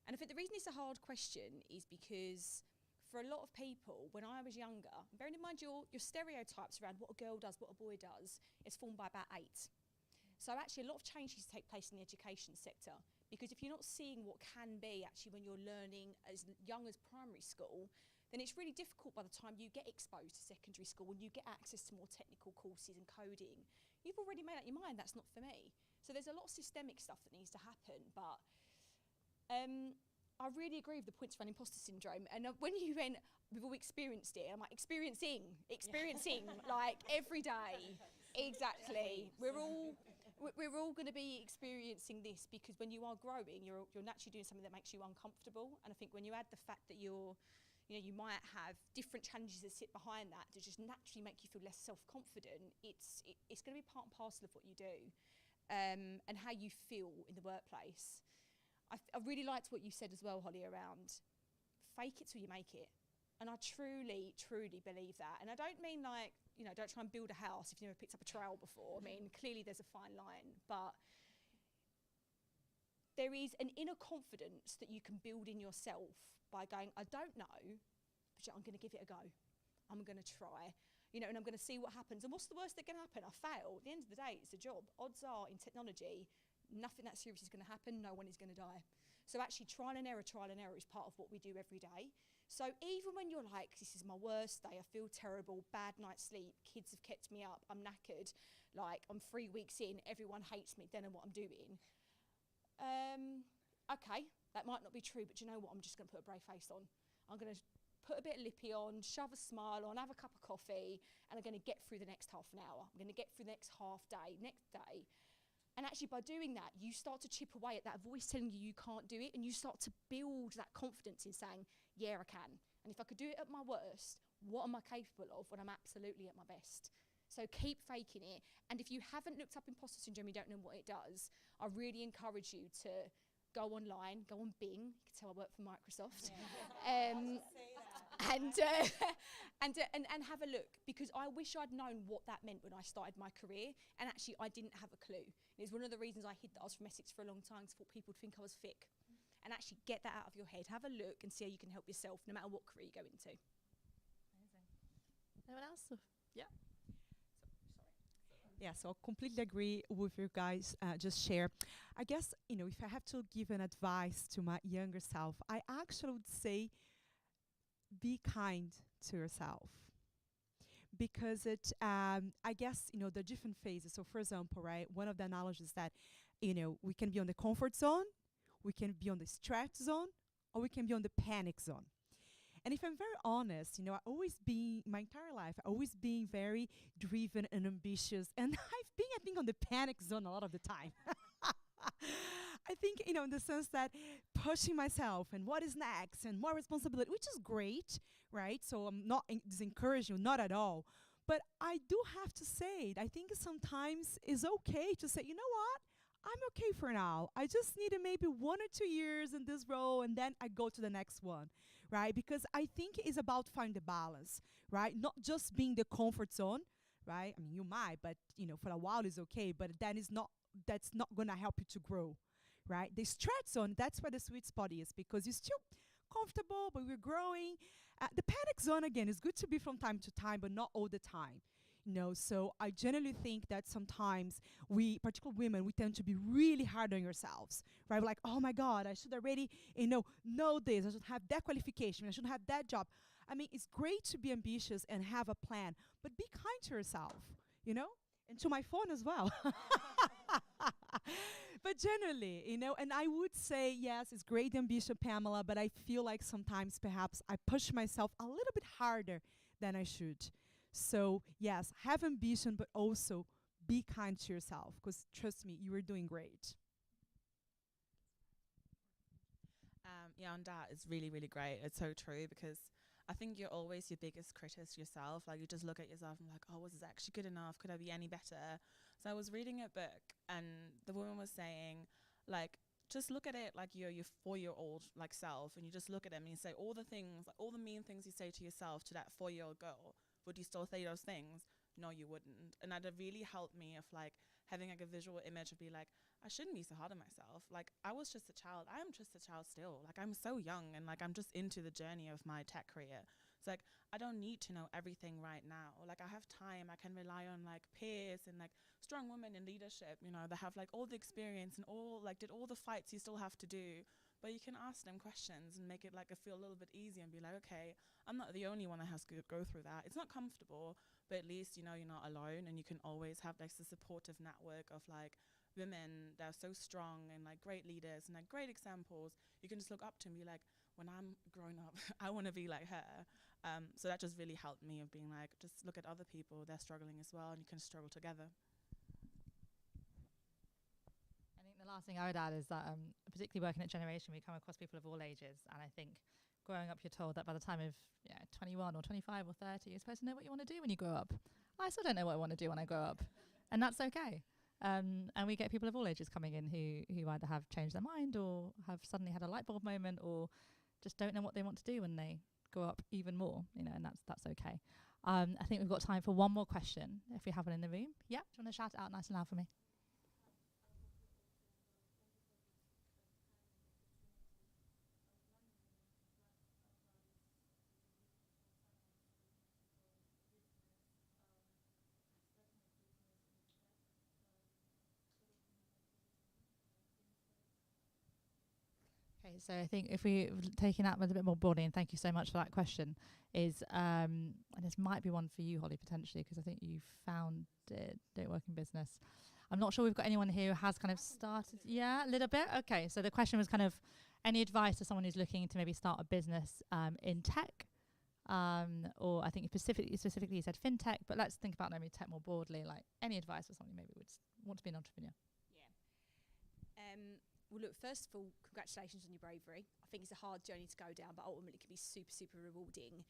And I think the reason it's a hard question is because for a lot of people, when I was younger, bearing in mind your stereotypes around what a girl does, what a boy does, is formed by about 8. So actually a lot of changes take place in the education sector, because if you're not seeing what can be actually when you're learning as young as primary school, then it's really difficult by the time you get exposed to secondary school and you get access to more technical courses and coding. You've already made up your mind, that's not for me. So there's a lot of systemic stuff that needs to happen, but I really agree with the points around imposter syndrome. And when you went, we've all experienced it, I'm like, experiencing, like every day. Exactly. We're all going to be experiencing this, because when you are growing, you're naturally doing something that makes you uncomfortable. And I think when you add the fact that you might have different challenges that sit behind that to just naturally make you feel less self-confident, it's going to be part and parcel of what you do, and how you feel in the workplace. I really liked what you said as well, Holly, around fake it till you make it. And I truly, truly believe that. And I don't mean like, don't try and build a house if you've never picked up a trowel before. I mean, clearly there's a fine line, but there is an inner confidence that you can build in yourself by going, I don't know, but I'm going to give it a go. I'm going to try, and I'm going to see what happens. And what's the worst that can happen? I fail. At the end of the day, it's a job. Odds are in technology, nothing that serious is going to happen. No one is going to die. So actually trial and error is part of what we do every day. So even when you're like, this is my worst day, I feel terrible, bad night's sleep, kids have kept me up, I'm knackered, like I'm 3 weeks in, everyone hates me, don't know what I'm doing. Okay, that might not be true, but you know what? I'm just going to put a brave face on. I'm going to put a bit of lippy on, shove a smile on, have a cup of coffee, and I'm going to get through the next half an hour. I'm going to get through the next half day, next day. And actually by doing that, you start to chip away at that voice telling you can't do it, and you start to build that confidence in saying, yeah, I can. And if I could do it at my worst, what am I capable of when I'm absolutely at my best? So keep faking it. And if you haven't looked up imposter syndrome, you don't know what it does, I really encourage you to go online, go on Bing. You can tell I work for Microsoft. And have a look, because I wish I'd known what that meant when I started my career, and actually I didn't have a clue. And it's one of the reasons I hid that I was from Essex for a long time, because I thought people would think I was thick. And actually get that out of your head, have a look and see how you can help yourself no matter what career you go into. Amazing. Anyone else? Yeah. Yeah, so I completely agree with you guys. Just share. I guess, if I have to give an advice to my younger self, I actually would say be kind to yourself. Because I guess, the different phases. So for example, right, one of the analogies that, we can be on the comfort zone, we can be on the stretch zone, or we can be on the panic zone. And if I'm very honest, I always been, my entire life, always being very driven and ambitious. And I've been, I think, on the panic zone a lot of the time. I think, in the sense that pushing myself and what is next and more responsibility, which is great, right? So I'm not disencouraging you, not at all. But I do have to say, I think sometimes it's okay to say, you know what? I'm okay for now. I just needed maybe 1 or 2 years in this role, and then I go to the next one, right? Because I think it's about finding the balance, right? Not just being the comfort zone, right? I mean, you might, but, for a while it's okay, but that's not going to help you to grow, right? The stretch zone, that's where the sweet spot is, because you're still comfortable, but we're growing. The panic zone, again, is good to be from time to time, but not all the time. So I generally think that sometimes we, particularly women, we tend to be really hard on ourselves, right? We're like, oh my God, I should already, know this. I should have that qualification. I should have that job. I mean, it's great to be ambitious and have a plan, but be kind to yourself, and to my phone as well. But generally, and I would say, yes, it's great ambition, Pamela, but I feel like sometimes perhaps I push myself a little bit harder than I should. So, yes, have ambition, but also be kind to yourself, because trust me, you are doing great. Yeah, on that, it's really, really great. It's so true, because I think you're always your biggest critic yourself. Like, you just look at yourself and like, oh, was this actually good enough? Could I be any better? So I was reading a book, and the woman was saying, like, just look at it like you're your 4-year-old like self, and you just look at them and you say all the things, like all the mean things you say to yourself to that 4-year-old girl. Would you still say those things? No, you wouldn't. And that really helped me of like having like a visual image of be like, I shouldn't be so hard on myself. Like, I was just a child. I am just a child still. Like, I'm so young, and like I'm just into the journey of my tech career. It's like, I don't need to know everything right now. Like, I have time. I can rely on like peers and like strong women in leadership, that have like all the experience and all like did all the fights you still have to do. But you can ask them questions and make it like feel a little bit easier and be like, okay, I'm not the only one that has to go through that. It's not comfortable, but at least, you're not alone, and you can always have like the supportive network of like women that are so strong and like great leaders and like great examples. You can just look up to and be like, when I'm grown up, I want to be like her. So that just really helped me of being like, just look at other people, they're struggling as well, and you can struggle together. I think the last thing I would add is that, particularly working at Generation, we come across people of all ages, and I think growing up, you're told that by the time of 21 or 25 or 30, you're supposed to know what you want to do when you grow up. I still don't know what I want to do when I grow up, and that's okay. And we get people of all ages coming in who either have changed their mind or have suddenly had a light bulb moment, or just don't know what they want to do when they grow up even more, and that's okay. I think we've got time for one more question, if we have one in the room. Yeah, do you want to shout it out nice and loud for me? Okay, so I think if we're taking that with a bit more broadly, and thank you so much for that question, is, and this might be one for you, Holly, potentially, because I think you found it, Don't Work in Business. I'm not sure we've got anyone here who has kind of started. Yeah, a little bit. Okay, so the question was kind of any advice to someone who's looking to maybe start a business in tech, or I think specifically you said fintech, but let's think about maybe tech more broadly, like any advice for someone who maybe would want to be an entrepreneur. Yeah. Well, look, first of all, congratulations on your bravery. I think it's a hard journey to go down, but ultimately it can be super, super rewarding.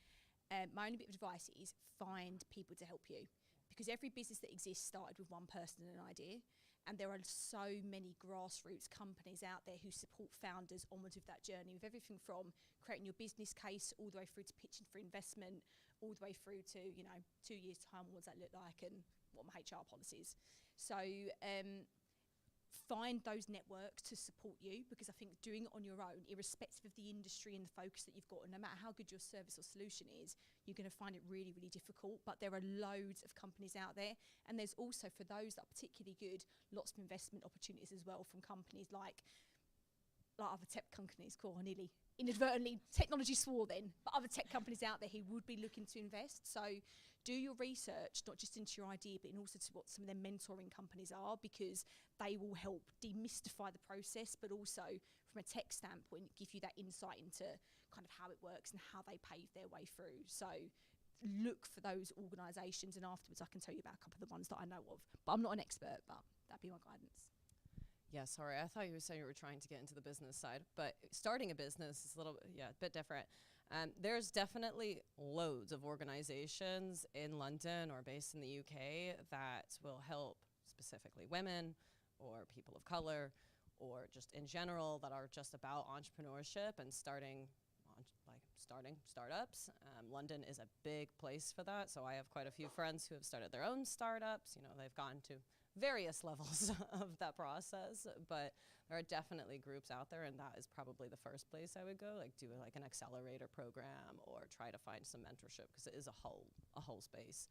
My only bit of advice is find people to help you, because every business that exists started with one person and an idea, and there are so many grassroots companies out there who support founders onwards with that journey, with everything from creating your business case all the way through to pitching for investment, all the way through to 2 years' time, what does that look like, and what are my HR policies. So find those networks to support you, because I think doing it on your own, irrespective of the industry and the focus that you've got, and no matter how good your service or solution is, you're going to find it really, really difficult. But there are loads of companies out there, and there's also, for those that are particularly good, lots of investment opportunities as well from companies like other tech companies. Cool, I nearly inadvertently technology swore then, but other tech companies out there who would be looking to invest. So do your research, not just into your idea, but also to what some of their mentoring companies are, because they will help demystify the process, but also from a tech standpoint, give you that insight into kind of how it works and how they pave their way through. So look for those organisations, and afterwards I can tell you about a couple of the ones that I know of. But I'm not an expert, but that'd be my guidance. Yeah, sorry, I thought you were saying you were trying to get into the business side, but starting a business is a bit different. There's definitely loads of organizations in London or based in the UK that will help specifically women or people of color, or just in general that are just about entrepreneurship and starting startups. London is a big place for that, so I have quite a few friends who have started their own startups. They've gone to various levels of that process, but there are definitely groups out there, and that is probably the first place I would go, like do like an accelerator program or try to find some mentorship, because it is a whole space.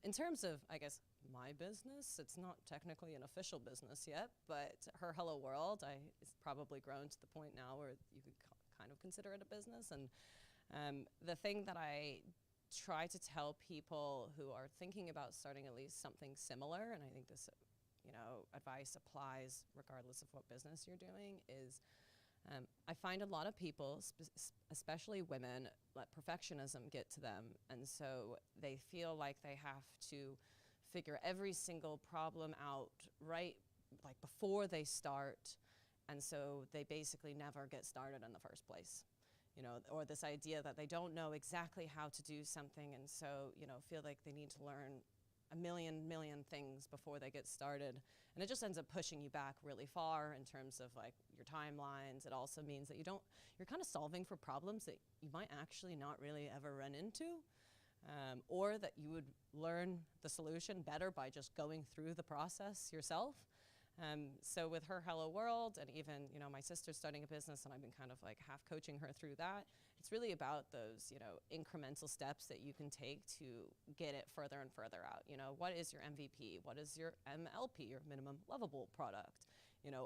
In terms of, I guess, my business, it's not technically an official business yet, but Her Hello World, it's probably grown to the point now where you could kind of consider it a business. And the thing that I try to tell people who are thinking about starting at least something similar, and I think this advice applies regardless of what business you're doing is I find a lot of people, especially women, let perfectionism get to them. And so they feel like they have to figure every single problem out right like before they start. And so they basically never get started in the first place. Or this idea that they don't know exactly how to do something, and so, feel like they need to learn a million things before they get started. And it just ends up pushing you back really far in terms of like your timelines. It also means that you're kind of solving for problems that you might actually not really ever run into, or that you would learn the solution better by just going through the process yourself. So with Her Hello World, and even, my sister's starting a business and I've been kind of like half coaching her through that, it's really about those, incremental steps that you can take to get it further and further out. What is your MVP? What is your MLP, your minimum lovable product?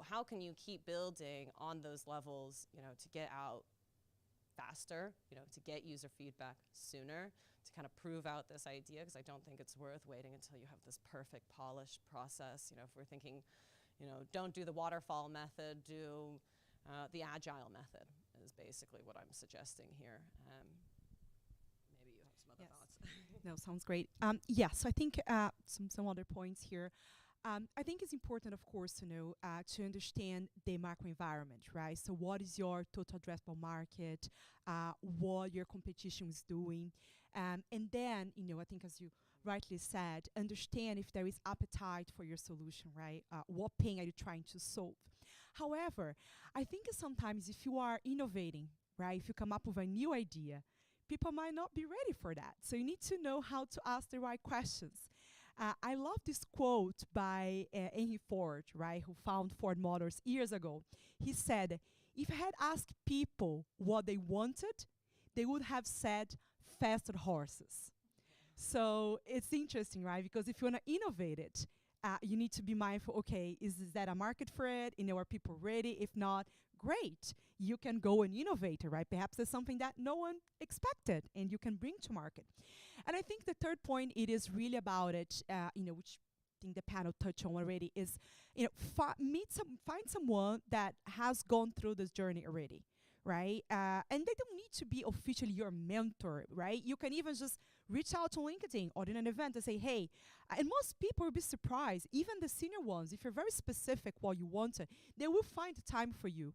How can you keep building on those levels, to get out faster, to get user feedback sooner, to kind of prove out this idea, because I don't think it's worth waiting until you have this perfect polished process. If we're thinking, don't do the waterfall method, do the agile method is basically what I'm suggesting here. Maybe you have some other thoughts. No, sounds great. So I think some other points here. I think it's important, of course, to understand the macro environment, right? So what is your total addressable market, what your competition is doing, and then, I think as you rightly said, understand if there is appetite for your solution, right? What pain are you trying to solve? However, I think sometimes if you are innovating, right, if you come up with a new idea, people might not be ready for that. So you need to know how to ask the right questions. I love this quote by Henry Ford, right, who founded Ford Motors years ago. He said, if I had asked people what they wanted, they would have said faster horses. So it's interesting, right? Because if you want to innovate it, you need to be mindful, okay, is that a market for it? Are people ready? If not, great. You can go and innovate, right? Perhaps there's something that no one expected and you can bring to market. And I think the third point, it is really about it, which I think the panel touched on already, is, find someone that has gone through this journey already, right? And they don't need to be officially your mentor, right? You can even just reach out to LinkedIn or in an event and say, hey, and most people will be surprised, even the senior ones, if you're very specific what you want, they will find time for you.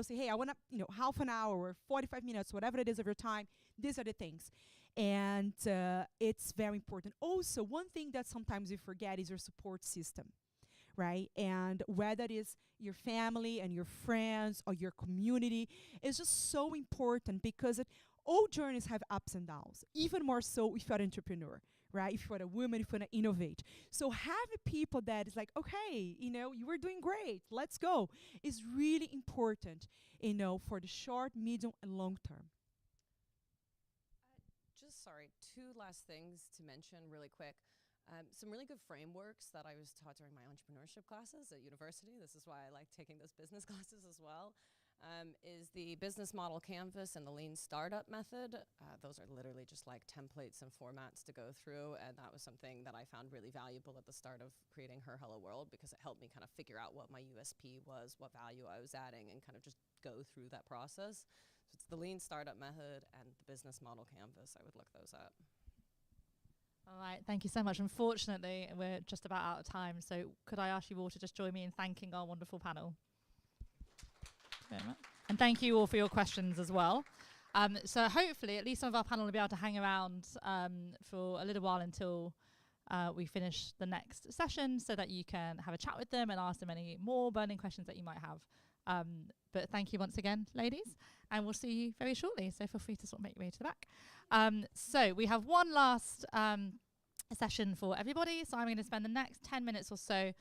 Say, hey, I want to, half an hour or 45 minutes, whatever it is of your time, these are the things. And it's very important. Also, one thing that sometimes we forget is your support system, right? And whether it is your family and your friends or your community, it's just so important because all journeys have ups and downs, even more so if you're an entrepreneur, right? If you're a woman, if you want to innovate. So having people that is like, okay, you were doing great, let's go, is really important, for the short, medium, and long term. Sorry, two last things to mention really quick. Some really good frameworks that I was taught during my entrepreneurship classes at university. This is why I like taking those business classes as well. Is the business model canvas and the lean startup method. Those are literally just like templates and formats to go through, and that was something that I found really valuable at the start of creating Her Hello World, because it helped me kind of figure out what my USP was, what value I was adding, and kind of just go through that process. So it's the lean startup method and the business model canvas. I would look those up. All right, thank you so much. Unfortunately, we're just about out of time, so could I ask you all to just join me in thanking our wonderful panel? And thank you all for your questions as well. So hopefully, at least some of our panel will be able to hang around for a little while until we finish the next session, so that you can have a chat with them and ask them any more burning questions that you might have. But thank you once again, ladies, and we'll see you very shortly. So feel free to sort of make your way to the back. So we have one last session for everybody. So I'm going to spend the next 10 minutes or so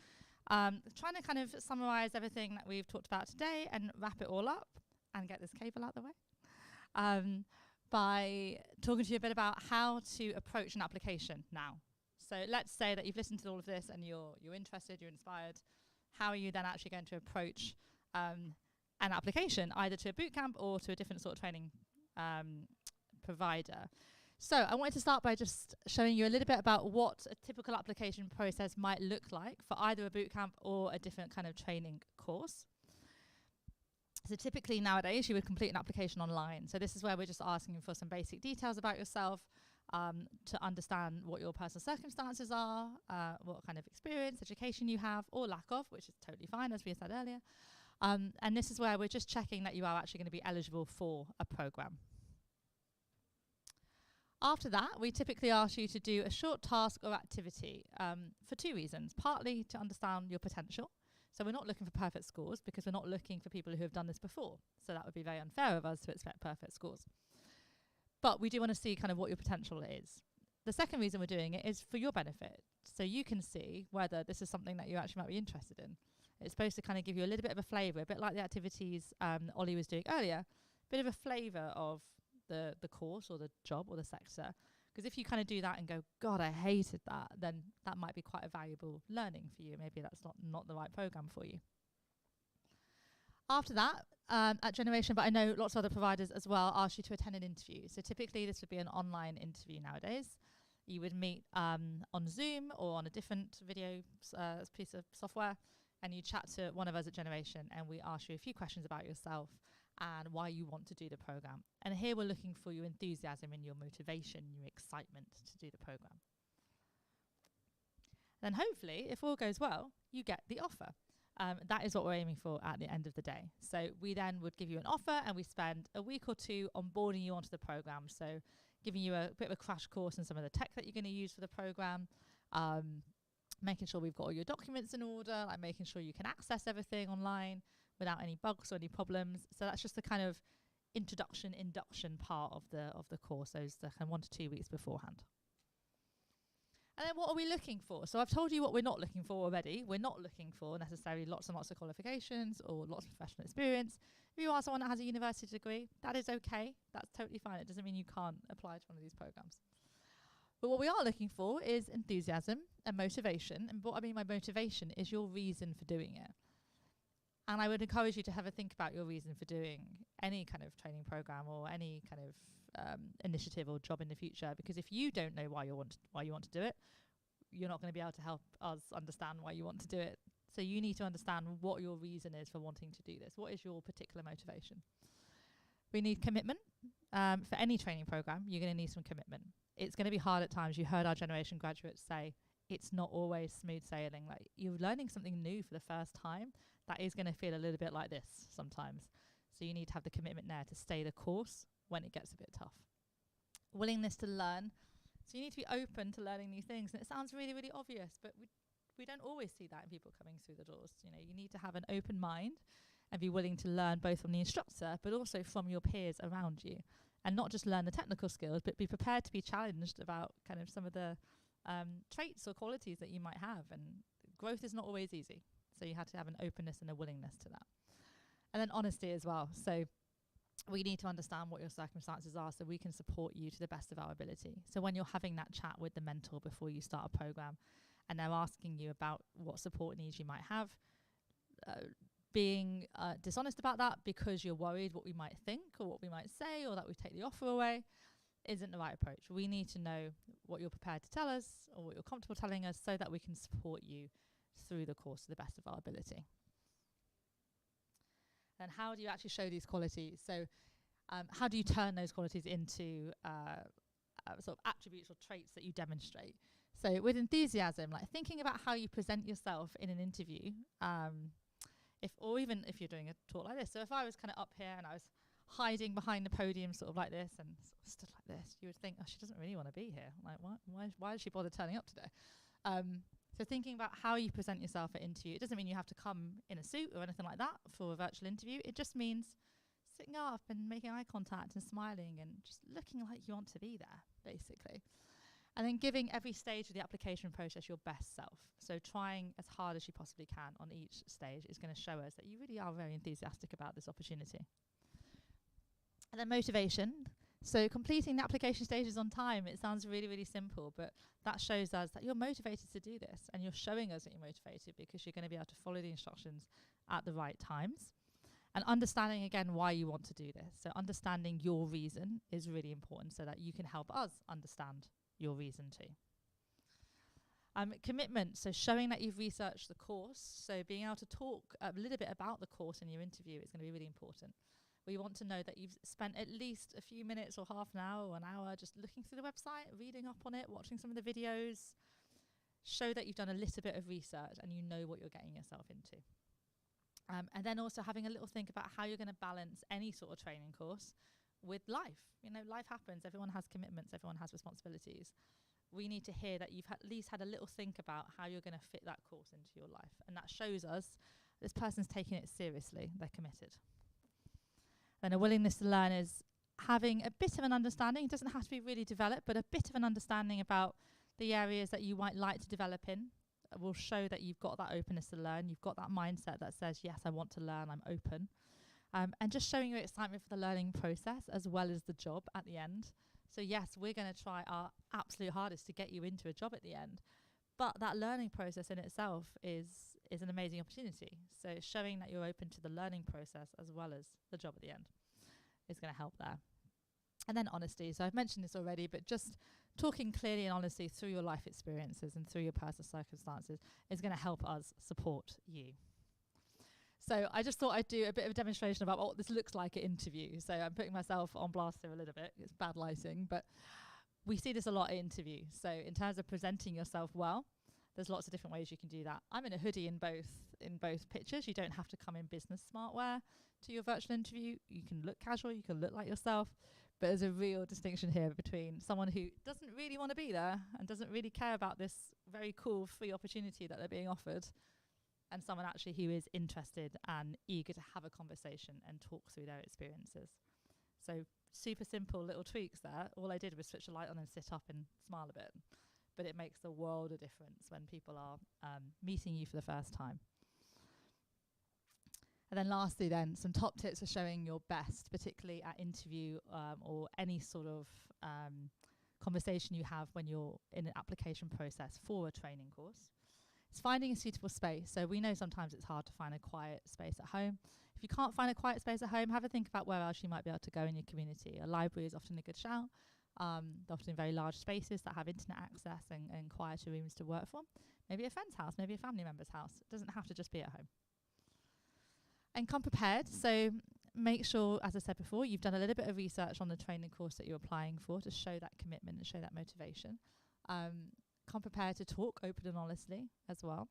trying to kind of summarize everything that we've talked about today and wrap it all up and get this cable out the way by talking to you a bit about how to approach an application now. So let's say that you've listened to all of this and you're interested, you're inspired. How are you then actually going to approach an application, either to a bootcamp or to a different sort of training provider? So I wanted to start by just showing you a little bit about what a typical application process might look like for either a bootcamp or a different kind of training course. So typically nowadays you would complete an application online. So this is where we're just asking for some basic details about yourself, to understand what your personal circumstances are, what kind of experience, education you have, or lack of, which is totally fine, as we said earlier. And this is where we're just checking that you are actually going to be eligible for a program. After that, we typically ask you to do a short task or activity for two reasons. Partly to understand your potential. So we're not looking for perfect scores because we're not looking for people who have done this before. So that would be very unfair of us to expect perfect scores. But we do want to see kind of what your potential is. The second reason we're doing it is for your benefit. So you can see whether this is something that you actually might be interested in. It's supposed to kind of give you a little bit of a flavour, a bit like the activities Ollie was doing earlier, a bit of a flavour of the course or the job or the sector. Because if you kind of do that and go, God, I hated that, then that might be quite a valuable learning for you. Maybe that's not the right program for you. After that, at Generation, but I know lots of other providers as well, ask you to attend an interview. So typically this would be an online interview nowadays. You would meet on Zoom or on a different video piece of software, and you chat to one of us at Generation, and we ask you a few questions about yourself and why you want to do the program. And here we're looking for your enthusiasm and your motivation, your excitement to do the program. Then hopefully, if all goes well, you get the offer. That is what we're aiming for at the end of the day. So we then would give you an offer, and we spend a week or two onboarding you onto the program. So giving you a bit of a crash course in some of the tech that you're going to use for the program, making sure we've got all your documents in order, like making sure you can access everything online without any bugs or any problems. So that's just the kind of induction part of the course, those the kind of 1 to 2 weeks beforehand. And then what are we looking for? So I've told you what we're not looking for already. We're not looking for necessarily lots and lots of qualifications or lots of professional experience. If you are someone that has a university degree, that is okay. That's totally fine. It doesn't mean you can't apply to one of these programs. But what we are looking for is enthusiasm and motivation. And what I mean by motivation is your reason for doing it. And I would encourage you to have a think about your reason for doing any kind of training program or any kind of initiative or job in the future. Because if you don't know why you want to do it, you're not going to be able to help us understand why you want to do it. So you need to understand what your reason is for wanting to do this. What is your particular motivation? We need commitment. For any training program, you're going to need some commitment. It's going to be hard at times. You heard our Generation graduates say it's not always smooth sailing. Like, you're learning something new for the first time. That is going to feel a little bit like this sometimes. So you need to have the commitment there to stay the course when it gets a bit tough. Willingness to learn. So you need to be open to learning new things. And it sounds really, really obvious, but we don't always see that in people coming through the doors. You know, you need to have an open mind and be willing to learn both from the instructor, but also from your peers around you. And not just learn the technical skills, but be prepared to be challenged about kind of some of the traits or qualities that you might have. And growth is not always easy. So you have to have an openness and a willingness to that. And then honesty as well. So we need to understand what your circumstances are so we can support you to the best of our ability. So when you're having that chat with the mentor before you start a program and they're asking you about what support needs you might have, being dishonest about that because you're worried what we might think or what we might say or that we take the offer away isn't the right approach. We need to know what you're prepared to tell us or what you're comfortable telling us so that we can support you through the course to the best of our ability. And how do you actually show these qualities? So how do you turn those qualities into sort of attributes or traits that you demonstrate? So with enthusiasm, like thinking about how you present yourself in an interview, or even if you're doing a talk like this. So if I was kind of up here and I was hiding behind the podium sort of like this and sort of stood like this, you would think, oh, she doesn't really want to be here. Like, why does she bother turning up today? So thinking about how you present yourself at interview, it doesn't mean you have to come in a suit or anything like that for a virtual interview. It just means sitting up and making eye contact and smiling and just looking like you want to be there, basically. And then giving every stage of the application process your best self. So trying as hard as you possibly can on each stage is going to show us that you really are very enthusiastic about this opportunity. And then motivation. So completing the application stages on time, it sounds really, really simple, but that shows us that you're motivated to do this and you're showing us that you're motivated because you're going to be able to follow the instructions at the right times. And understanding, again, why you want to do this. So understanding your reason is really important so that you can help us understand your reason too. Commitment, so showing that you've researched the course. So being able to talk a little bit about the course in your interview is going to be really important. We want to know that you've spent at least a few minutes or half an hour or an hour just looking through the website, reading up on it, watching some of the videos. Show that you've done a little bit of research and you know what you're getting yourself into. And then also having a little think about how you're going to balance any sort of training course with life. You know, life happens. Everyone has commitments. Everyone has responsibilities. We need to hear that you've at least had a little think about how you're going to fit that course into your life. And that shows us this person's taking it seriously. They're committed. Then a willingness to learn is having a bit of an understanding. It doesn't have to be really developed, but a bit of an understanding about the areas that you might like to develop in. Will show that you've got that openness to learn. You've got that mindset that says, yes, I want to learn, I'm open. And just showing your excitement for the learning process as well as the job at the end. So yes, we're going to try our absolute hardest to get you into a job at the end. But that learning process in itself is an amazing opportunity. So showing that you're open to the learning process as well as the job at the end is going to help there. And then honesty. So I've mentioned this already, but just talking clearly and honestly through your life experiences and through your personal circumstances is going to help us support you. So I just thought I'd do a bit of a demonstration about what this looks like at interview. So I'm putting myself on blast here a little bit. It's bad lighting, but we see this a lot at interview. So in terms of presenting yourself well, there's lots of different ways you can do that. I'm in a hoodie in both pictures. You don't have to come in business smart wear to your virtual interview. You can look casual, you can look like yourself. But there's a real distinction here between someone who doesn't really want to be there and doesn't really care about this very cool free opportunity that they're being offered, and someone actually who is interested and eager to have a conversation and talk through their experiences. So super simple little tweaks there. All I did was switch the light on and sit up and smile a bit. But it makes the world of difference when people are meeting you for the first time. And then lastly then, some top tips for showing your best, particularly at interview or any sort of conversation you have when you're in an application process for a training course. It's finding a suitable space. So we know sometimes it's hard to find a quiet space at home. If you can't find a quiet space at home, have a think about where else you might be able to go in your community. A library is often a good shout. They're often very large spaces that have internet access and quieter rooms to work from. Maybe a friend's house, maybe a family member's house. It doesn't have to just be at home. And come prepared. So make sure, as I said before, you've done a little bit of research on the training course that you're applying for to show that commitment and show that motivation. Come prepared to talk open and honestly as well.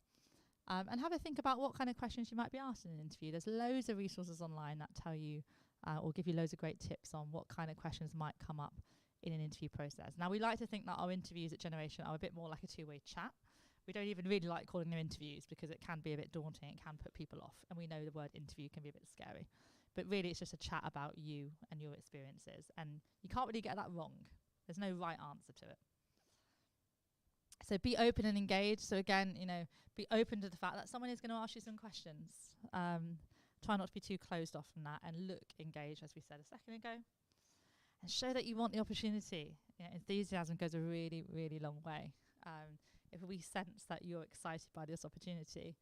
And have a think about what kind of questions you might be asked in an interview. There's loads of resources online that tell you or give you loads of great tips on what kind of questions might come up in an interview process. Now, we like to think that our interviews at Generation are a bit more like a two-way chat. We don't even really like calling them interviews because it can be a bit daunting. It can put people off. And we know the word interview can be a bit scary. But really, it's just a chat about you and your experiences. And you can't really get that wrong. There's no right answer to it. So be open and engaged. So again, be open to the fact that someone is going to ask you some questions. Try not to be too closed off from that and look engaged, as we said a second ago. And show that you want the opportunity. Enthusiasm goes a really, really long way. If we sense that you're excited by this opportunity,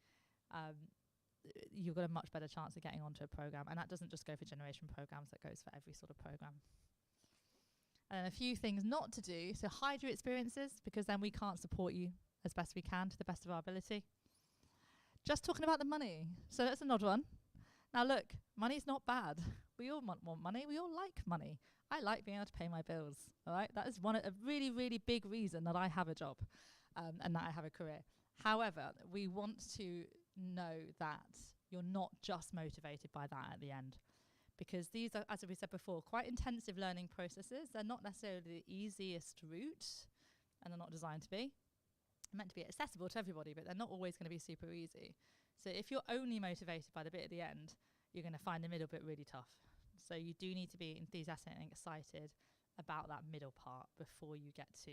you've got a much better chance of getting onto a program. And that doesn't just go for generation programs, that goes for every sort of program. And a few things not to do. So hide your experiences, because then we can't support you as best we can to the best of our ability. Just talking about the money. So that's an odd one. Now look, money's not bad. We all want money. We all like money. I like being able to pay my bills. All right, that is a really, really big reason that I have a job and that I have a career. However, we want to know that you're not just motivated by that at the end, because these are, as we said before, quite intensive learning processes. They're not necessarily the easiest route, and they're not designed to be. They're meant to be accessible to everybody, but they're not always going to be super easy. So if you're only motivated by the bit at the end, you're going to find the middle bit really tough. So you do need to be enthusiastic and excited about that middle part before you get to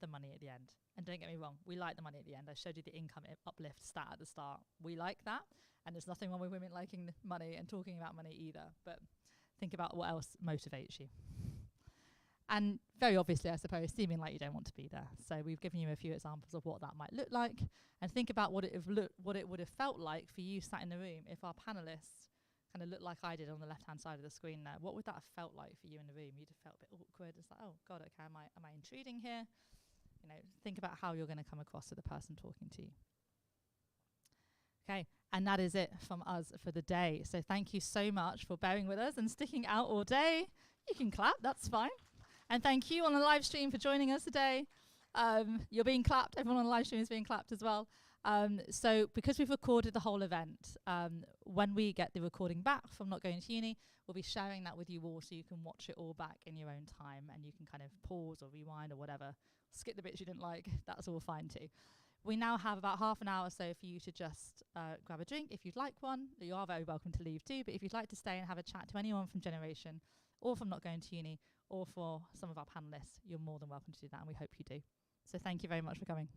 the money at the end. And don't get me wrong, we like the money at the end. I showed you the income uplift stat at the start. We like that, and there's nothing wrong with women liking the money and talking about money either, but think about what else motivates you. And very obviously, I suppose, seeming like you don't want to be there. So we've given you a few examples of what that might look like, and think about what it would have felt like for you sat in the room if our panelists kind of looked like I did on the left-hand side of the screen there, what would that have felt like for you in the room? You'd have felt a bit awkward. It's like, oh God, okay, am I intruding here? You know, think about how you're going to come across to the person talking to you. Okay, and that is it from us for the day. So thank you so much for bearing with us and sticking out all day. You can clap, that's fine. And thank you on the live stream for joining us today. You're being clapped. Everyone on the live stream is being clapped as well. So because we've recorded the whole event, when we get the recording back from Not Going to Uni, we'll be sharing that with you all so you can watch it all back in your own time, and you can kind of pause or rewind or whatever. Skip the bits you didn't like, that's all fine too. We now have about half an hour or so for you to just grab a drink if you'd like one. You are very welcome to leave too, but if you'd like to stay and have a chat to anyone from Generation or from Not Going to Uni or for some of our panellists, you're more than welcome to do that, and we hope you do. So thank you very much for coming.